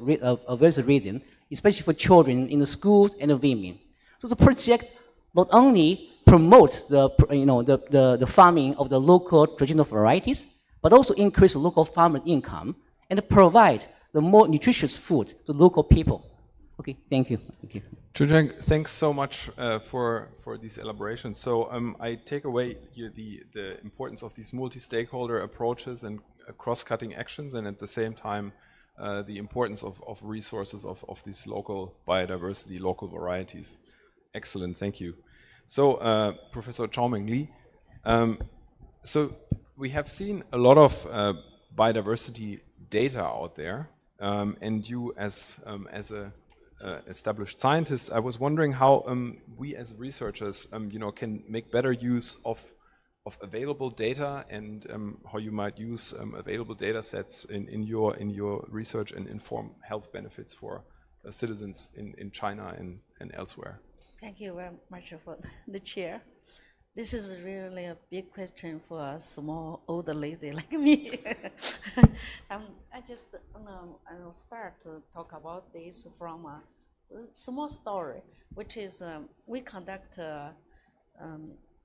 various reasons, especially for children in the schools and the women. So the project not only promotes the farming of the local traditional varieties, but also increase the local farmer income and provide the more nutritious food to local people. Okay, thank you. Thank you. Chujang, thanks so much for these elaborations. So I take away here the importance of these multi-stakeholder approaches and cross-cutting actions, and at the same time the importance of resources of these local biodiversity, local varieties. Excellent, thank you. So Professor Chaoming Li, so we have seen a lot of biodiversity data out there, and you as a established scientist, I was wondering how we as researchers, can make better use of available data, and how you might use available data sets in your research and inform health benefits for citizens in China and elsewhere. Thank you very much for the chair. This is really a big question for a small old lady like me. I just I'll start to talk about this from a small story, which is we conduct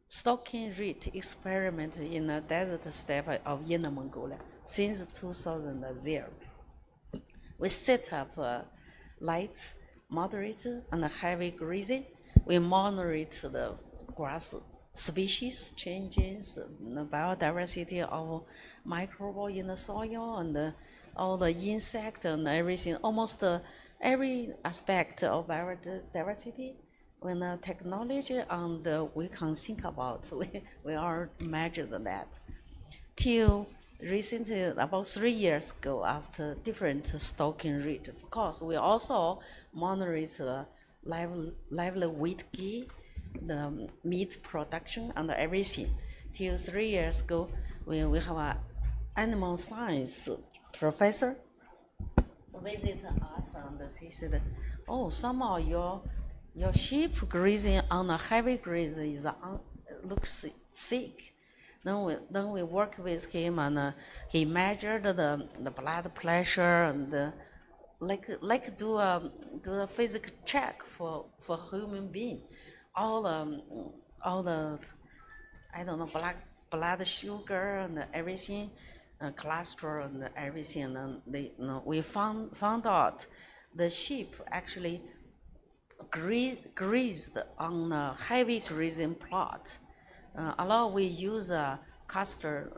stocking rate experiment in the desert steppe of Inner Mongolia since 2000. We set up light, moderate, and heavy grazing. We monitor the grass species changes, the biodiversity of microbial in the soil, and all the insect and everything, almost every aspect of biodiversity. When the technology and we can think about, we are measured that. Till recently, about 3 years ago, after different stocking rate, of course, we also monitor lively weight gain, the meat production and everything. Till 3 years ago, we have an animal science professor visit us, and he said, "Oh, somehow your sheep grazing on a heavy graze is looks sick." Then we work with him, and he measured the blood pressure and like do a physical check for human being. All the I don't know, blood sugar and everything, cholesterol and everything, and we found out the sheep actually grazed on a heavy grazing plot. Although we use castor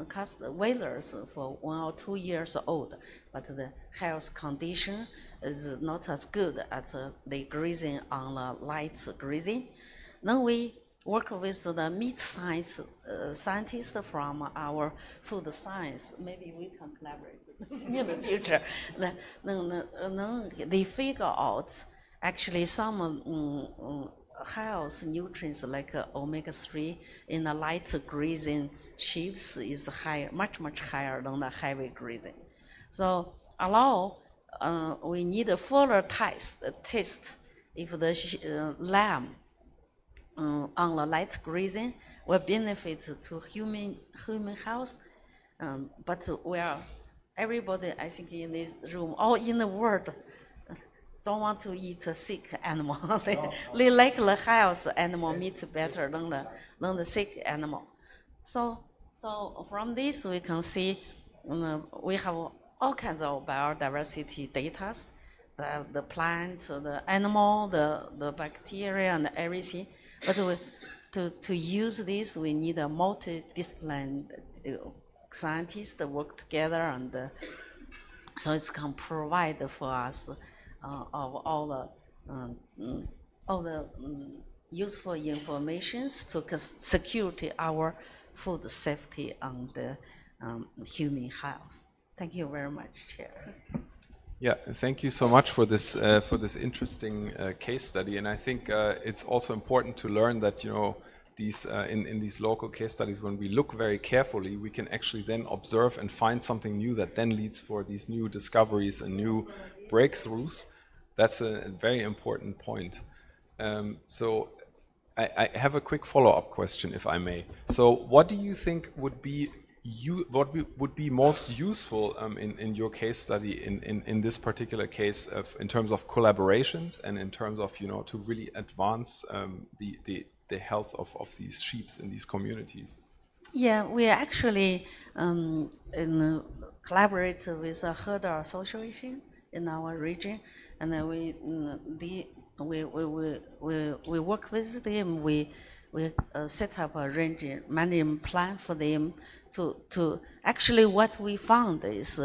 whalers for 1 or 2 years old, but the health condition is not as good as the grazing on light grazing. Then we work with the meat science scientists from our food science. Maybe we can collaborate in the future. Then they figure out actually some health nutrients like omega-3 in the light grazing sheep is higher, much higher than the heavy grazing. So we need a fuller test if the lamb on the light grazing will benefit to human health. But everybody, I think in this room, all in the world, don't want to eat a sick animal. They like the health animal meat better than the sick animal. So from this we can see we have all kinds of biodiversity data, the plant, the animal, the bacteria, and everything. But to use this, we need a multidisciplinary scientists that work together, and so it can provide for us all the useful informations to security our food safety and human health. Thank you very much, Chair. Yeah, thank you so much for this interesting case study, and I think it's also important to learn that these in these local case studies, when we look very carefully, we can actually then observe and find something new that then leads for these new discoveries and new breakthroughs. That's a very important point. So I have a quick follow-up question, if I may. So what do you think would be most useful in your case study in this particular case in terms of collaborations and in terms of to really advance the health of these sheep in these communities? Yeah, we actually collaborate with a herder association in our region, and then we work with them. We set up a range management plan for them to actually what we found is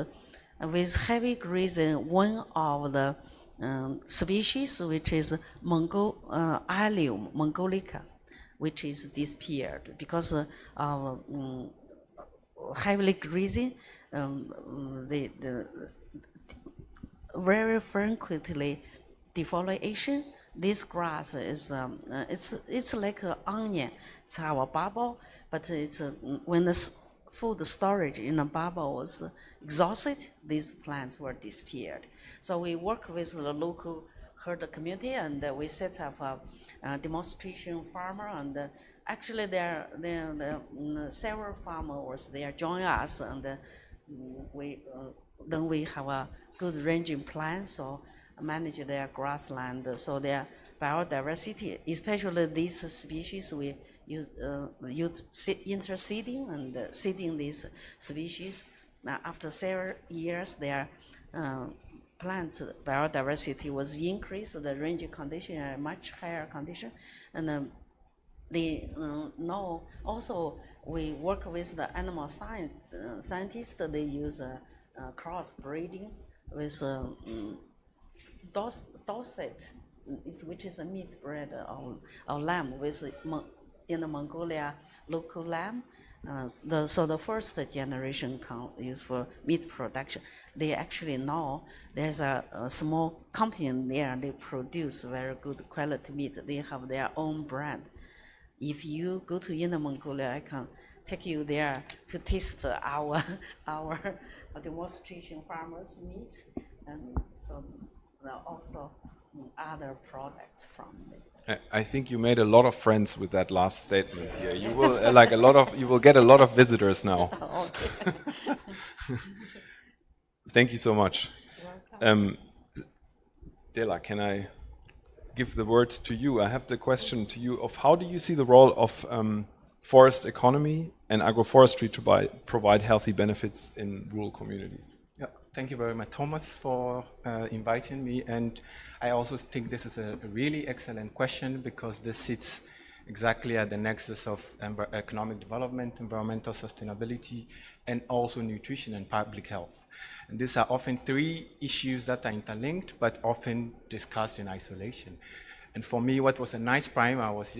with heavy grazing, one of the species, which is Allium mongolica, which is disappeared because of heavily grazing. The very frequently defoliation. This grass is it's like an onion. It's our bubble, but it's when the food storage in a bubble was exhausted, these plants were disappeared. So we work with the local herd community, and we set up a demonstration farmer, and actually there several farmers there join us, and then we have a good ranging plan, so manage their grassland, so their biodiversity, especially these species, we use interseeding and seeding these species. After several years, their plant biodiversity was increased, the ranging condition are much higher condition, and now also we work with the animal scientists. They use cross breeding with Dorset, which is a meat bred of lamb with in the Mongolia local lamb. So the first generation can use for meat production. They actually now there's a small company there. They produce very good quality meat. They have their own brand. If you go to Inner Mongolia, I can take you there to taste our demonstration farmers' meat, and so also other products from it. I think you made a lot of friends with that last statement here. You will you will get a lot of visitors now. Okay. Thank you so much. Dela, can I give the word to you? I have the question to you of how do you see the role of forest economy and agroforestry to provide healthy benefits in rural communities? Yeah, thank you very much, Thomas, for inviting me. And I also think this is a really excellent question, because this sits exactly at the nexus of economic development, environmental sustainability, and also nutrition and public health. And these are often three issues that are interlinked, but often discussed in isolation. And for me, what was a nice primer, I was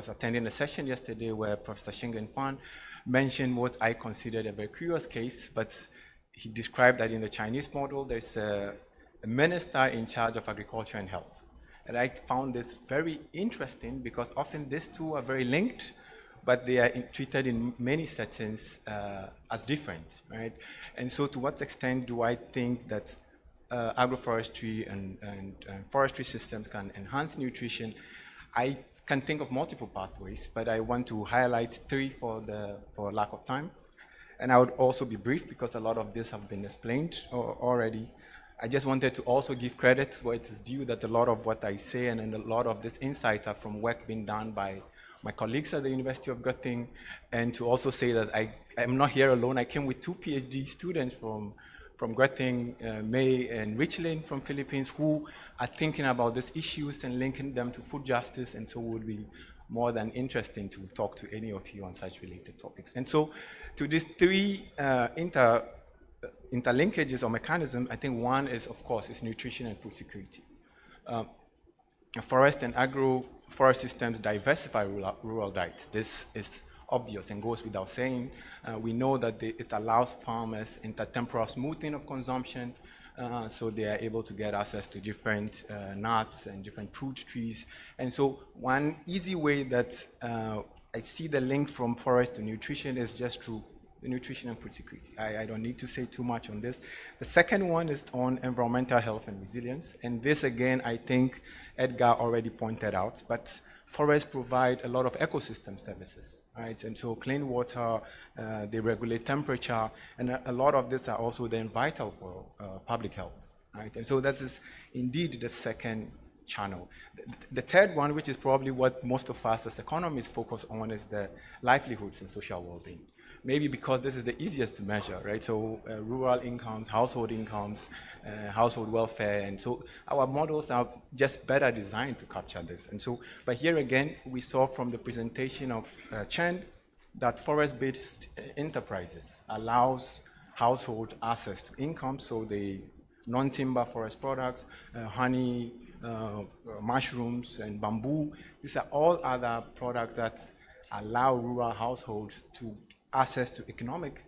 attending a session yesterday where Professor Shingen Pan mentioned what I considered a very curious case, but he described that in the Chinese model, there's a minister in charge of agriculture and health. And I found this very interesting because often these two are very linked, but they are treated in many settings as different, right? And so to what extent do I think that agroforestry and forestry systems can enhance nutrition? I can think of multiple pathways, but I want to highlight three for lack of time. And I would also be brief because a lot of this have been explained already. I just wanted to also give credit where it is due that a lot of what I say and a lot of this insight are from work being done by my colleagues at the University of Göttingen, and to also say that I'm not here alone. I came with two PhD students from Göttingen, May and Richlin from Philippines, who are thinking about these issues and linking them to food justice, and so would be more than interesting to talk to any of you on such related topics. And so to these three interlinkages or mechanisms, I think one is, of course, is nutrition and food security. Forest and agroforest systems diversify rural diets. This is obvious and goes without saying. We know that it allows farmers intertemporal smoothing of consumption, so they are able to get access to different nuts and different fruit trees. And so one easy way that I see the link from forest to nutrition is just through the nutrition and food security. I don't need to say too much on this. The second one is on environmental health and resilience. And this, again, I think Edgar already pointed out, but forests provide a lot of ecosystem services, right? And so clean water, they regulate temperature, and a lot of this are also then vital for public health, right? And so that is indeed the second channel. The third one, which is probably what most of us as economists focus on, is the livelihoods and social well-being. Maybe because this is the easiest to measure, right? So rural incomes, household welfare, and so our models are just better designed to capture this. And so, but here again, we saw from the presentation of Chen that forest-based enterprises allows household access to income, so the non-timber forest products, honey, mushrooms, and bamboo, these are all other products that allow rural households to access to economic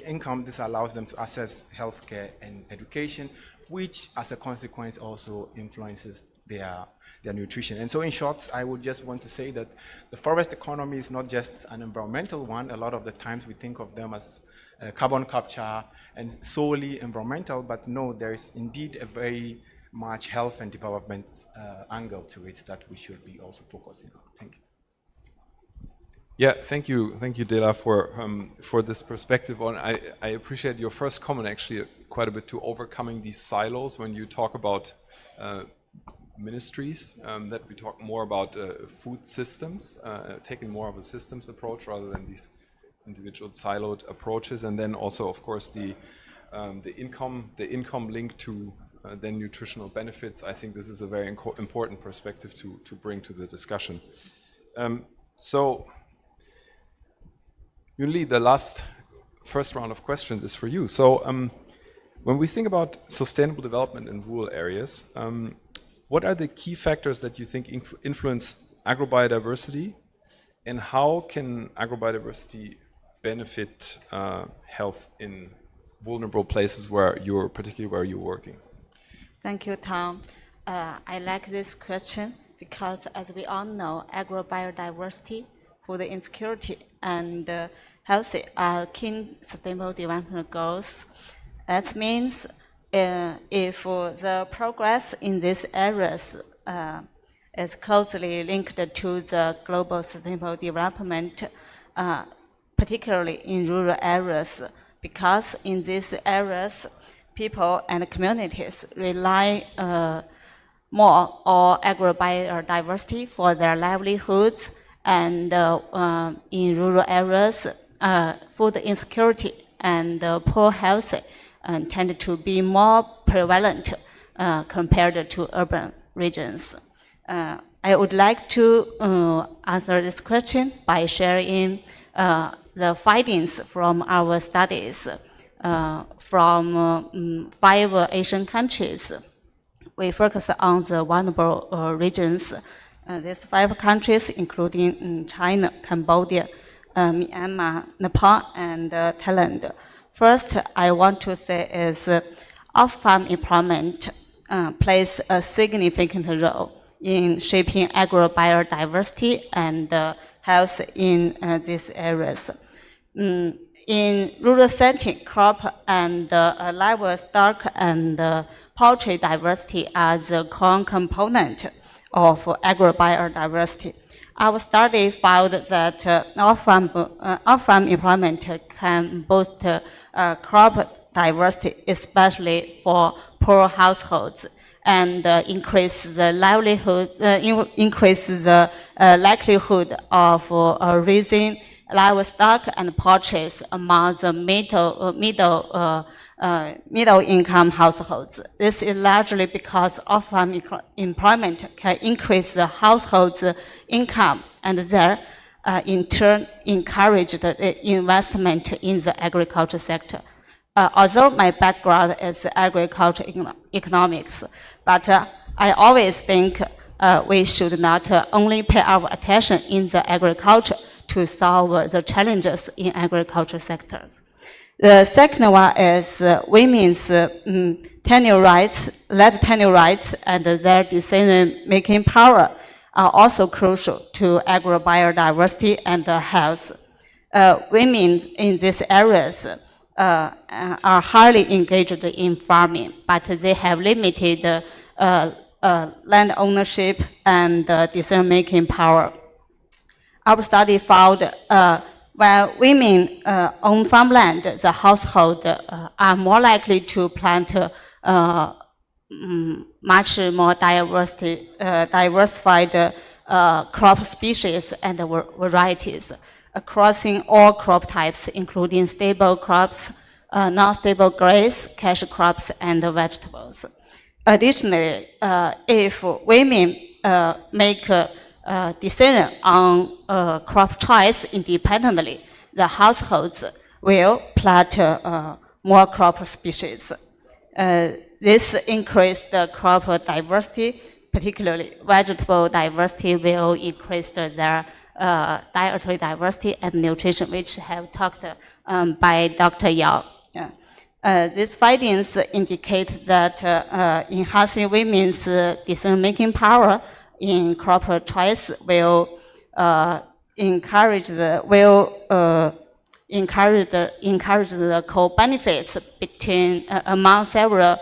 income. This allows them to access healthcare and education, which as a consequence also influences their nutrition. And so in short, I would just want to say that the forest economy is not just an environmental one. A lot of the times we think of them as carbon capture and solely environmental, but no, there is indeed a very much health and development angle to it that we should be also focusing on. Thank you. Yeah, thank you, Dela, for this perspective on. I appreciate your first comment actually quite a bit to overcoming these silos when you talk about ministries. That we talk more about food systems, taking more of a systems approach rather than these individual siloed approaches, and then also, of course, the income link to then nutritional benefits. I think this is a very important perspective to bring to the discussion. So. Yunli, the first round of questions is for you. So when we think about sustainable development in rural areas, what are the key factors that you think influence agrobiodiversity, and how can agrobiodiversity benefit health in vulnerable places particularly where you're working? Thank you, Tom. I like this question because, as we all know, agrobiodiversity, food insecurity, and healthy are key sustainable development goals. That means if the progress in these areas is closely linked to the global sustainable development, particularly in rural areas, because in these areas, people and communities rely more on agrobiodiversity for their livelihoods, and in rural areas, food insecurity and poor health tend to be more prevalent compared to urban regions. I would like to answer this question by sharing the findings from our studies from 5 Asian countries. We focus on the vulnerable regions. These 5 countries, including China, Cambodia, Myanmar, Nepal, and Thailand. First, I want to say is off-farm employment plays a significant role in shaping agrobiodiversity and health in these areas. In rural setting, crop and livestock and poultry diversity are the core component of agrobiodiversity. Our study found that off-farm employment can boost crop diversity, especially for poor households, and increase the likelihood of raising livestock and poultry among the middle income households. This is largely because off-farm employment can increase the household's income and there in turn encourage the investment in the agriculture sector. Although my background is agriculture economics, but I always think we should not only pay our attention in the agriculture to solve the challenges in agriculture sectors. The second one is women's tenure rights, and their decision-making power are also crucial to agrobiodiversity and health. Women in these areas are highly engaged in farming, but they have limited land ownership and decision-making power. Our study found when women own farmland, the household are more likely to plant much more diversified crop species and varieties, crossing all crop types, including stable crops, non-stable grass, cash crops, and vegetables. Additionally, if women make decision on crop choice independently, the households will plant more crop species. This increased crop diversity, particularly vegetable diversity, will increase their dietary diversity and nutrition, which have talked by Dr. Yao. These findings indicate that enhancing women's decision-making power in crop choice will encourage the co-benefits between among several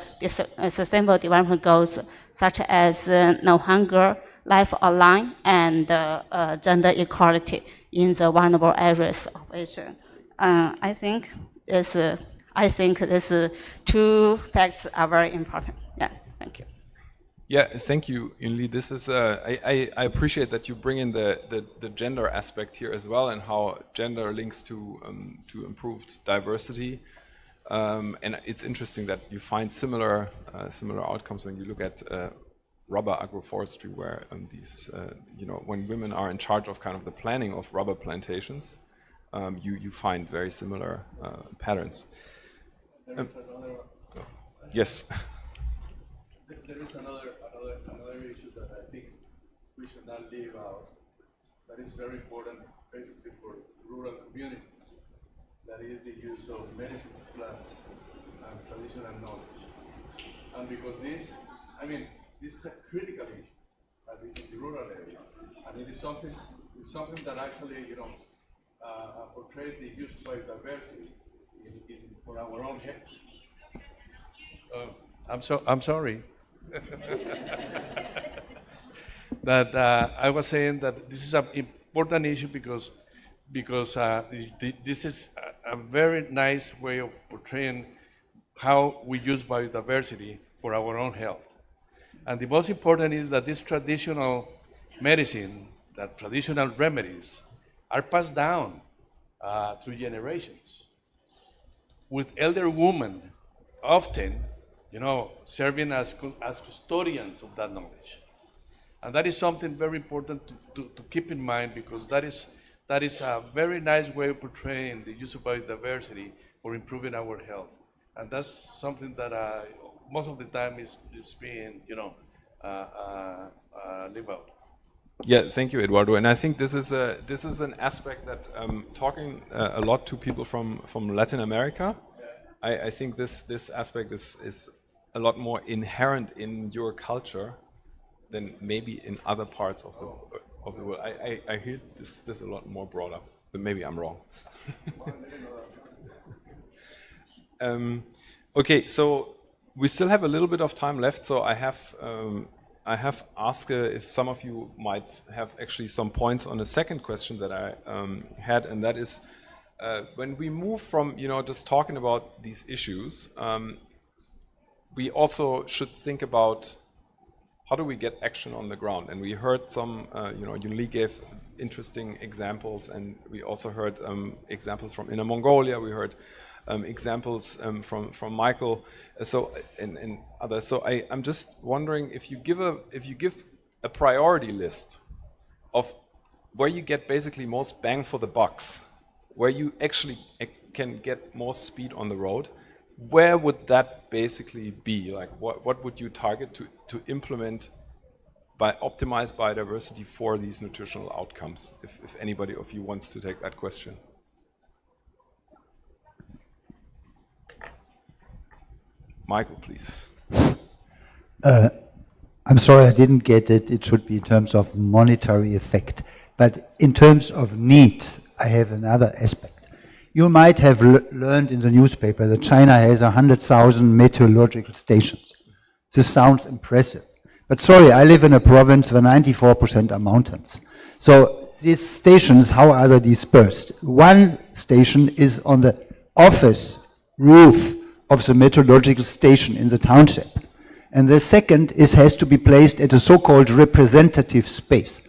sustainable development goals, such as no hunger, life online, and gender equality in the vulnerable areas of Asia. I think these two facts are very important. Yeah, thank you. Yeah, thank you, Yunli. This is I appreciate that you bring in the gender aspect here as well, and how gender links to improved diversity. And it's interesting that you find similar outcomes when you look at rubber agroforestry, where these when women are in charge of kind of the planning of rubber plantations, you find very similar patterns. There is another. Yes. There is another issue that I think we should not leave out. That is very important, basically for rural communities. That is the use of medicinal plants and traditional knowledge. And because this is a critical issue, at least in the rural area, and it is something that actually portrays the use of biodiversity for our own health. I'm sorry. That I was saying that this is an important issue because this is a very nice way of portraying how we use biodiversity for our own health. And the most important is that this traditional medicine, that traditional remedies, are passed down through generations, with elder women often serving as custodians of that knowledge. And that is something very important to keep in mind, because that is a very nice way of portraying the use of biodiversity for improving our health. And that's something that most of the time is being live out. Yeah, thank you, Eduardo. And I think this is an aspect that talking a lot to people from Latin America, I think this aspect is a lot more inherent in your culture than maybe in other parts of the world. I hear this a lot more broader, but maybe I'm wrong. Okay, so we still have a little bit of time left, so I have asked if some of you might have actually some points on a second question that I had, and that is when we move from just talking about these issues, we also should think about how do we get action on the ground. And we heard some, Yunli gave interesting examples, and we also heard examples from Inner Mongolia. We heard examples from Michael, and others. So I'm just wondering if you give a priority list of where you get basically most bang for the bucks, where you actually can get more speed on the road, where would that basically be? Like what would you target to implement by optimize biodiversity for these nutritional outcomes? If anybody of you wants to take that question. Michael, please. I'm sorry I didn't get it. It should be in terms of monetary effect. But in terms of need, I have another aspect. You might have learned in the newspaper that China has 100,000 meteorological stations. This sounds impressive. But sorry, I live in a province where 94% are mountains. So these stations, how are they dispersed? One station is on the office roof of the meteorological station in the township. And the second has to be placed at a so-called representative space.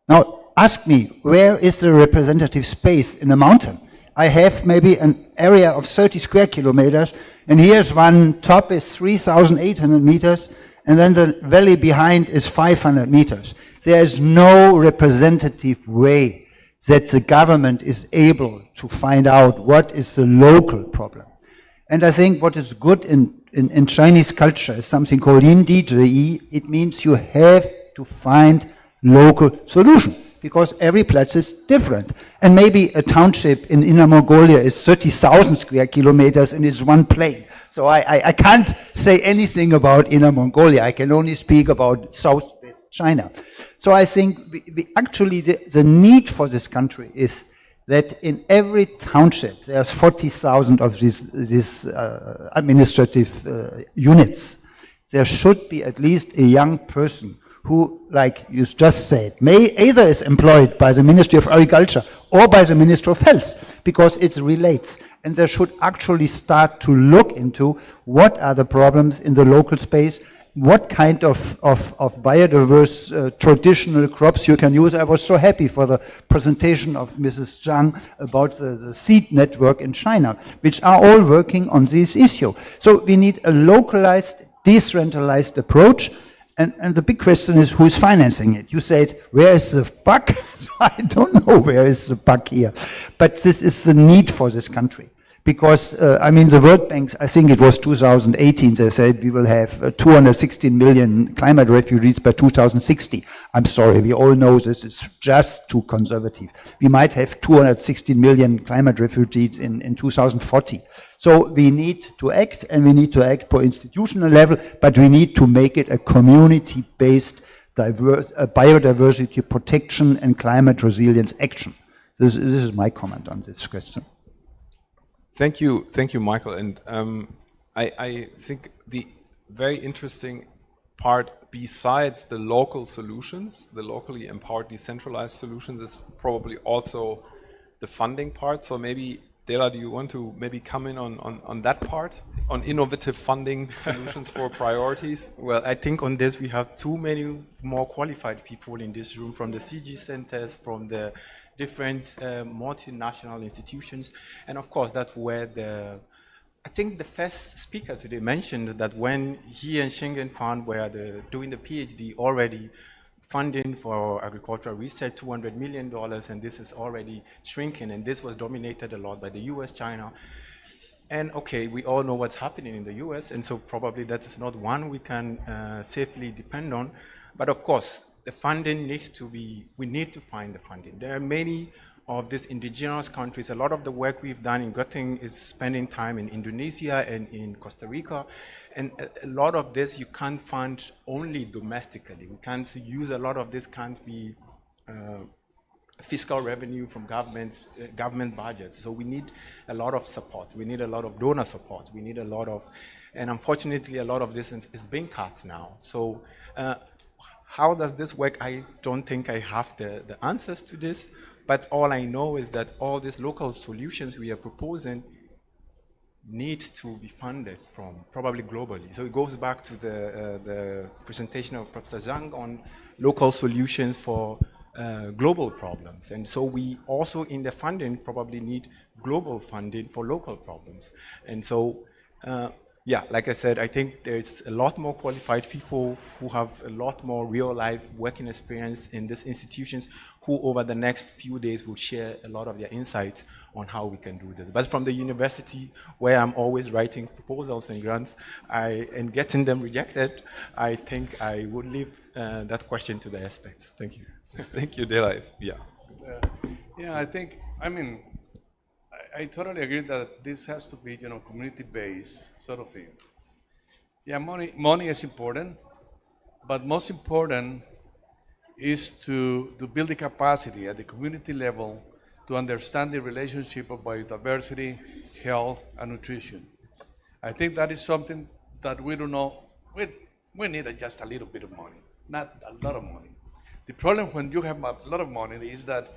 Now, ask me, where is the representative space in a mountain? I have maybe an area of 30 square kilometers, and here's one top is 3,800 meters, and then the valley behind is 500 meters. There is no representative way that the government is able to find out what is the local problem. And I think what is good in Chinese culture is something called Yin-Di-Zhi-Yi. It means you have to find local solution, because every place is different. And maybe a township in Inner Mongolia is 30,000 square kilometers and it's one plain. So I can't say anything about Inner Mongolia. I can only speak about Southwest China. So I think actually the need for this country is that in every township there's 40,000 of these administrative units. There should be at least a young person who, like you just said, either is employed by the Ministry of Agriculture or by the Ministry of Health, because it relates. And they should actually start to look into what are the problems in the local space, what kind of biodiverse traditional crops you can use. I was so happy for the presentation of Mrs. Zhang about the seed network in China, which are all working on this issue. So we need a localized, decentralized approach. And the big question is, who is financing it? You said, where is the buck? So I don't know where is the buck here. But this is the need for this country. Because, the World Bank, I think it was 2018, they said we will have 216 million climate refugees by 2060. I'm sorry, we all know this is just too conservative. We might have 216 million climate refugees in 2040. So we need to act, and we need to act per institutional level, but we need to make it a community-based biodiversity protection and climate resilience action. This is my comment on this question. Thank you, Michael. And I think the very interesting part, besides the local solutions, the locally empowered decentralized solutions, is probably also the funding part. So maybe, Dela, do you want to maybe come in on that part, on innovative funding solutions for priorities? Well, I think on this we have too many more qualified people in this room, from the CG centers, from the different multinational institutions. And of course, that's where I think the first speaker today mentioned that when he and Shingen Pan were doing the PhD already, funding for agricultural research, $200 million, and this is already shrinking, and this was dominated a lot by the US, China. And okay, we all know what's happening in the US, and so probably that is not one we can safely depend on. But of course, the funding needs to be, we need to find the funding. There are many of these indigenous countries. A lot of the work we've done in Göttingen is spending time in Indonesia and in Costa Rica. And a lot of this you can't fund only domestically. We can't use a lot of this, can't be fiscal revenue from governments, government budgets. So we need a lot of support. We need a lot of donor support. We need a lot of, and unfortunately a lot of this is being cut now. So how does this work? I don't think I have the answers to this, but all I know is that all these local solutions we are proposing needs to be funded from probably globally. So it goes back to the presentation of Professor Zhang on local solutions for global problems. And so we also in the funding probably need global funding for local problems. And so, yeah, like I said, I think there's a lot more qualified people who have a lot more real life working experience in these institutions who over the next few days will share a lot of their insights on how we can do this. But from the university, where I'm always writing proposals and grants and getting them rejected, I think I would leave that question to the experts. Thank you. Thank you, Dela. Yeah. Yeah, I think, I mean, I totally agree that this has to be, community-based sort of thing. Yeah, money is important, but most important is to build the capacity at the community level to understand the relationship of biodiversity, health, and nutrition. I think that is something that we don't know. We need just a little bit of money, not a lot of money. The problem when you have a lot of money is that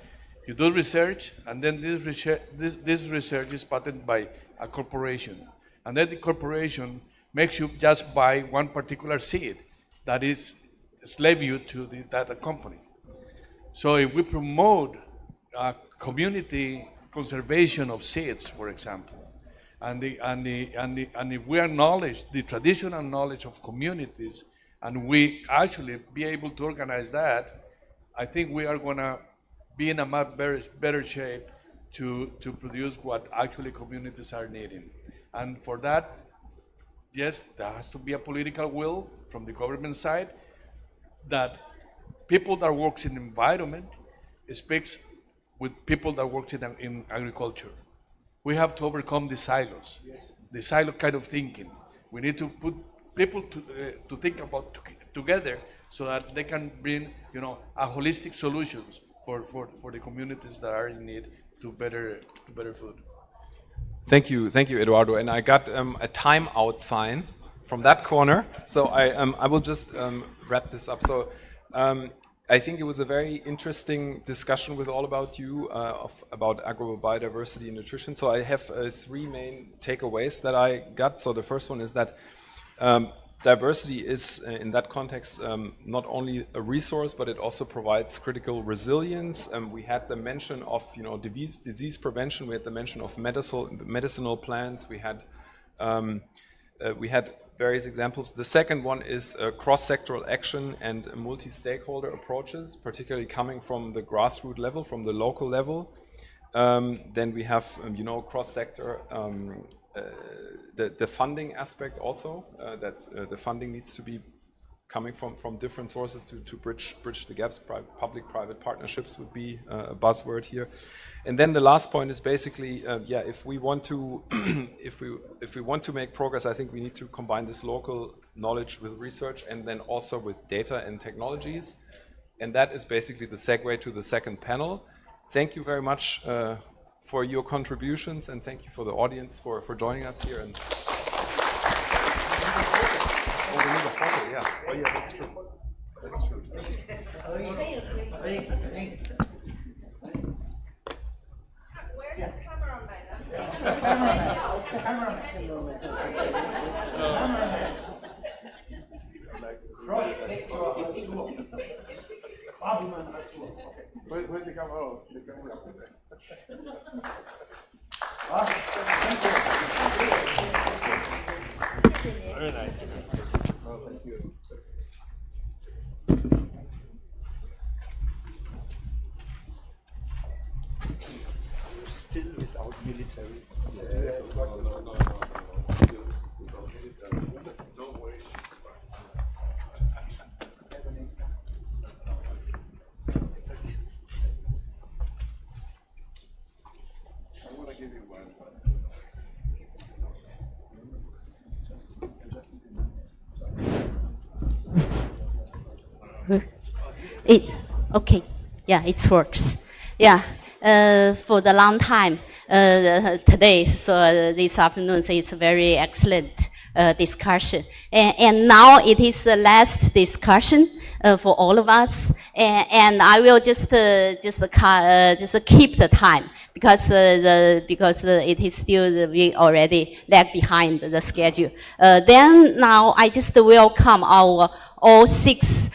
you do research, and then this research is patented by a corporation. And then the corporation makes you just buy one particular seed that is slave you to that company. So if we promote community conservation of seeds, for example, and if we acknowledge the traditional knowledge of communities, and we actually be able to organize that, I think we are going to be in a much better shape to produce what actually communities are needing. And for that, yes, there has to be a political will from the government side that people that works in environment speaks with people that works in agriculture. We have to overcome the silos, the silo kind of thinking. We need to put people to think about together so that they can bring, a holistic solutions for the communities that are in need to better food. Thank you, Eduardo. And I got a timeout sign from that corner, so I will just wrap this up. So I think it was a very interesting discussion with all about you about agrobiodiversity and nutrition. So I have three main takeaways that I got. So the first one is that diversity is, in that context, not only a resource, but it also provides critical resilience. We had the mention of, disease prevention. We had the mention of medicinal plants. We had various examples. The second one is cross-sectoral action and multi-stakeholder approaches, particularly coming from the grassroots level, from the local level. Then we have, cross-sector. The funding aspect also, that the funding needs to be coming from different sources to bridge the gaps. Public-private partnerships would be a buzzword here. And then the last point is basically, if we want to if we want to make progress, I think we need to combine this local knowledge with research and then also with data and technologies. And that is basically the segue to the second panel. Thank you very much for your contributions, and thank you for the audience for joining us here. And oh, we need a photo, yeah. Oh yeah, that's true. That's true. Where's the camera Where's the camera? Oh, the camera up there. Very nice. Oh, thank you. Still without military. No. Don't worry. Okay. Yeah, it works. Yeah, for the long time today, so this afternoon, so it's a very excellent discussion. And now it is the last discussion for all of us. And I will just keep the time because it is still we already lag behind the schedule. Then now I just welcome our all 6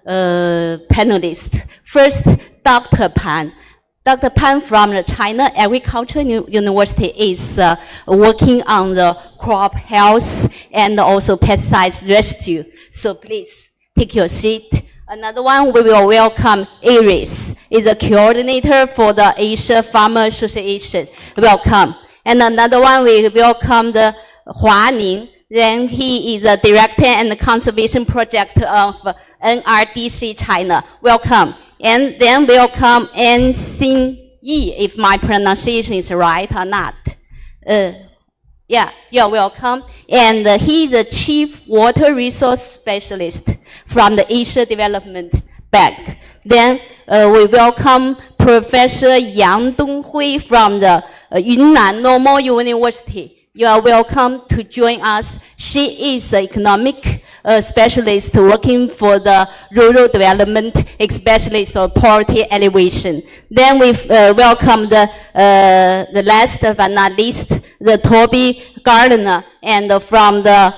panelists. First, Dr. Pan. Dr. Pan from the China Agricultural University is working on the crop health and also pesticides residue. So please take your seat. Another one, we will welcome Iris, is a coordinator for the Asia Farmer Association. Welcome. And another one, we welcome the Hua Ning. Then he is a director and the conservation project of NRDC China. Welcome. And then welcome An Xin Yi, if my pronunciation is right or not. Yeah, you're welcome. And he is the Chief Water Resource Specialist from the Asia Development Bank. Then we welcome Professor Yang Donghui from the Yunnan Normal University. You are welcome to join us. She is an economic specialist working for the rural development, especially for poverty elevation. Then we welcome the last but not least, the Toby Gardner, and from the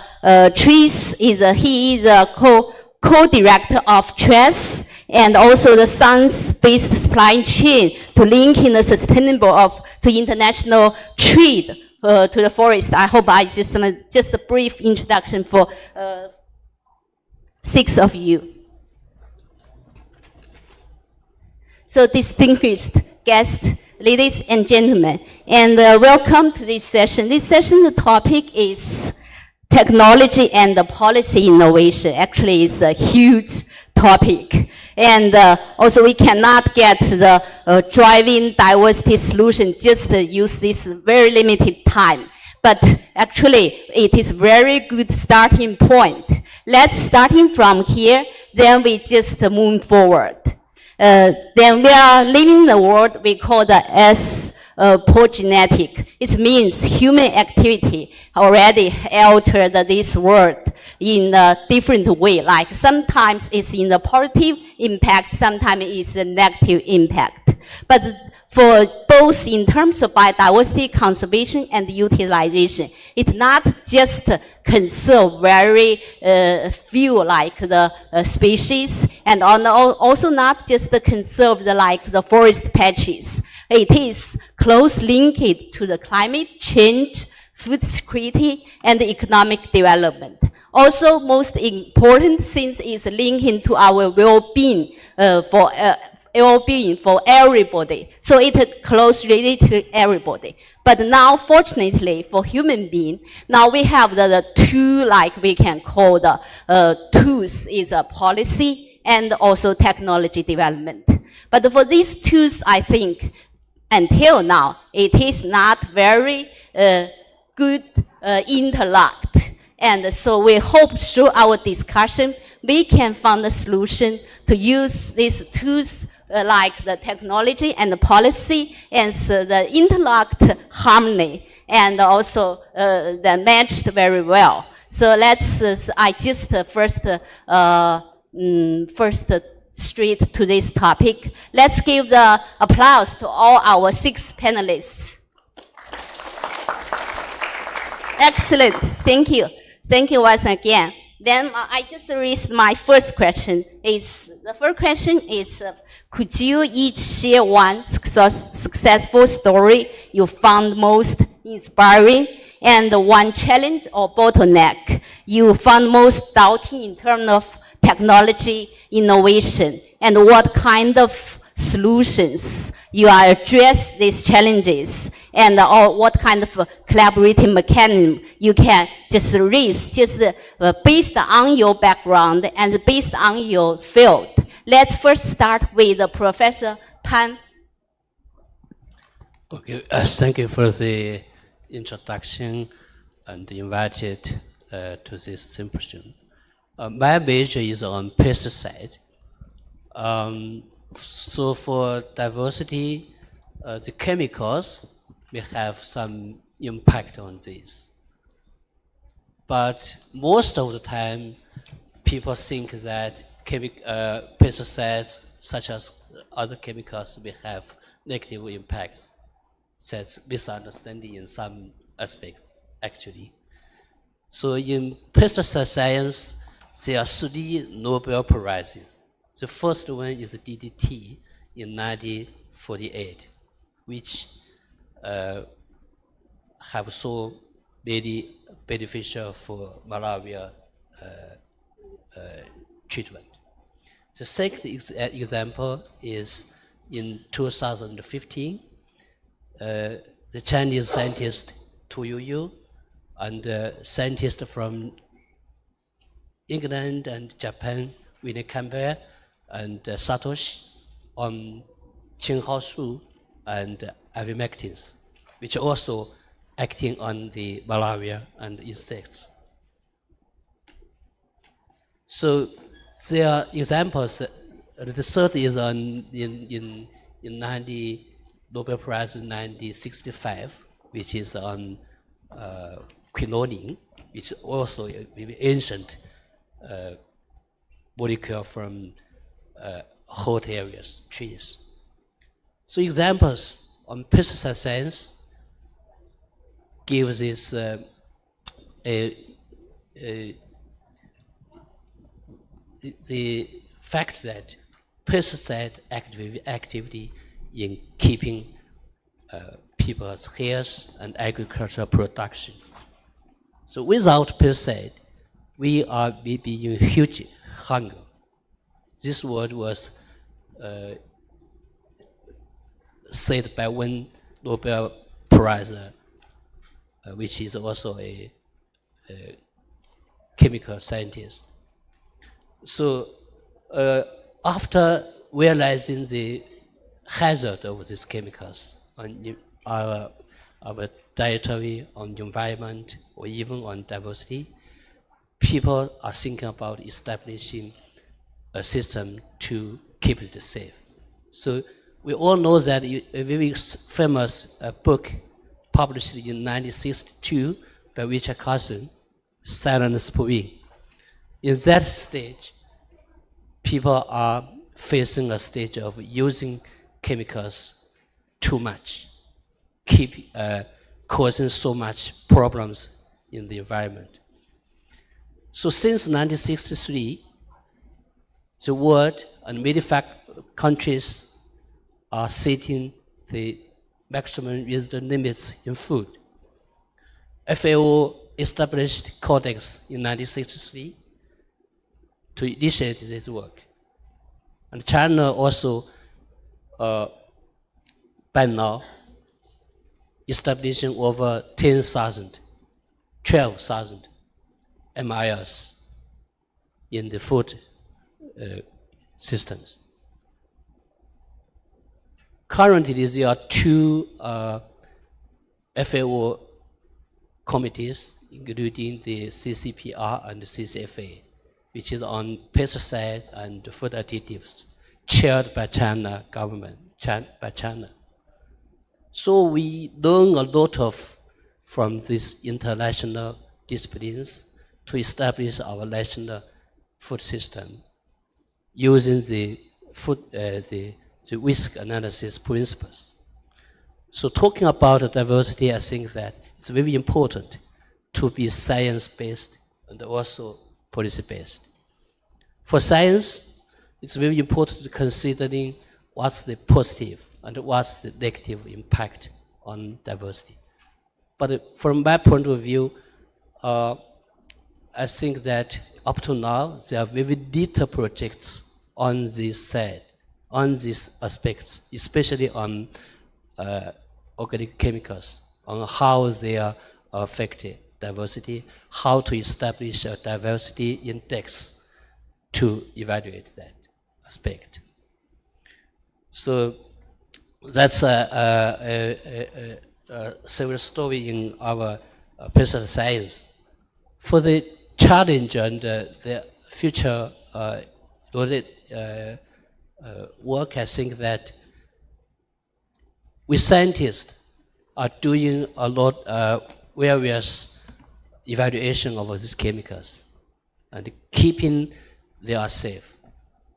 trees he is a co-director of TRESS and also the science-based supply chain to link in the sustainable to international trade. To the forest. I hope I just a brief introduction for 6 of you. So distinguished guests, ladies and gentlemen, and welcome to this session. This session, the topic is technology and policy innovation. Actually, it's a huge topic. And also we cannot get the driving diversity solution just use this very limited time. But actually, it is very good starting point. Let's starting from here, then we just move forward. Then we are living in the world we call the pogenetic. It means human activity already altered this world in a different way. Like sometimes it's in the positive impact, sometimes it's a negative impact. But for both in terms of biodiversity conservation and utilization, it's not just conserve very few like the species, and also not just conserve the forest patches. It is close linked to the climate change, food security, and economic development. Also, most important thing is linking to our well-being for everybody. So it is close related to everybody. But now, fortunately, for human being, now we have the 2, like we can call the tools is a policy and also technology development. But for these tools, I think, until now, it is not very good interlocked. And so we hope through our discussion, we can find a solution to use these tools like the technology and the policy and so the interlocked harmony and also the matched very well. So let's, I just first straight to this topic. Let's give the applause to all our 6 panelists. Excellent, thank you. Thank you once again. Then I just raised my first question. The first question is, could you each share one successful story you found most inspiring and one challenge or bottleneck you found most doubting in terms of technology innovation, and what kind of solutions you are address these challenges, and or what kind of collaborative mechanism you can just raise, just based on your background and based on your field. Let's first start with Professor Pan. Okay, thank you for the introduction and invited to this symposium. My major is on pesticide. So for diversity, the chemicals may have some impact on this. But most of the time, people think that pesticides, such as other chemicals, may have negative impacts. That's misunderstanding in some aspects, actually. So in pesticide science, there are 3 Nobel Prizes. The first one is DDT in 1948, which have so many beneficial for malaria treatment. The second example is in 2015, the Chinese scientist Tu Youyou and scientists from England and Japan, Winnie Campbell and Satoshi, on Qinghao and ivermectins, which are also acting on the malaria and insects. So there are examples. The third is in 90 Nobel Prize in 1965, which is on quinoline, which is also a very ancient molecule from hot areas, trees. So examples on pesticide science give this the fact that pesticide activity in keeping people's health and agricultural production. So without pesticide, we are maybe in huge hunger. This word was said by one Nobel Prize, which is also a chemical scientist. So after realizing the hazard of these chemicals on our dietary, on environment, or even on diversity, people are thinking about establishing a system to keep it safe. So we all know that a very famous book published in 1962 by Richard Carson, Silent Spring. In that stage, people are facing a stage of using chemicals too much, causing so much problems in the environment. So since 1963, the world and many countries are setting the maximum reasonable limits in food. FAO established Codex in 1963 to initiate this work. And China also, by now, establishing over 10,000, 12,000 MILs in the food systems. Currently, there are 2 FAO committees, including the CCPR and the CCFA, which is on pesticide and food additives, chaired by China government, by China. So we learn a lot from these international disciplines to establish our national food system using the risk analysis principles. So talking about diversity, I think that it's very important to be science-based and also policy-based. For science, it's very important to considering what's the positive and what's the negative impact on diversity. But from my point of view, I think that up to now, there are very little projects on this side, on these aspects, especially on organic chemicals, on how they are affecting diversity, how to establish a diversity index to evaluate that aspect. So that's a several story in our pesticide science. For the challenge and the future work, I think that we scientists are doing a lot various evaluation of these chemicals and keeping they are safe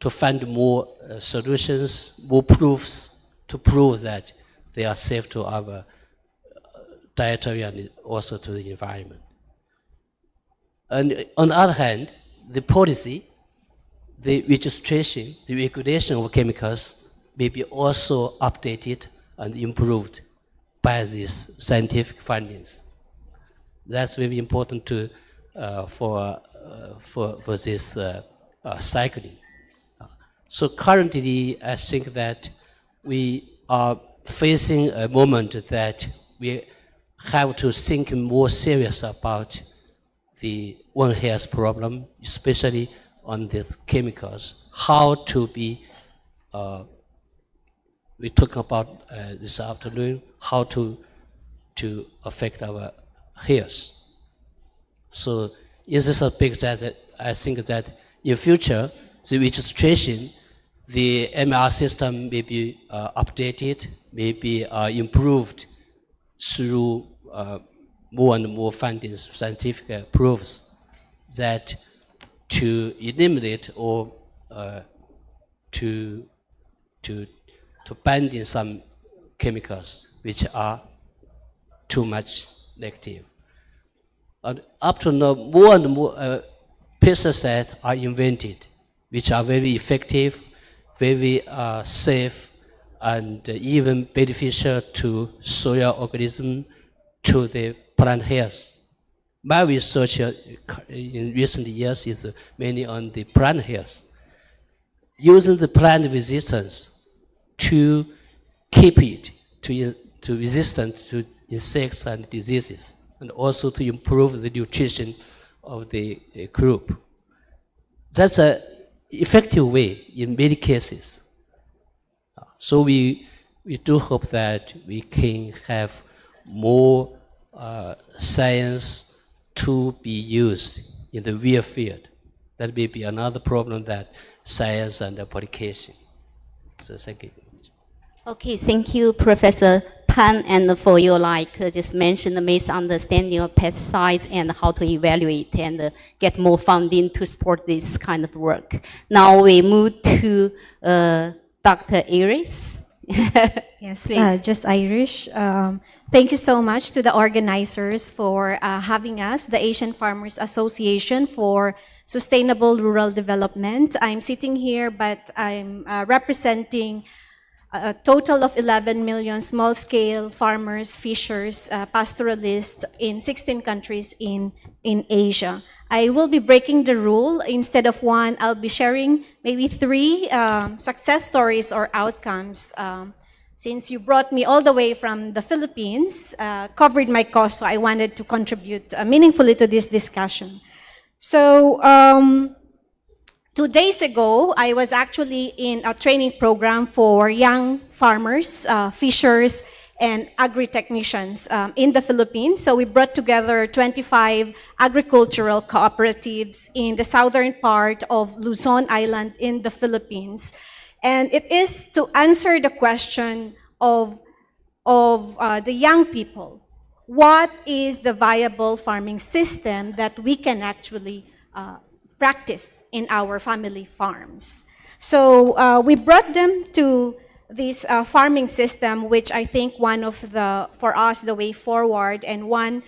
to find more solutions, more proofs to prove that they are safe to our dietary and also to the environment. And on the other hand, the policy, the registration, the regulation of chemicals may be also updated and improved by these scientific findings. That's very important to, for this cycling. So currently, I think that we are facing a moment that we have to think more serious about the One Health problem, especially on these chemicals. How to be, we talk about this afternoon, how to affect our health. So in this aspect, that I think that in future, the registration, the MR system may be updated, may be improved through more and more findings, scientific proofs that to eliminate or to ban in some chemicals which are too much negative. And up to now, more and more pesticides are invented, which are very effective, very safe, and even beneficial to soil organism, to the plant health. My research in recent years is mainly on the plant health. Using the plant resistance to keep it to resistant to insects and diseases, and also to improve the nutrition of the group. That's an effective way in many cases. So we do hope that we can have more science to be used in the real field. That may be another problem that science and application. So thank you. Okay, thank you, Professor Pan, and for your just mentioned the misunderstanding of pesticides and how to evaluate and get more funding to support this kind of work. Now we move to Dr. Iris. Yes, just Irish. Thank you so much to the organizers for having us, the Asian Farmers Association for Sustainable Rural Development. I'm sitting here, but I'm representing a total of 11 million small-scale farmers, fishers, pastoralists in 16 countries in Asia. I will be breaking the rule. Instead of one, I'll be sharing maybe 3 success stories or outcomes. Since you brought me all the way from the Philippines, covered my cost, so I wanted to contribute meaningfully to this discussion. So 2 days ago, I was actually in a training program for young farmers, fishers, and agri-technicians in the Philippines. So we brought together 25 agricultural cooperatives in the southern part of Luzon Island in the Philippines. And it is to answer the question of the young people. What is the viable farming system that we can actually practice in our family farms? So we brought them to this farming system, which I think for us, the way forward, and one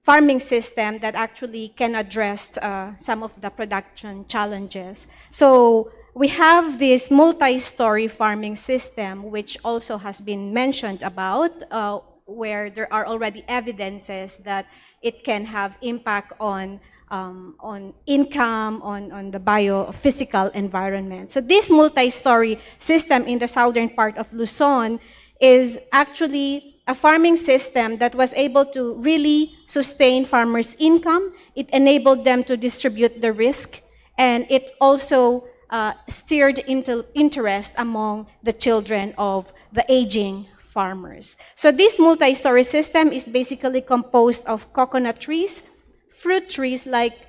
farming system that actually can address some of the production challenges. So we have this multi-story farming system, which also has been mentioned about, where there are already evidences that it can have impact on income, on the biophysical environment. So this multi-story system in the southern part of Luzon is actually a farming system that was able to really sustain farmers' income. It enabled them to distribute the risk, and it also steered into interest among the children of the aging farmers. So this multi-story system is basically composed of coconut trees, fruit trees like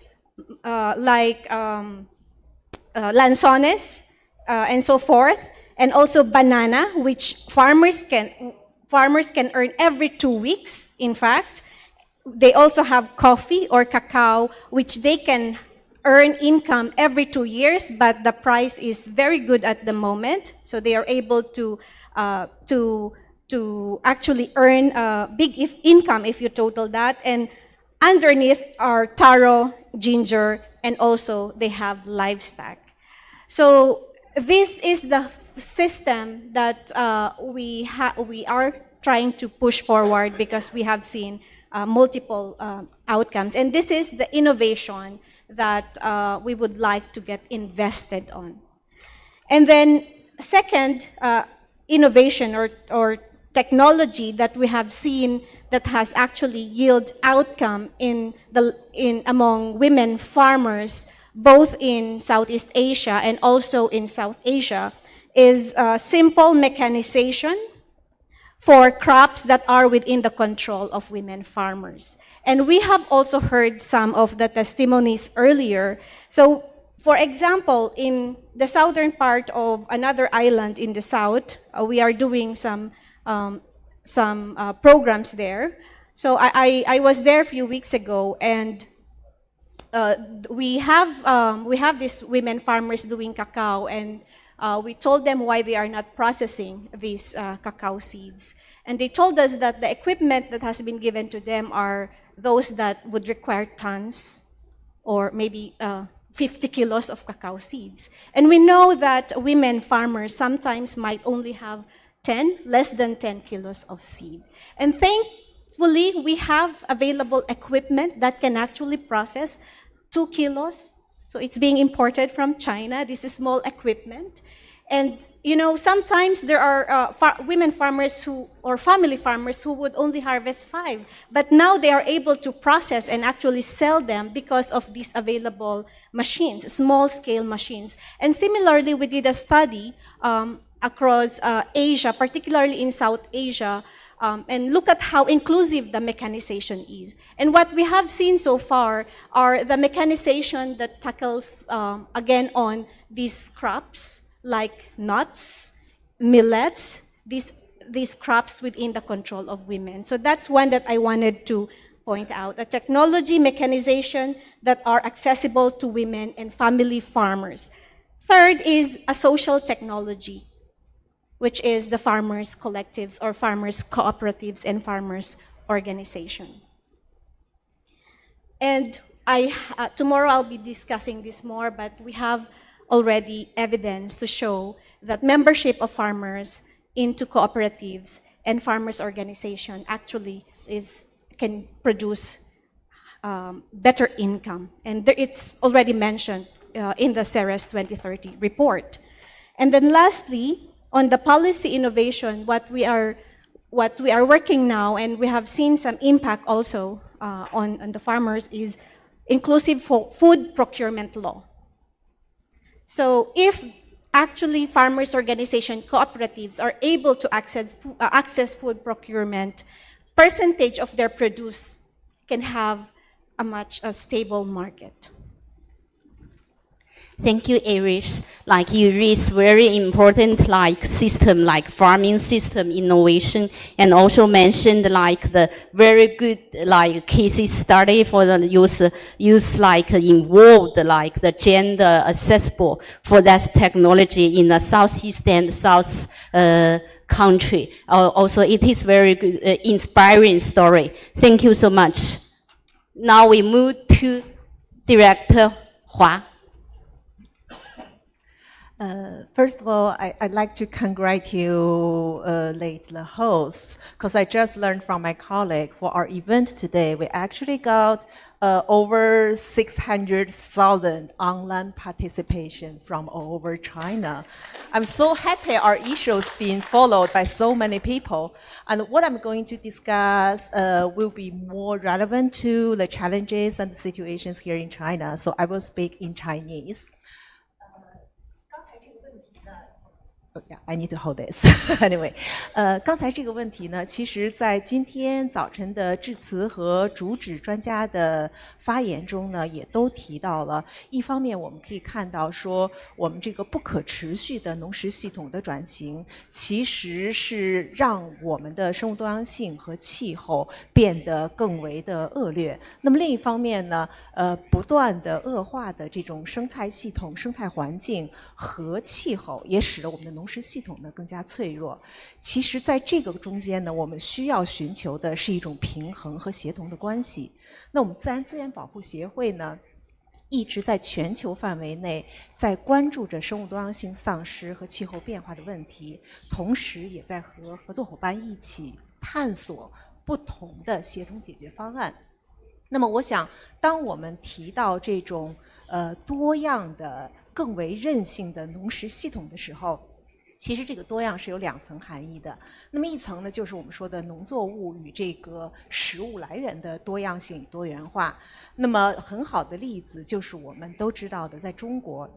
lanzones, and so forth, and also banana, which farmers can earn every 2 weeks, in fact. They also have coffee or cacao, which they can earn income every 2 years, but the price is very good at the moment. So they are able to actually earn big income if you total that. And underneath are taro, ginger, and also they have livestock. So this is the system that we are trying to push forward because we have seen multiple outcomes. And this is the innovation that we would like to get invested on. And then second, innovation or technology that we have seen that has actually yielded outcome among women farmers, both in Southeast Asia and also in South Asia, is simple mechanization for crops that are within the control of women farmers. And we have also heard some of the testimonies earlier. So, for example, in the southern part of another island in the south, we are doing some programs there. So I was there a few weeks ago, and we have these women farmers doing cacao, and we told them why they are not processing these cacao seeds. And they told us that the equipment that has been given to them are those that would require tons or maybe 50 kilos of cacao seeds. And we know that women farmers sometimes might only have less than 10 kilos of seed. And thankfully, we have available equipment that can actually process 2 kilos. So it's being imported from China. This is small equipment. And, you know, sometimes there are women farmers or family farmers who would only harvest 5. But now they are able to process and actually sell them because of these available machines, small-scale machines. And similarly, we did a study across Asia, particularly in South Asia, and look at how inclusive the mechanization is. And what we have seen so far are the mechanization that tackles, again, on these crops, like nuts, millets, these crops within the control of women. So that's one that I wanted to point out, a technology mechanization that are accessible to women and family farmers. Third is a social technology, which is the farmers' collectives or farmers' cooperatives and farmers' organization. And tomorrow I'll be discussing this more, but we have already evidence to show that membership of farmers into cooperatives and farmers' organization actually can produce better income. And it's already mentioned in the CERES 2030 report. And then lastly, on the policy innovation, what we are working now, and we have seen some impact also on the farmers, is inclusive food procurement law. So if actually farmers' organization cooperatives are able to access food procurement, percentage of their produce can have a much stable market. Thank you, Iris. Like you raised very important system, like farming system innovation, and also mentioned like the very good case study for the use involved the gender accessible for that technology in the Southeast and South country. Also, it is very good, inspiring story. Thank you so much. Now we move to Director Hua. First of all, I'd like to congratulate the hosts, because I just learned from my colleague for our event today, we actually got over 600,000 online participation from all over China. I'm so happy our issues being followed by so many people. And what I'm going to discuss will be more relevant to the challenges and the situations here in China. So I will speak in Chinese. I need to hold this. Anyway， 刚才这个问题呢，其实在今天早晨的致辞和主旨专家的发言中呢，也都提到了。一方面，我们可以看到说，我们这个不可持续的农食系统的转型，其实是让我们的生物多样性和气候变得更为的恶劣。那么另一方面呢，不断的恶化的这种生态系统、生态环境和气候，也使得我们的农食系统呢更加脆弱。其实在这个中间呢，我们需要寻求的是一种平衡和协同的关系。那我们自然资源保护协会呢，一直在全球范围内在关注着生物多样性丧失和气候变化的问题，同时也在和合作伙伴一起探索不同的协同解决方案。那么我想，当我们提到这种多样的、更为韧性的农食系统的时候，其实这个多样是有2层含义的。那么一层呢，就是我们说的农作物与这个食物来源的多样性与多元化。那么很好的例子就是我们都知道的，在中国，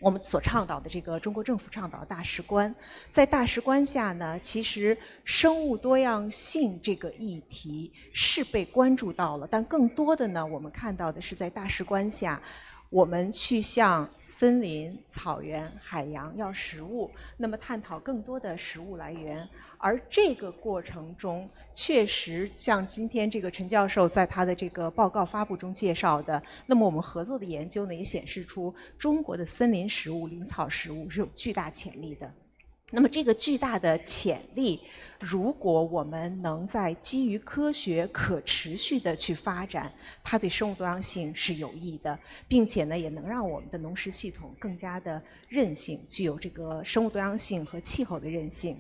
我们所倡导的这个中国政府倡导的大食观，在大食观下呢，其实生物多样性这个议题是被关注到了，但更多的呢，我们看到的是在大食观下，我们去向森林、草原、海洋要食物，那么探讨更多的食物来源。而这个过程中，确实像今天这个陈教授在他的这个报告发布中介绍的，那么我们合作的研究呢，也显示出中国的森林食物、林草食物是有巨大潜力的。那么这个巨大的潜力，如果我们能在基于科学可持续的去发展，它对生物多样性是有益的，并且呢，也能让我们的农食系统更加的韧性，具有这个生物多样性和气候的韧性。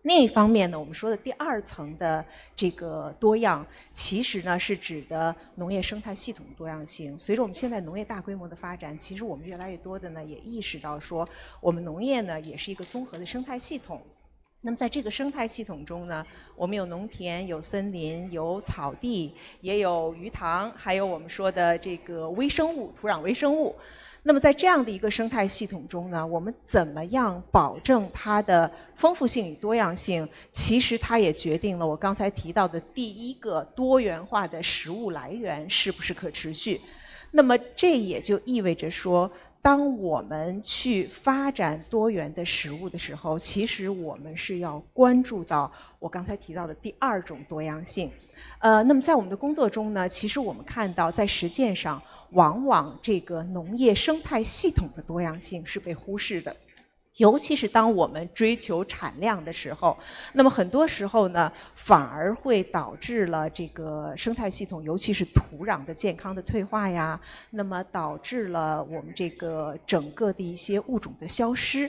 另一方面呢，我们说的第2层的这个多样，其实呢是指的农业生态系统的多样性。随着我们现在农业大规模的发展，其实我们越来越多的呢也意识到说，我们农业呢也是一个综合的生态系统。那么在这个生态系统中呢，我们有农田、有森林、有草地，也有鱼塘，还有我们说的这个微生物、土壤微生物。那么在这样的一个生态系统中呢，我们怎么样保证它的丰富性与多样性？其实它也决定了我刚才提到的第一个多元化的食物来源是不是可持续。那么这也就意味着说，当我们去发展多元的食物的时候，其实我们是要关注到我刚才提到的第2种多样性。那么在我们的工作中呢，其实我们看到在实践上，往往这个农业生态系统的多样性是被忽视的。尤其是当我们追求产量的时候，那么很多时候呢，反而会导致了这个生态系统，尤其是土壤的健康的退化呀，那么导致了我们这个整个的一些物种的消失。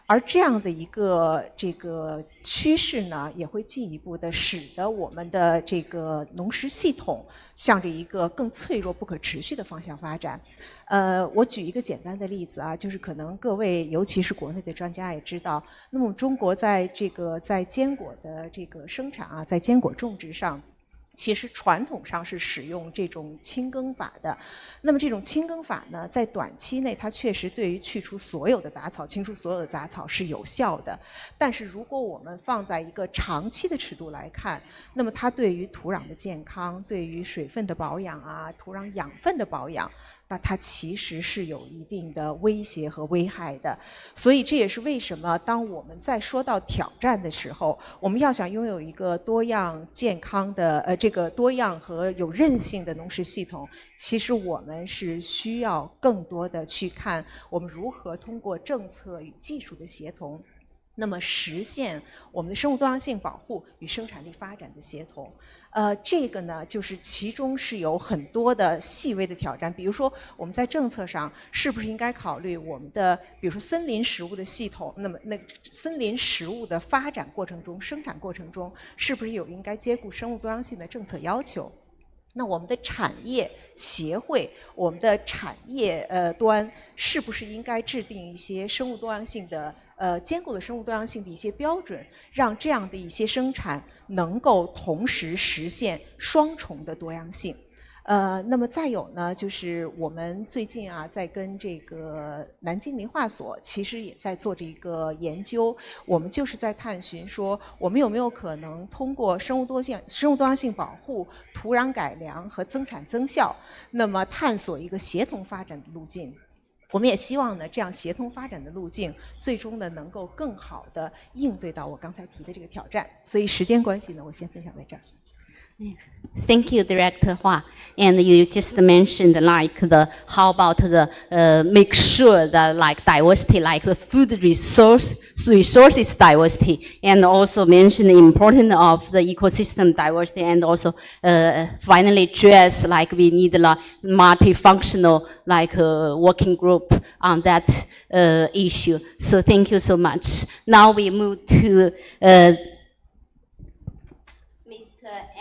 而这样的一个这个趋势呢，也会进一步的使得我们的这个农食系统向着一个更脆弱、不可持续的方向发展。我举一个简单的例子啊，就是可能各位，尤其是国内的专家也知道，那么中国在坚果的这个生产啊，在坚果种植上，其实传统上是使用这种轻耕法的。那么这种轻耕法呢，在短期内它确实对于去除所有的杂草、清除所有的杂草是有效的。但是如果我们放在一个长期的尺度来看，那么它对于土壤的健康、对于水分的保养啊、土壤养分的保养，那它其实是有一定的威胁和危害的。所以这也是为什么当我们在说到挑战的时候，我们要想拥有一个多样健康的这个多样和有韧性的农食系统，其实我们是需要更多的去看我们如何通过政策与技术的协同，那么实现我们的生物多样性保护与生产力发展的协同。这个呢，就是其中是有很多的细微的挑战。比如说，我们在政策上是不是应该考虑我们的，比如说森林食物的系统，那么森林食物的发展过程中、生产过程中，是不是有应该兼顾生物多样性的政策要求？那我们的产业协会，我们的产业端是不是应该制定一些生物多样性的兼顾的生物多样性的一些标准，让这样的一些生产能够同时实现双重的多样性？那么再有呢，就是我们最近啊，在跟这个南京林化所，其实也在做这一个研究。我们就是在探寻说，我们有没有可能通过生物多样性保护、土壤改良和增产增效，那么探索一个协同发展的路径。我们也希望呢，这样协同发展的路径，最终呢能够更好的应对到我刚才提的这个挑战。所以时间关系呢，我先分享在这儿。Thank you, Director Hua. And you just mentioned like how about the make sure that like diversity, like the food resources diversity, and also mentioned the importance of the ecosystem diversity, and also finally address like we need a multifunctional like working group on that issue. So thank you so much. Now we move to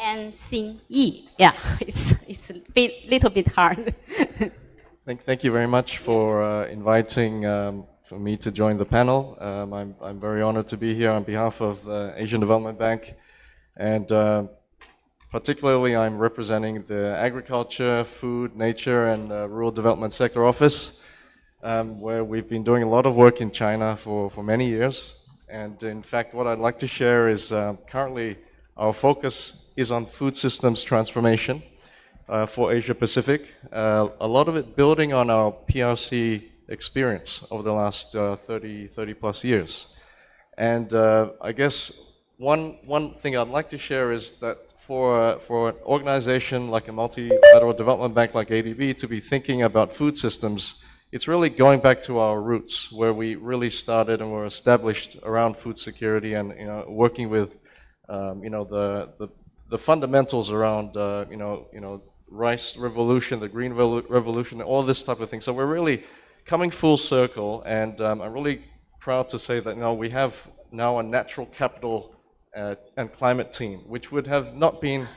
and Xin Yi. Yeah, it's a little bit hard. Thank you very much for inviting for me to join the panel. I'm very honored to be here on behalf of the Asian Development Bank, and particularly I'm representing the Agriculture, Food, Nature and Rural Development Sector Office, where we've been doing a lot of work in China for many years. And in fact, what I'd like to share is currently our focus is on food systems transformation for Asia Pacific. A lot of it building on our PRC experience over the last 30 plus years. And I guess one thing I'd like to share is that for an organization like a multilateral development bank like ADB to be thinking about food systems, it's really going back to our roots, where we really started and were established around food security and working with the fundamentals around rice revolution, the green revolution, all this type of thing. So we're really coming full circle, and I'm really proud to say that we have now a natural capital and climate team, which would have not been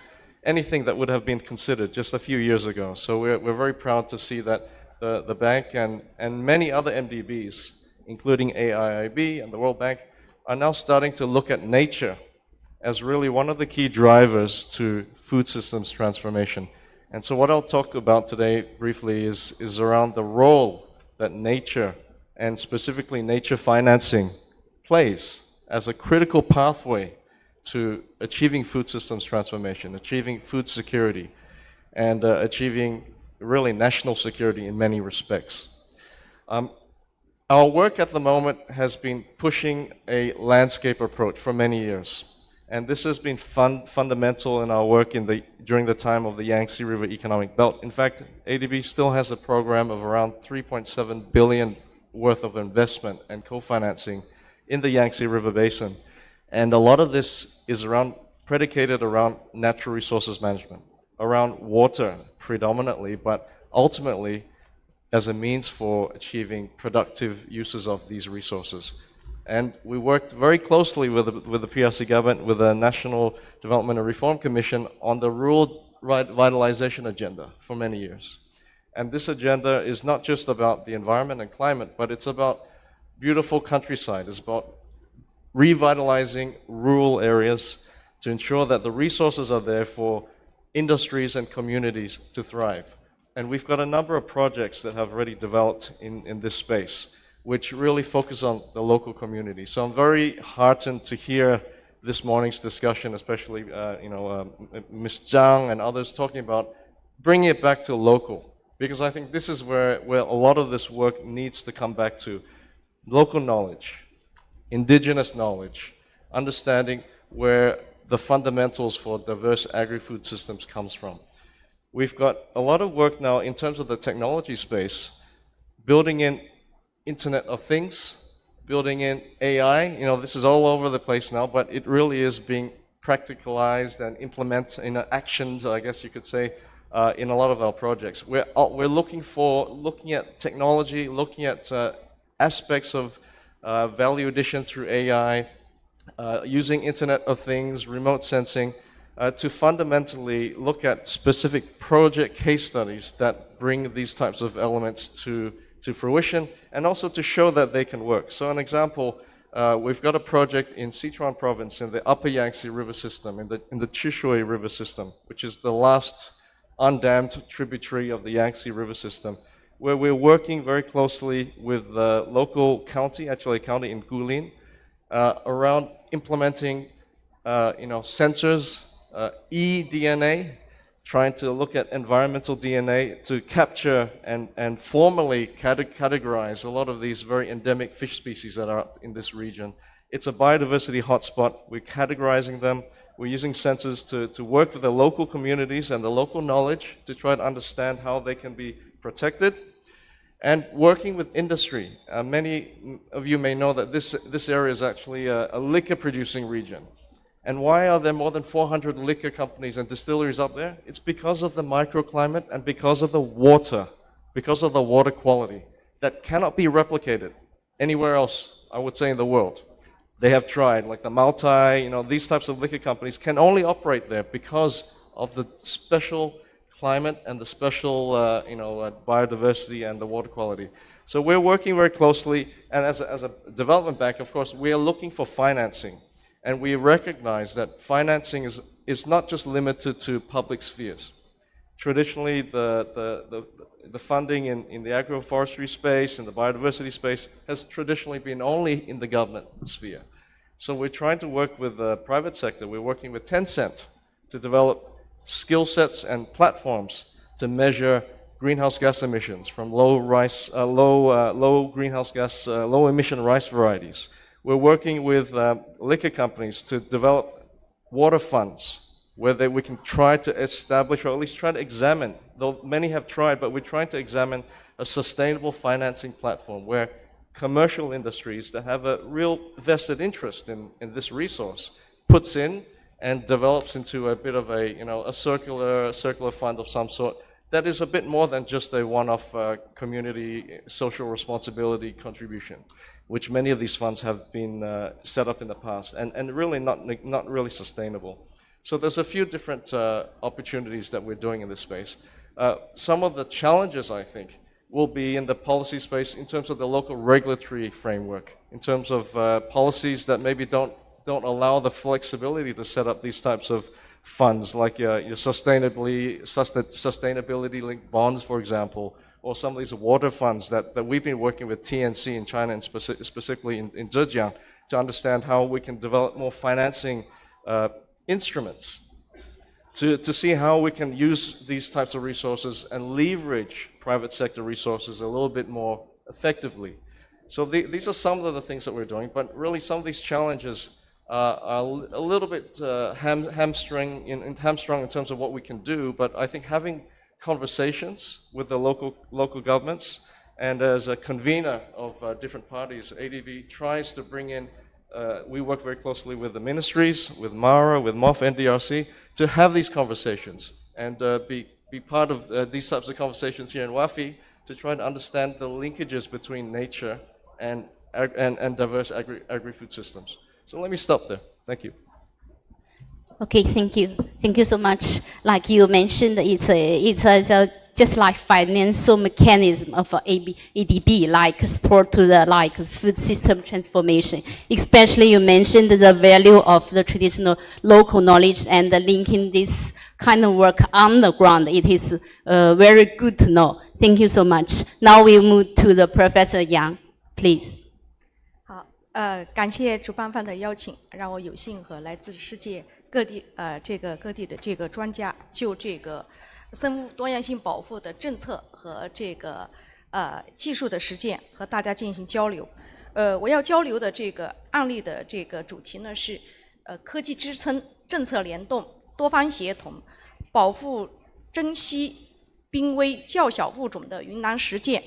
anything that would have been considered just a few years ago. So we're very proud to see that the bank and many other MDBs, including AIIB and the World Bank, are now starting to look at nature as really one of the key drivers to food systems transformation. And so what I'll talk about today briefly is around the role that nature, and specifically nature financing, plays as a critical pathway to achieving food systems transformation, achieving food security, and achieving really national security in many respects. Our work at the moment has been pushing a landscape approach for many years. And this has been fundamental in our work during the time of the Yangtze River Economic Belt. In fact, ADB still has a program of around 3.7 billion worth of investment and co-financing in the Yangtze River Basin. And a lot of this is predicated around natural resources management, around water predominantly, but ultimately as a means for achieving productive uses of these resources. And we worked very closely with the PRC government, with the National Development and Reform Commission on the rural revitalization agenda for many years. And this agenda is not just about the environment and climate, but it's about beautiful countryside. It's about revitalizing rural areas to ensure that the resources are there for industries and communities to thrive. And we've got a number of projects that have already developed in this space, which really focus on the local community. So I'm very heartened to hear this morning's discussion, especially Ms. Zhang and others talking about bringing it back to local, because I think this is where a lot of this work needs to come back to. Local knowledge, indigenous knowledge, understanding where the fundamentals for diverse agri-food systems comes from. We've got a lot of work now in terms of the technology space, building in Internet of Things, building in AI. This is all over the place now, but it really is being practicalized and implemented in actions, I guess you could say, in a lot of our projects. We're looking at technology, looking at aspects of value addition through AI, using Internet of Things, remote sensing, to fundamentally look at specific project case studies that bring these types of elements to fruition, and also to show that they can work. So an example, we've got a project in Sichuan province in the upper Yangtze River system, in the Chishui River system, which is the last undammed tributary of the Yangtze River system, where we're working very closely with the local county, actually a county in Guilin, around implementing sensors, eDNA, trying to look at environmental DNA to capture and formally categorize a lot of these very endemic fish species that are in this region. It's a biodiversity hotspot. We're categorizing them. We're using sensors to work with the local communities and the local knowledge to try to understand how they can be protected. And working with industry. Many of you may know that this area is actually a liquor producing region. And why are there more than 400 liquor companies and distilleries up there? It's because of the microclimate and because of the water quality that cannot be replicated anywhere else, I would say, in the world. They have tried, like the Maltai, these types of liquor companies can only operate there because of the special climate and the special biodiversity and the water quality. So we're working very closely, and as a development bank, of course, we are looking for financing. And we recognize that financing is not just limited to public spheres. Traditionally, the funding in the agroforestry space and the biodiversity space has traditionally been only in the government sphere. So we're trying to work with the private sector. We're working with Tencent to develop skill sets and platforms to measure greenhouse gas emissions from low emission rice varieties. We're working with liquor companies to develop water funds where we can try to establish, or at least try to examine, though many have tried, but we're trying to examine a sustainable financing platform where commercial industries that have a real vested interest in this resource puts in and develops into a bit of a circular fund of some sort that is a bit more than just a one-off community social responsibility contribution, which many of these funds have been set up in the past and really not really sustainable. So there's a few different opportunities that we're doing in this space. Some of the challenges, I think, will be in the policy space in terms of the local regulatory framework, in terms of policies that maybe don't allow the flexibility to set up these types of funds, like your sustainability-linked bonds, for example, or some of these water funds that we've been working with TNC in China and specifically in Zhejiang to understand how we can develop more financing instruments to see how we can use these types of resources and leverage private sector resources a little bit more effectively. So these are some of the things that we're doing, but really some of these challenges are a little bit hamstrung in terms of what we can do, but I think having conversations with the local governments, and as a convener of different parties, ADB tries to bring in, we work very closely with the ministries, with MARA, with MOF, NDRC, to have these conversations and be part of these types of conversations here in WAFI to try to understand the linkages between nature and diverse agri-food systems. So let me stop there. Thank you. Okay, thank you. Thank you so much. Like you mentioned, it's just like financial mechanism of ADB, like support to the food system transformation. Especially you mentioned the value of the traditional local knowledge and linking this kind of work on the ground. It is very good to know. Thank you so much. Now we move to the Professor Yang, please. 感谢主办方的邀请，让我有幸和来自世界各地各地的这个专家就这个生物多样性保护的政策和这个技术的实践和大家进行交流。我要交流的这个案例的这个主题呢是科技支撑、政策联动、多方协同，保护珍稀濒危较小物种的云南实践。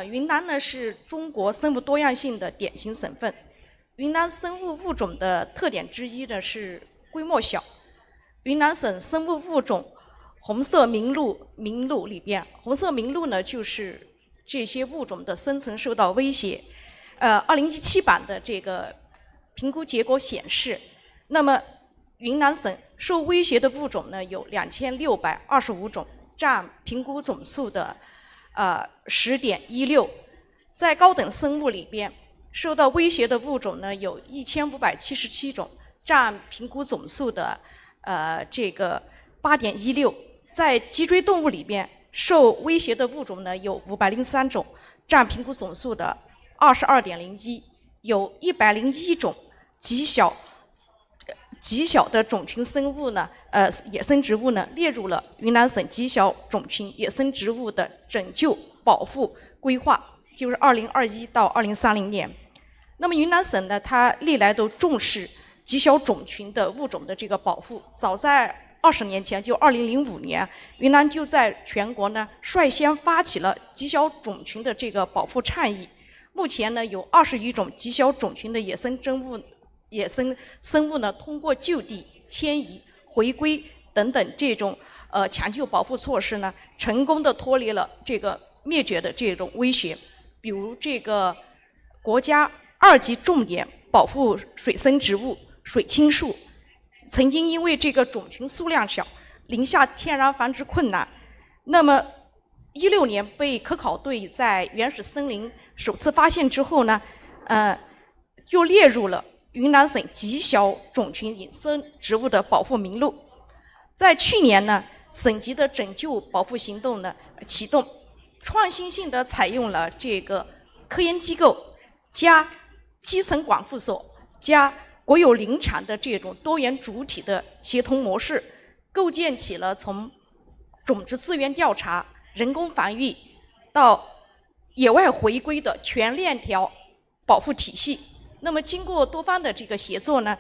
云南呢是中国生物多样性的典型省份。云南生物物种的特点之一呢是规模小。云南省生物物种红色名录里边，红色名录呢就是这些物种的生存受到威胁。2017版的这个评估结果显示，那么云南省受威胁的物种呢有2625种，占评估总数的10.16%。在高等生物里边，受到威胁的物种呢有1577种，占评估总数的这个8.16%。在脊椎动物里边，受威胁的物种呢有503种，占评估总数的22.01%，有101种极小的种群生物呢，野生植物呢列入了云南省极小种群野生植物的拯救保护规划，就是2021到2030年。那么云南省呢，它历来都重视极小种群的物种的这个保护，早在20年前，就2005年，云南就在全国呢率先发起了极小种群的这个保护倡议。目前呢，有20余种极小种群的野生生物呢，通过就地迁移、回归等等这种抢救保护措施呢，成功的脱离了这个灭绝的这种威胁。比如这个国家2级重点保护水生植物水青树，曾经因为这个种群数量小，临下天然繁殖困难，那么16年被科考队在原始森林首次发现之后呢，又列入了云南省极小种群野生植物的保护名录。在去年呢，省级的拯救保护行动呢启动，创新性的采用了这个科研机构加基层管护所加国有林场的这种多元主体的协同模式，构建起了从种子资源调查、人工防御到野外回归的全链条保护体系。那么经过多方的这个协作呢，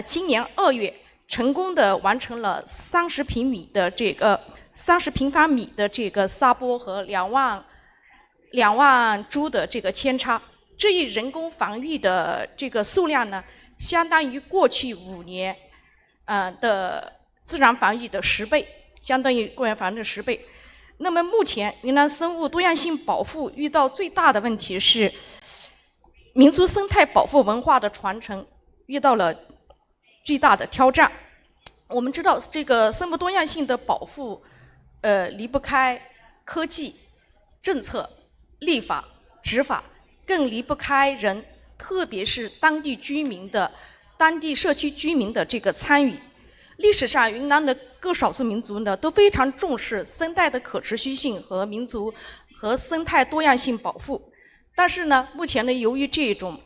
今年2月成功的完成了30平方米的这个沙坡和2万株的这个扦插。这一人工防御的这个数量呢，相当于过去5年的自然防御的10倍，相当于公园防御的10倍。那么目前云南生物多样性保护遇到最大的问题是，民族生态保护文化的传承遇到了巨大的挑战。我们知道，这个生物多样性的保护，离不开科技、政策、立法、执法，更离不开人，特别是当地社区居民的这个参与。历史上，云南的各少数民族呢都非常重视生态的可持续性和民族和生态多样性保护。但是呢，目前呢，由于这种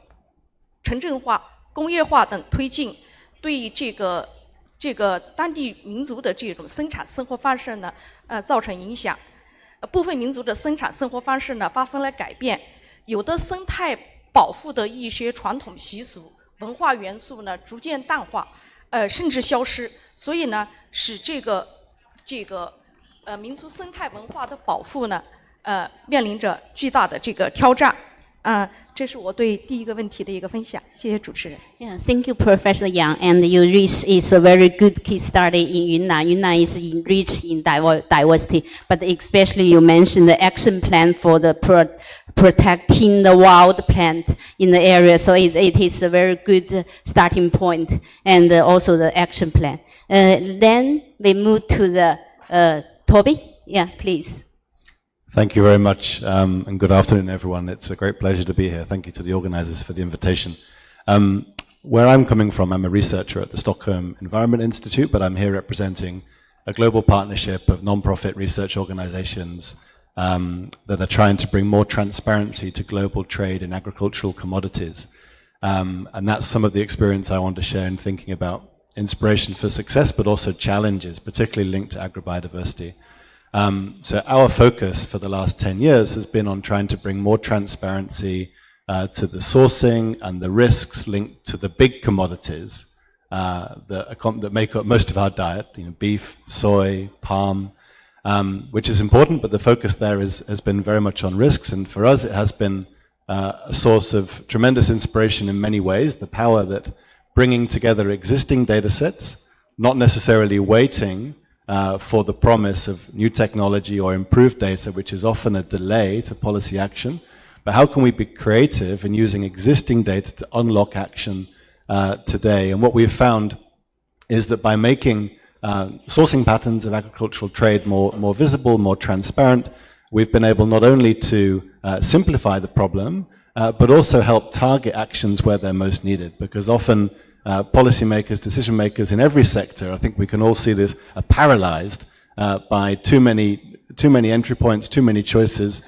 城镇化、工业化等推进，对这个当地民族的这种生产生活方式呢，造成影响。部分民族的生产生活方式呢发生了改变，有的生态保护的一些传统习俗、文化元素呢逐渐淡化，甚至消失。所以呢，使这个民族生态文化的保护呢，面临着巨大的这个挑战。这是我对第一个问题的一个分享，谢谢主持人。Yeah, thank you, Professor Yang. And you reached is a very good case study in Yunnan. Yunnan is rich in diversity, but especially you mentioned the action plan for the protecting the wild plant in the area. So it is a very good starting point, and also the action plan. Then we move to the Toby. Yeah, please. Thank you very much, and good afternoon, everyone. It's a great pleasure to be here. Thank you to the organizers for the invitation. Where I'm coming from, I'm a researcher at the Stockholm Environment Institute, but I'm here representing a global partnership of non-profit research organizations that are trying to bring more transparency to global trade in agricultural commodities. And that's some of the experience I want to share in thinking about inspiration for success, but also challenges, particularly linked to agrobiodiversity. So our focus for the last 10 years has been on trying to bring more transparency to the sourcing and the risks linked to the big commodities that make up most of our diet, beef, soy, palm, which is important, but the focus there has been very much on risks. And for us, it has been a source of tremendous inspiration in many ways, the power that bringing together existing data sets, not necessarily waiting for the promise of new technology or improved data, which is often a delay to policy action. But how can we be creative in using existing data to unlock action today? And what we've found is that by making sourcing patterns of agricultural trade more visible, more transparent, we've been able not only to simplify the problem, but also help target actions where they're most needed. Because often policymakers, decision makers in every sector, I think we can all see this, are paralyzed by too many entry points, too many choices.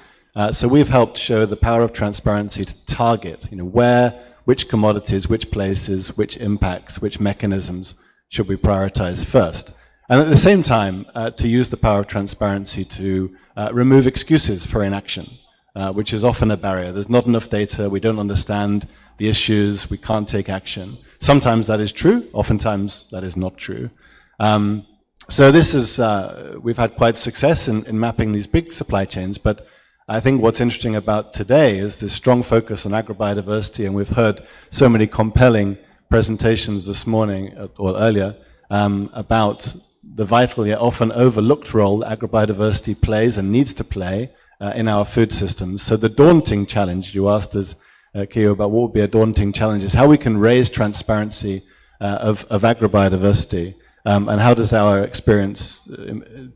So we've helped show the power of transparency to target, where, which commodities, which places, which impacts, which mechanisms should we prioritize first. And at the same time, to use the power of transparency to remove excuses for inaction, which is often a barrier. There's not enough data, we don't understand the issues, we can't take action. Sometimes that is true, oftentimes that is not true. So this is, we've had quite success in mapping these big supply chains, but I think what's interesting about today is this strong focus on agrobiodiversity, and we've heard so many compelling presentations this morning or earlier about the vital yet often overlooked role agrobiodiversity plays and needs to play in our food systems. So the daunting challenge, you asked us, Keo, about what would be a daunting challenge, is how we can raise transparency of agrobiodiversity. And how does our experience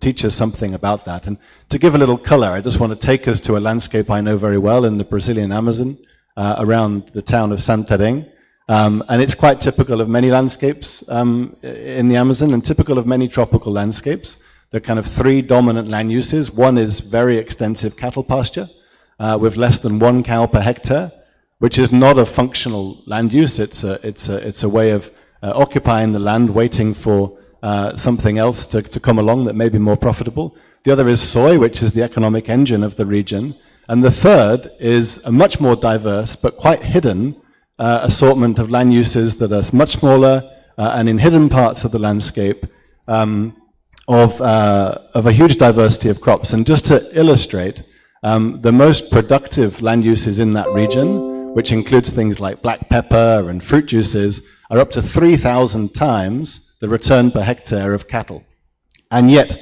teach us something about that? And to give a little color, I just want to take us to a landscape I know very well in the Brazilian Amazon, around the town of Santarém. And it's quite typical of many landscapes in the Amazon and typical of many tropical landscapes. There are kind of three dominant land uses. One is very extensive cattle pasture with less than 1 cow per hectare, which is not a functional land use. It's a way of occupying the land, waiting for something else to come along that may be more profitable. The other is soy, which is the economic engine of the region. And the third is a much more diverse but quite hidden assortment of land uses that are much smaller and in hidden parts of the landscape of a huge diversity of crops. And just to illustrate, the most productive land uses in that region, which includes things like black pepper and fruit juices, are up to 3,000 times the return per hectare of cattle. And yet,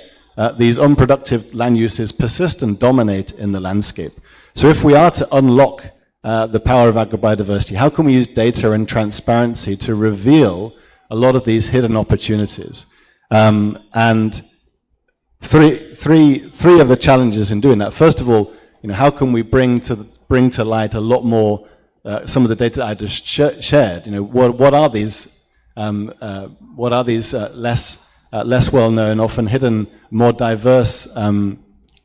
these unproductive land uses persist and dominate in the landscape. So if we are to unlock the power of agrobiodiversity, how can we use data and transparency to reveal a lot of these hidden opportunities? And three of the challenges in doing that. First of all, how can we bring to light a lot more some of the data that I just shared? What are these less well-known, often hidden, more diverse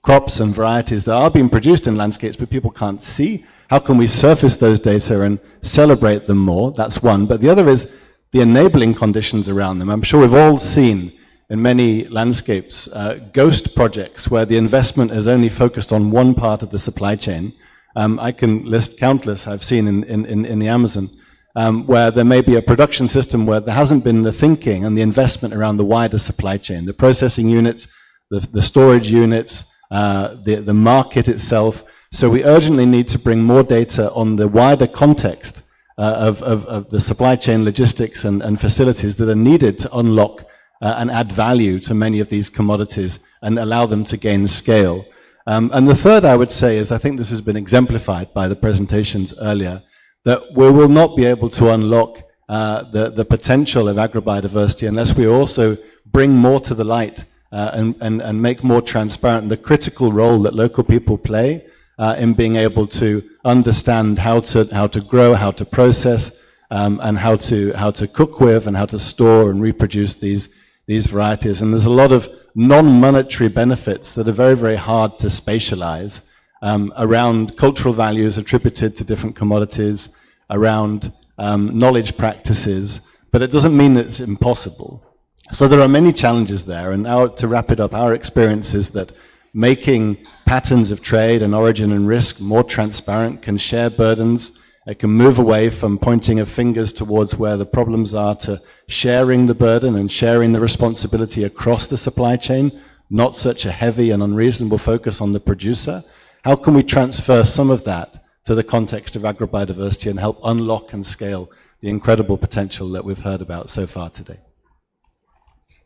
crops and varieties that are being produced in landscapes but people can't see? How can we surface those data and celebrate them more? That's one. But the other is the enabling conditions around them. I'm sure we've all seen in many landscapes ghost projects where the investment is only focused on one part of the supply chain. I can list countless I've seen in the Amazon, where there may be a production system where there hasn't been the thinking and the investment around the wider supply chain, the processing units, the storage units, the market itself. So we urgently need to bring more data on the wider context of the supply chain logistics and facilities that are needed to unlock and add value to many of these commodities and allow them to gain scale. And the third, I would say, is I think this has been exemplified by the presentations earlier, that we will not be able to unlock the potential of agrobiodiversity unless we also bring more to the light and make more transparent the critical role that local people play in being able to understand how to grow, how to process, and how to cook with and how to store and reproduce these varieties. And there's a lot of non-monetary benefits that are very, very hard to spatialize around cultural values attributed to different commodities, around knowledge practices, but it doesn't mean that it's impossible. So there are many challenges there, and to wrap it up, our experience is that making patterns of trade and origin and risk more transparent can share burdens. It can move away from pointing of fingers towards where the problems are to sharing the burden and sharing the responsibility across the supply chain, not such a heavy and unreasonable focus on the producer. How can we transfer some of that to the context of agrobiodiversity and help unlock and scale the incredible potential that we've heard about so far today?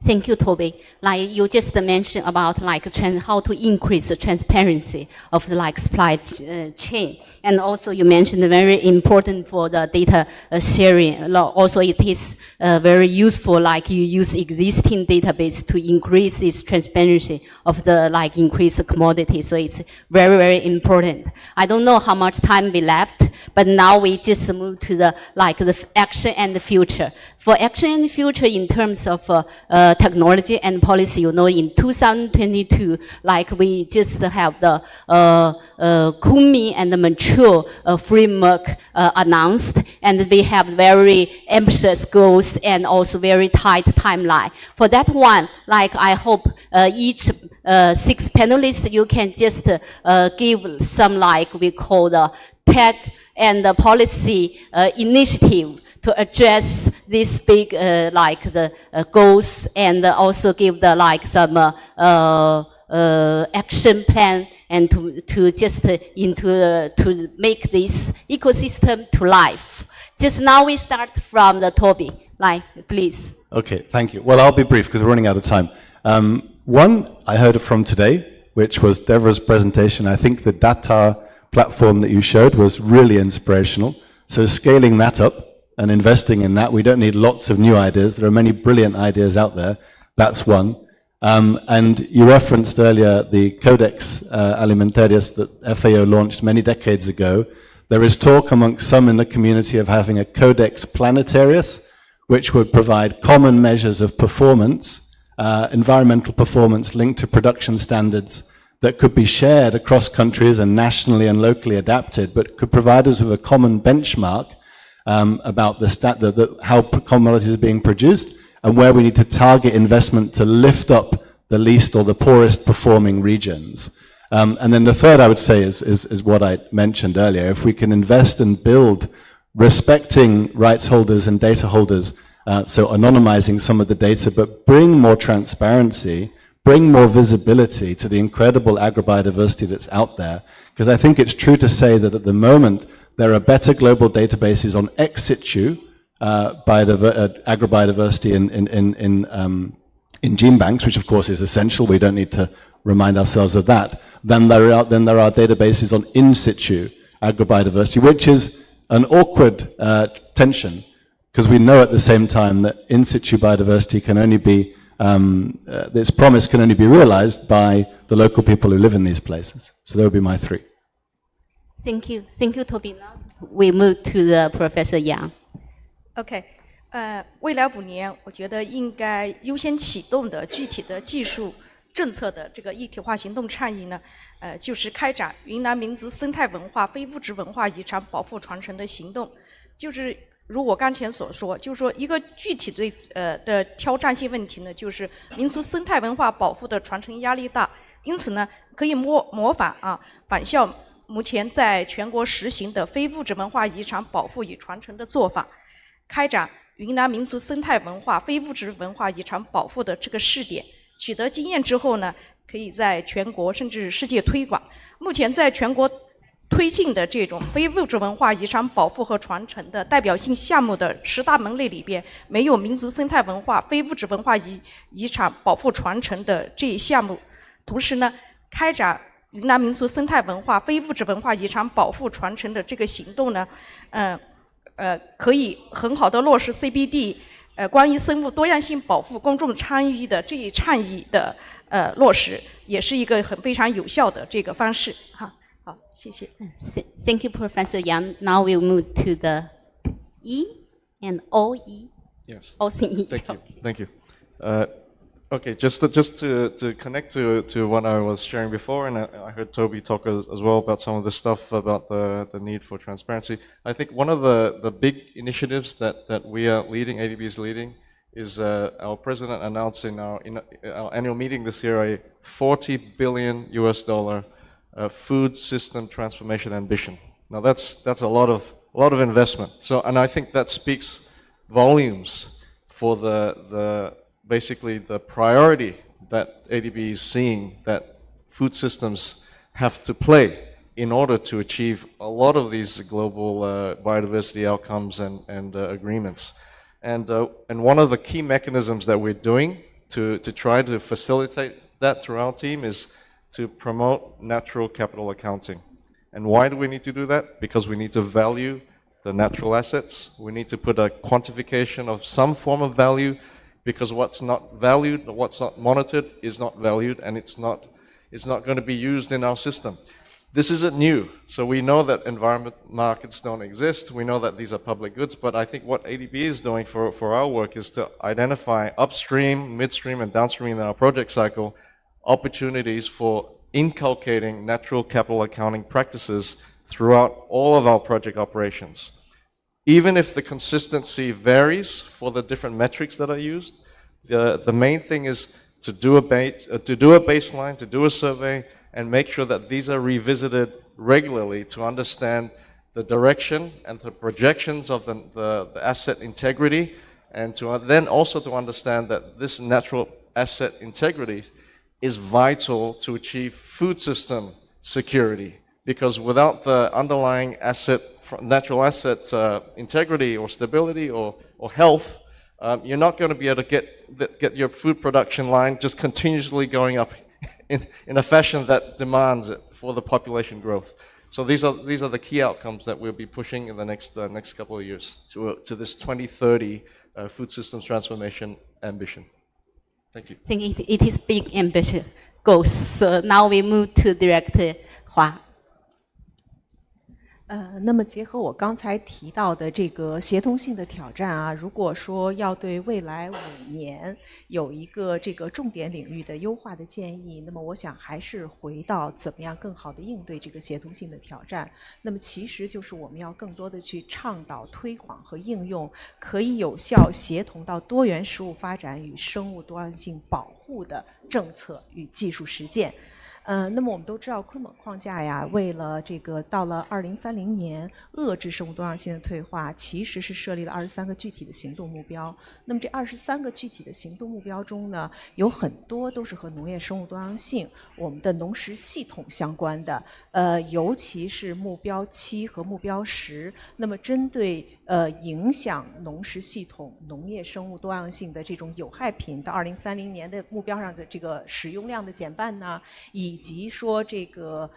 Thank you, Toby. Like you just mentioned about how to increase the transparency of the supply chain, and also you mentioned very important for the data sharing. Also, it is very useful. You use existing database to increase this transparency of the increase commodity. So it's very, very important. I don't know how much time we left, but now we just move to the action and the future. For action and the future, in terms of technology and policy. You know, in 2022, like we just have the Kumi and the mature framework announced, and we have very ambitious goals and also very tight timeline. For that one, like I hope each 6 panelists, you can just give some, like we call the tech and the policy initiative to address this big like the goals, and also give the like some action plan, and to just to make this ecosystem to life. Just now we start from the Toby, like please. Okay, thank you. Well, I'll be brief because we're running out of time. One, I heard from today, which was Deborah's presentation. I think the data platform that you showed was really inspirational. So scaling that up and investing in that, we don't need lots of new ideas. There are many brilliant ideas out there. That's one. And you referenced earlier the Codex Alimentarius that FAO launched many decades ago. There is talk amongst some in the community of having a Codex Planetarius, which would provide common measures of performance, environmental performance linked to production standards that could be shared across countries and nationally and locally adapted, but could provide us with a common benchmark about how commodities are being produced and where we need to target investment to lift up the least or the poorest performing regions. And then the third, I would say, is what I mentioned earlier. If we can invest and build respecting rights holders and data holders, so anonymizing some of the data, but bring more transparency, bring more visibility to the incredible agrobiodiversity that's out there. Because I think it's true to say that at the moment, there are better global databases on ex situ agrobiodiversity in gene banks, which of course is essential. We don't need to remind ourselves of that. Then there are databases on in situ agrobiodiversity, which is an awkward tension, because we know at the same time that in situ biodiversity can only be, this promise can only be realized by the local people who live in these places. So that would be my three. Thank you, Toby. Now we move to the Professor Yang. OK， 未来5年，我觉得应该优先启动的具体的技术政策的这个一体化行动倡议呢，就是开展云南民族生态文化非物质文化遗产保护传承的行动。就是如我刚才所说，就是说一个具体的挑战性问题呢，就是民族生态文化保护的传承压力大，因此呢，可以模仿仿效目前在全国实行的非物质文化遗产保护与传承的做法，开展云南民族生态文化非物质文化遗产保护的这个试点，取得经验之后呢，可以在全国甚至世界推广。目前在全国推进的这种非物质文化遗产保护和传承的代表性项目的10大门类里边，没有民族生态文化非物质文化遗产保护传承的这一项目。同时呢，开展云南民族生态文化非物质文化遗产保护传承的这个行动呢，可以很好的落实 CBD 关于生物多样性保护公众参与的这一倡议的落实，也是一个非常有效的这个方式。好，谢谢。Thank you, Professor Yang. Now we'll move to the E and OE. Yes. OCE. Thank you. Okay, just to connect to what I was sharing before, and I heard Toby talk as well about some of the stuff about the need for transparency. I think one of the big initiatives that we are leading, ADB is leading, is our president announced in our annual meeting this year a $40 billion food system transformation ambition. Now that's a lot of investment. So, and I think that speaks volumes for basically the priority that ADB is seeing that food systems have to play in order to achieve a lot of these global biodiversity outcomes and agreements. And one of the key mechanisms that we're doing to try to facilitate that through our team is to promote natural capital accounting. And why do we need to do that? Because we need to value the natural assets. We need to put a quantification of some form of value, because what's not valued, what's not monitored is not valued, and it's not going to be used in our system. This isn't new. So we know that environment markets don't exist. We know that these are public goods. But I think what ADB is doing for our work is to identify upstream, midstream, and downstream in our project cycle opportunities for inculcating natural capital accounting practices throughout all of our project operations. Even if the consistency varies for the different metrics that are used, the main thing is to do a baseline, to do a survey, and make sure that these are revisited regularly to understand the direction and the projections of the asset integrity, and then also to understand that this natural asset integrity is vital to achieve food system security. Because without the underlying natural asset integrity or stability or health, you're not going to be able to get your food production line just continuously going up in a fashion that demands it for the population growth. So these are the key outcomes that we'll be pushing in the next couple of years to this 2030 food systems transformation ambition. Thank you. I think it is big ambitious goals. So now we move to Director Hua. 那么结合我刚才提到的这个协同性的挑战啊，如果说要对未来5年有一个这个重点领域的优化的建议，那么我想还是回到怎么样更好的应对这个协同性的挑战。那么其实就是我们要更多的去倡导、推广和应用可以有效协同到多元食物发展与生物多样性保护的政策与技术实践。那么我们都知道昆蒙框架呀，为了这个到了2030年遏制生物多样性的退化，其实是设立了23个具体的行动目标。那么这23个具体的行动目标中呢，有很多都是和农业生物多样性、我们的农食系统相关的，尤其是目标7和目标10。那么针对影响农食系统、农业生物多样性的这种有害品，到2030年的目标上的这个使用量的减半呢，以及说这个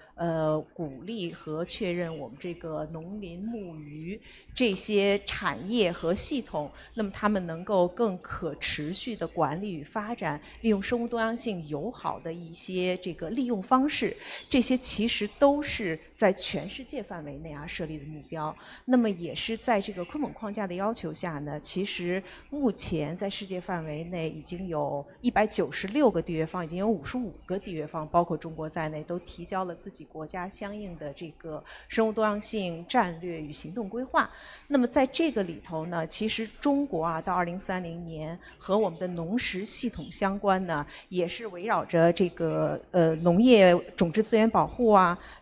鼓励和确认我们这个农林牧渔这些产业和系统，那么他们能够更可持续的管理与发展，利用生物多样性友好的一些这个利用方式，这些其实都是在全世界范围内设立的目标。那么也是在这个昆蒙框架的要求下呢，其实目前在世界范围内已经有196个缔约方，已经有55个缔约方，包括中国在内，都提交了自己国家相应的这个生物多样性战略与行动规划。那么在这个里头呢，其实中国到2030年和我们的农食系统相关呢，也是围绕着这个农业种质资源保护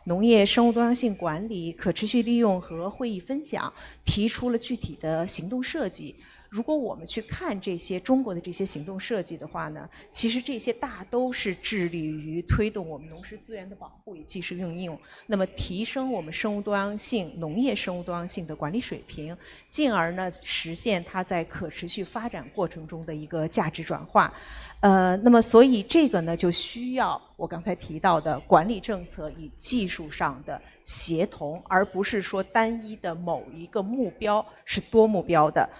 农业生物多样性管理、可持续利用和会议分享，提出了具体的行动设计。如果我们去看这些中国的这些行动设计的话呢，其实这些大都是致力于推动我们农食资源的保护与技术应用，那么提升我们生物多样性、农业生物多样性的管理水平，进而呢实现它在可持续发展过程中的一个价值转化。那么所以这个呢就需要我刚才提到的管理政策与技术上的协同，而不是说单一的某一个目标是多目标的。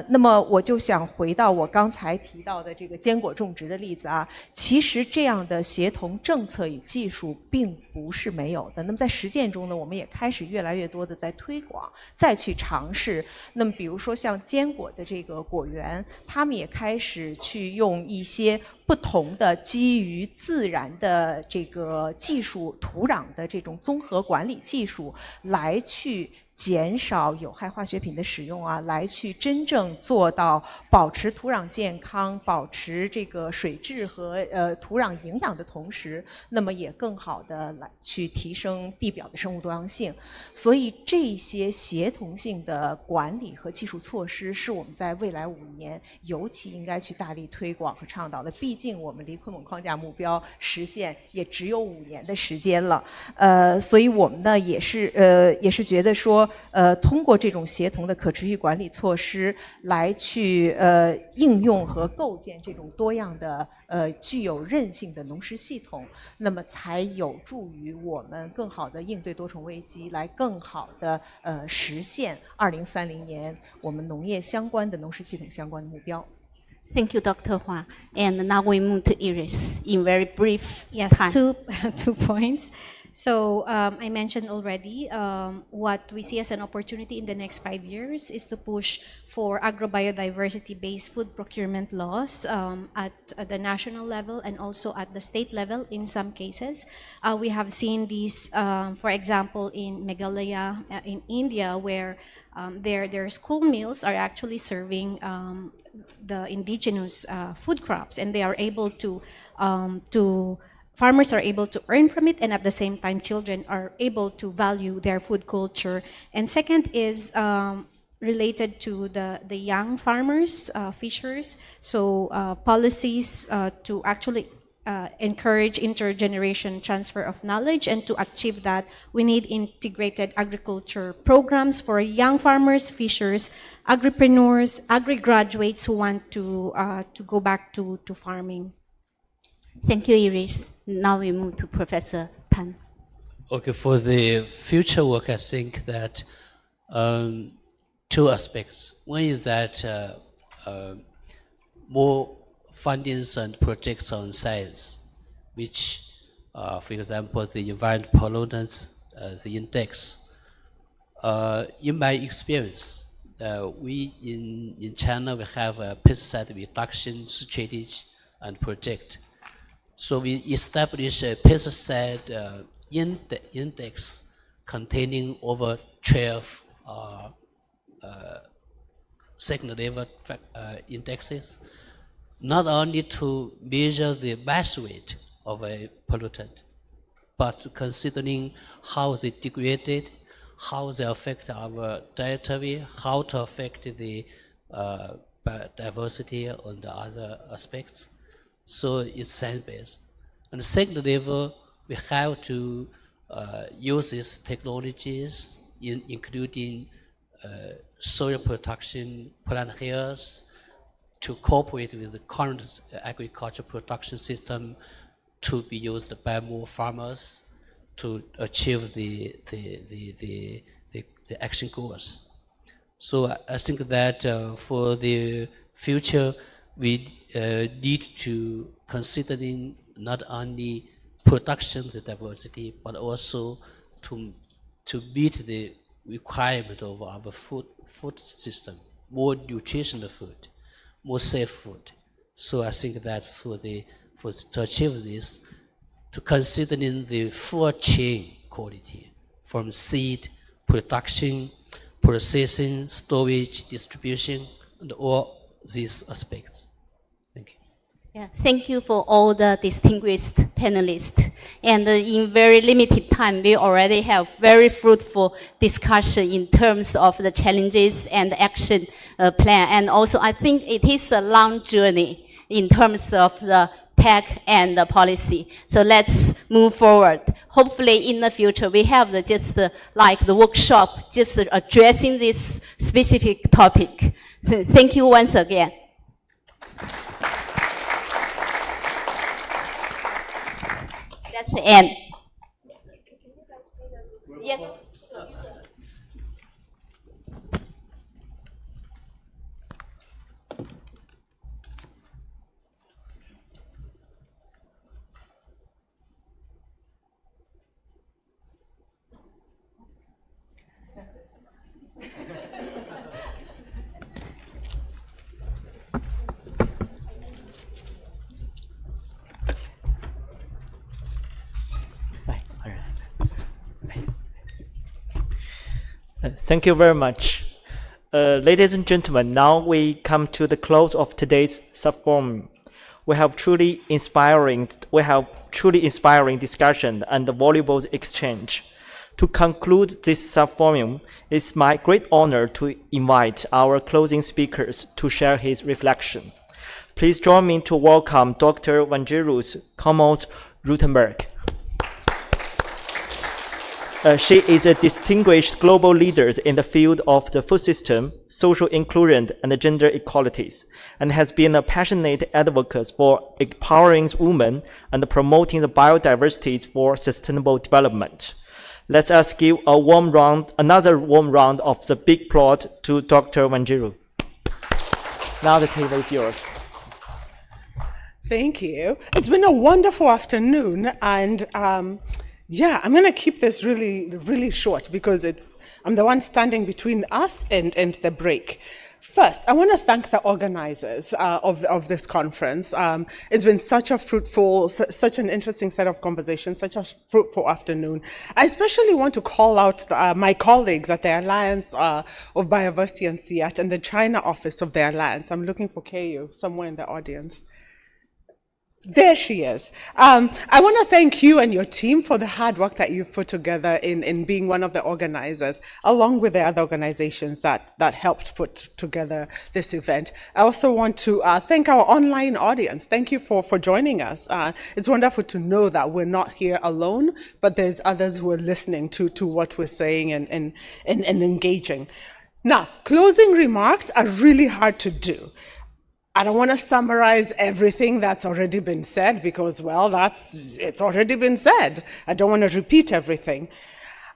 那么我就想回到我刚才提到的这个坚果种植的例子其实这样的协同政策与技术并不是没有的。那么在实践中呢，我们也开始越来越多的在推广，再去尝试。那么比如说像坚果的这个果园，他们也开始去用一些不同的基于自然的这个技术、土壤的这种综合管理技术来去减少有害化学品的使用来去真正做到保持土壤健康、保持这个水质和土壤营养的同时，那么也更好的来去提升地表的生物多样性。所以这些协同性的管理和技术措施是我们在未来5年尤其应该去大力推广和倡导的。毕竟我们离昆蒙框架目标实现也只有5年的时间了，所以我们呢也是觉得说通过这种协同的可持续管理措施来去应用和构建这种多样的具有韧性的农食系统，那么才有助于我们更好的应对多重危机，来更好的实现2030年我们农业相关的农食系统相关的目标。Thank you, Dr. Hua. And now we move to Iris in very brief time. Yes, two points. So I mentioned already what we see as an opportunity in the next 5 years is to push for agrobiodiversity-based food procurement laws at the national level and also at the state level in some cases. We have seen these, for example, in Meghalaya in India, where their school meals are actually serving the indigenous food crops, and they are able to farmers are able to earn from it, and at the same time children are able to value their food culture. And second is related to the young farmers, fishers, so policies to actually encourage intergeneration transfer of knowledge, and to achieve that we need integrated agriculture programs for young farmers, fishers, agripreneurs, agri-graduates who want to go back to farming. Thank you, Iris. Now we move to Professor Pan. Okay, for the future work, I think that two aspects. One is that more fundings and projects on science, which, for example, the environment pollutants, the index. In my experience, we in China, we have a pesticide reduction strategy and project. So we established a pesticide index containing over 12 second level indexes, not only to measure the mass weight of a pollutant, but considering how they degraded, how they affect our dietary, how to affect the biodiversity and the other aspects. So it's science-based. And the second level, we have to use these technologies, including soil protection, plant health, to cooperate with the current agriculture production system to be used by more farmers to achieve the action goals. So I think that for the future, we need to considering not only production the diversity, but also to meet the requirement of our food system, more nutritional food, more safe food. So I think that to achieve this, to considering the full chain quality from seed, production, processing, storage, distribution, and all these aspects. Thank you. Yeah, thank you for all the distinguished panelists. And in very limited time, we already have very fruitful discussion in terms of the challenges and action plan. And also, I think it is a long journey in terms of the tech and the policy. So let's move forward. Hopefully in the future, we have like the workshop, just addressing this specific topic. So thank you once again. That's the end. Yes. Thank you very much. Ladies and gentlemen, now we come to the close of today's subforum. We have truly inspiring discussion and valuable exchange. To conclude this subforum, it's my great honor to invite our closing speakers to share his reflection. Please join me to welcome Dr. Vangerus Kommels-Rutenberg. She is a distinguished global leader in the field of the food system, social inclusion, and gender equalities, and has been a passionate advocate for empowering women and promoting the biodiversity for sustainable development. Let us give another warm round of the big applause to Dr. Vangeru. Now the table is yours. Thank you. It's been a wonderful afternoon, and Yeah, I'm going to keep this really short because I'm the one standing between us and the break. First, I want to thank the organizers of this conference. It's been such a fruitful, such an interesting set of conversations, such a fruitful afternoon. I especially want to call out my colleagues at the Alliance of Biodiversity and CIAT and the China office of the Alliance. I'm looking for Kayu somewhere in the audience. There she is. I want to thank you and your team for the hard work that you've put together in being one of the organizers, along with the other organizations that helped put together this event. I also want to thank our online audience. Thank you for joining us. It's wonderful to know that we're not here alone, but there's others who are listening to what we're saying and engaging. Now, closing remarks are really hard to do. I don't want to summarize everything that's already been said because, well, it's already been said. I don't want to repeat everything.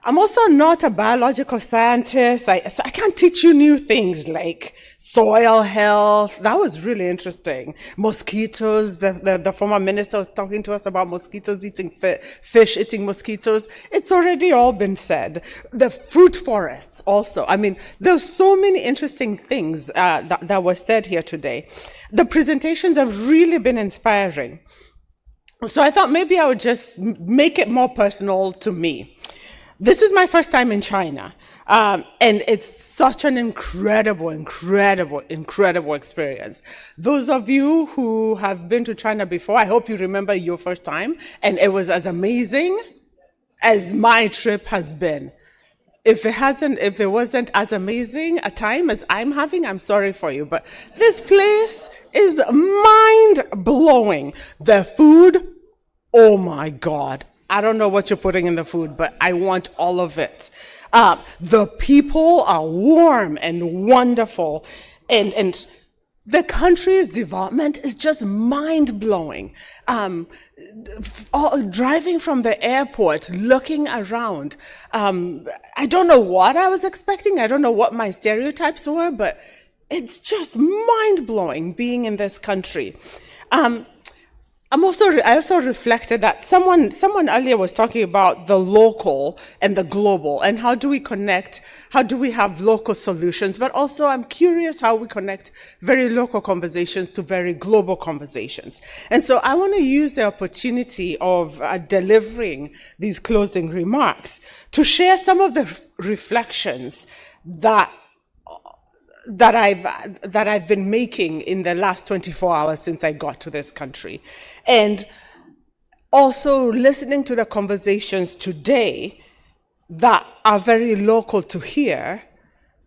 I'm also not a biological scientist, so I can't teach you new things like soil health. That was really interesting. Mosquitoes, the former minister was talking to us about mosquitoes eating fish eating mosquitoes. It's already all been said. The fruit forests also. I mean, there's so many interesting things that were said here today. The presentations have really been inspiring. So I thought maybe I would just make it more personal to me. This is my first time in China, and it's such an incredible experience. Those of you who have been to China before, I hope you remember your first time, and it was as amazing as my trip has been. If it wasn't as amazing a time as I'm having, I'm sorry for you, but this place is mind-blowing. The food, oh my God. I don't know what you're putting in the food, but I want all of it. The people are warm and wonderful, and the country's development is just mind-blowing. Driving from the airport, looking around, I don't know what I was expecting. I don't know what my stereotypes were, but it's just mind-blowing being in this country. I also reflected that someone earlier was talking about the local and the global and how do we connect, how do we have local solutions, but also I'm curious how we connect very local conversations to very global conversations. And so I want to use the opportunity of delivering these closing remarks to share some of the reflections that I've been making in the last 24 hours since I got to this country. And also listening to the conversations today that are very local to here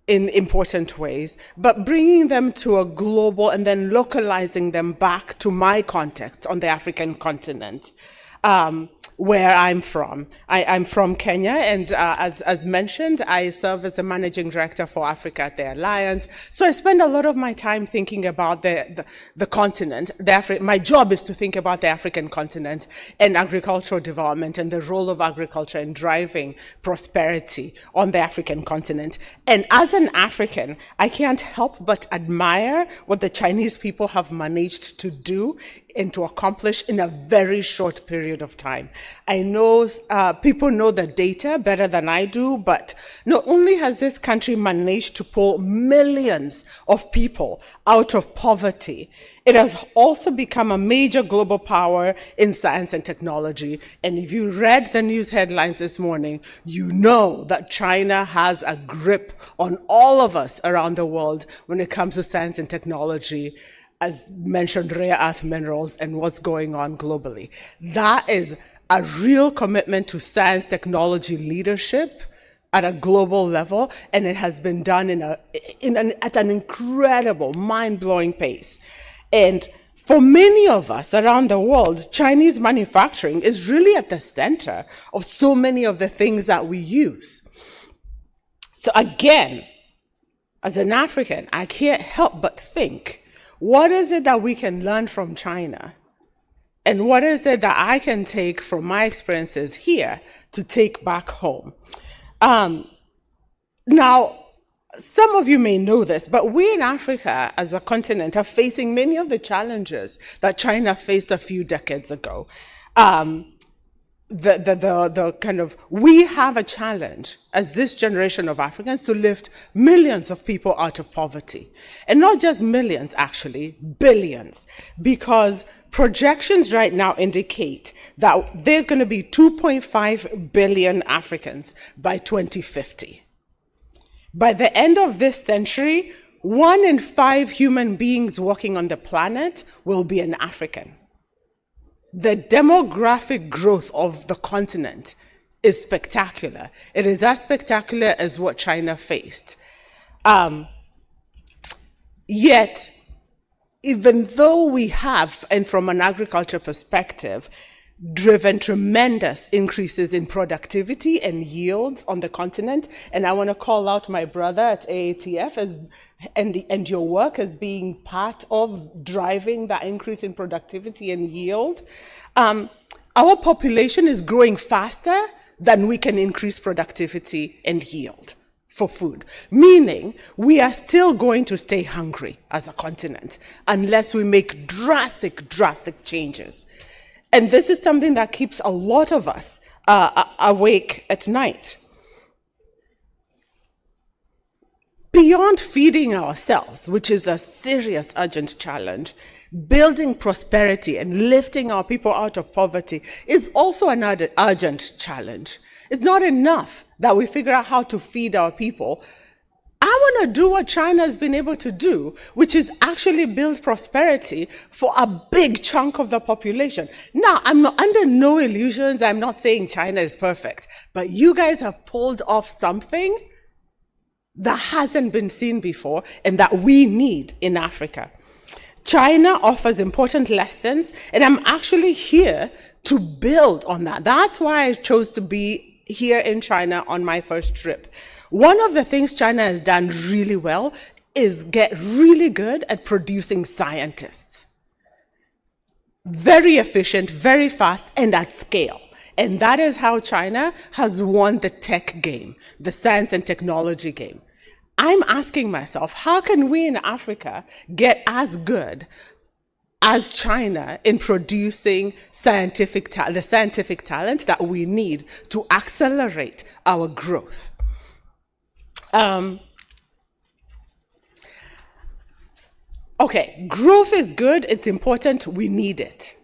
in important ways, but bringing them to a global and then localizing them back to my context on the African continent. Where I'm from. I'm from Kenya, and as mentioned, I serve as the managing director for Africa at the Alliance. So I spend a lot of my time thinking about the continent. My job is to think about the African continent and agricultural development and the role of agriculture in driving prosperity on the African continent. And as an African, I can't help but admire what the Chinese people have managed to do and to accomplish in a very short period of time. I know people know the data better than I do, but not only has this country managed to pull millions of people out of poverty, it has also become a major global power in science and technology. And if you read the news headlines this morning, you know that China has a grip on all of us around the world when it comes to science and technology, as mentioned, rare earth minerals and what's going on globally. That is a real commitment to science technology leadership at a global level, and it has been done at an incredible, mind-blowing pace. And for many of us around the world, Chinese manufacturing is really at the center of so many of the things that we use. So again, as an African, I can't help but think, what is it that we can learn from China? And what is it that I can take from my experiences here to take back home? Now, some of you may know this, but we in Africa as a continent are facing many of the challenges that China faced a few decades ago. the kind of, we have a challenge as this generation of Africans to lift millions of people out of poverty. And not just millions, actually, billions. Because projections right now indicate that there's going to be 2.5 billion Africans by 2050. By the end of this century, 1 in 5 human beings walking on the planet will be an African. The demographic growth of the continent is spectacular. It is as spectacular as what China faced. Yet, even though we have, and from an agriculture perspective, driven tremendous increases in productivity and yields on the continent, and I want to call out my brother at AATF and your work as being part of driving that increase in productivity and yield. Our population is growing faster than we can increase productivity and yield for food, meaning we are still going to stay hungry as a continent unless we make drastic changes. And this is something that keeps a lot of us awake at night. Beyond feeding ourselves, which is a serious, urgent challenge, building prosperity and lifting our people out of poverty is also another urgent challenge. It's not enough that we figure out how to feed our people. I want to do what China has been able to do, which is actually build prosperity for a big chunk of the population. Now, I'm under no illusions. I'm not saying China is perfect, but you guys have pulled off something that hasn't been seen before and that we need in Africa. China offers important lessons, and I'm actually here to build on that. That's why I chose to be here in China on my first trip. One of the things China has done really well is get really good at producing scientists. Very efficient, very fast, and at scale. And that is how China has won the tech game, the science and technology game. I'm asking myself, how can we in Africa get as good as China in producing the scientific talent that we need to accelerate our growth? Okay, growth is good, it's important, we need it.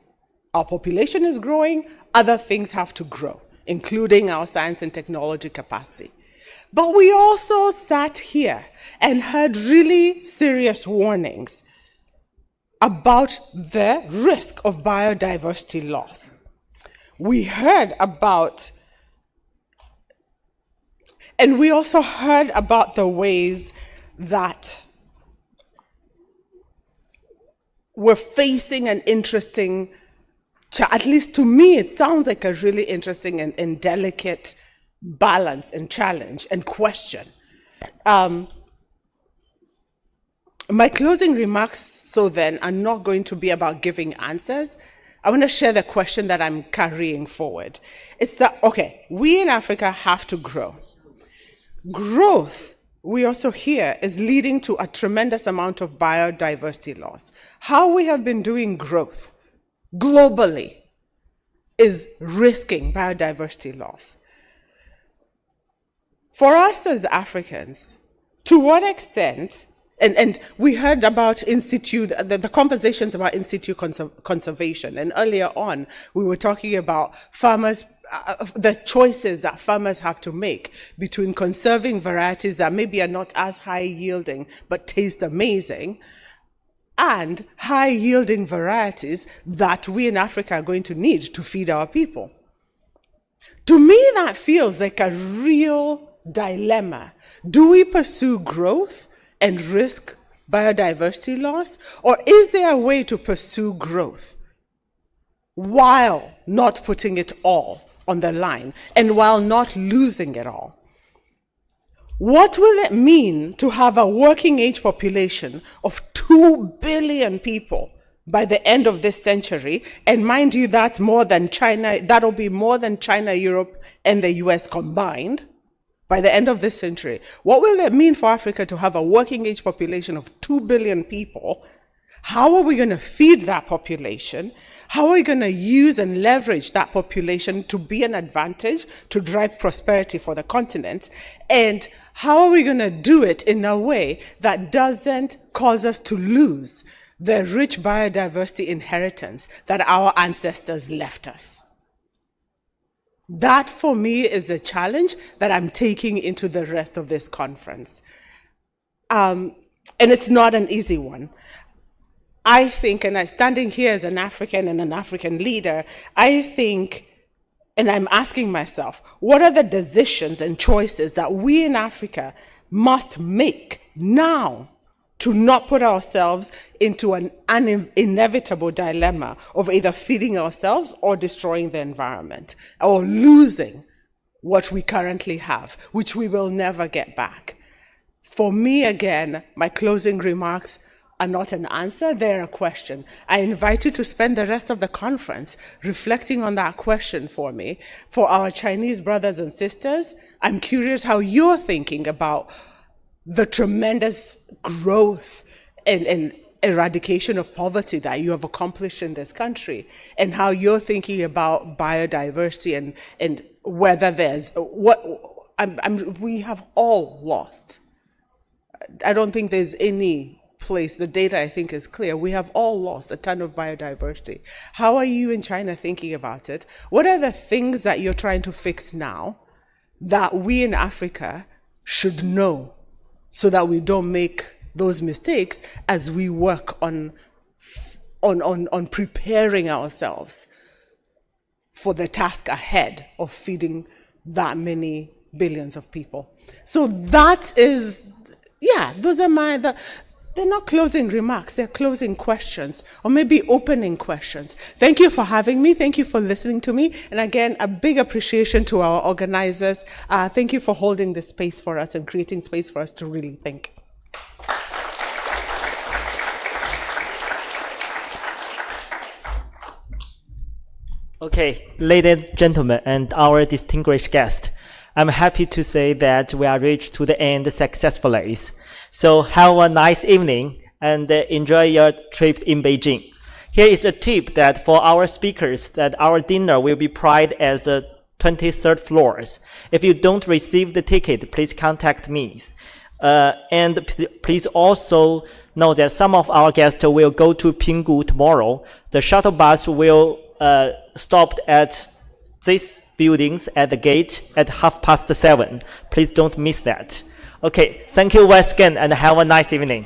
Our population is growing, other things have to grow, including our science and technology capacity. But we also sat here and heard really serious warnings about the risk of biodiversity loss. We heard about, and we also heard about the ways that we're facing an interesting, at least to me, it sounds like a really interesting and delicate balance and challenge and question. My closing remarks, so then, are not going to be about giving answers. I want to share the question that I'm carrying forward. It's that, okay, we in Africa have to grow. Growth, we also hear, is leading to a tremendous amount of biodiversity loss. How we have been doing growth globally is risking biodiversity loss. For us as Africans, to what extent, and we heard about the conversations about in situ conservation, and earlier on we were talking about farmers, the choices that farmers have to make between conserving varieties that maybe are not as high yielding but taste amazing, and high yielding varieties that we in Africa are going to need to feed our people. To me, that feels like a real dilemma. Do we pursue growth and risk biodiversity loss? Or is there a way to pursue growth while not putting it all on the line and while not losing it all? What will it mean to have a working age population of 2 billion people by the end of this century? And mind you, that's more than China, that'll be more than China, Europe, and the US combined. By the end of this century, what will it mean for Africa to have a working age population of 2 billion people How are we going to feed that population? How are we going to use and leverage that population to be an advantage, to drive prosperity for the continent? And how are we going to do it in a way that doesn't cause us to lose the rich biodiversity inheritance that our ancestors left us? That, for me, is a challenge that I'm taking into the rest of this conference. And it's not an easy one. I think, and I'm standing here as an African and an African leader, I think, and I'm asking myself, what are the decisions and choices that we in Africa must make now to not put ourselves into an inevitable dilemma of either feeding ourselves or destroying the environment, or losing what we currently have, which we will never get back? For me, again, my closing remarks are not an answer, they're a question. I invite you to spend the rest of the conference reflecting on that question for me. For our Chinese brothers and sisters, I'm curious how you're thinking about the tremendous growth and eradication of poverty that you have accomplished in this country, and how you're thinking about biodiversity and whether there's we have all lost. I don't think there's any place, the data I think is clear, we have all lost a ton of biodiversity. How are you in China thinking about it? What are the things that you're trying to fix now that we in Africa should know so that we don't make those mistakes as we work on preparing ourselves for the task ahead of feeding that many billions of people? So that is, yeah, those are they're not closing remarks, they're closing questions, or maybe opening questions. Thank you for having me, thank you for listening to me, and again, a big appreciation to our organizers. Thank you for holding this space for us and creating space for us to really think. Okay, ladies and gentlemen, and our distinguished guest, I'm happy to say that we are reached to the end successfully. So have a nice evening and enjoy your trip in Beijing. Here is a tip that for our speakers that our dinner will be priced as the 23rd floors. If you don't receive the ticket, please contact me. And please also know that some of our guests will go to Pinggu tomorrow. The shuttle bus will stop at these buildings at the gate at 7:30. Please don't miss that. Okay, thank you once again and have a nice evening.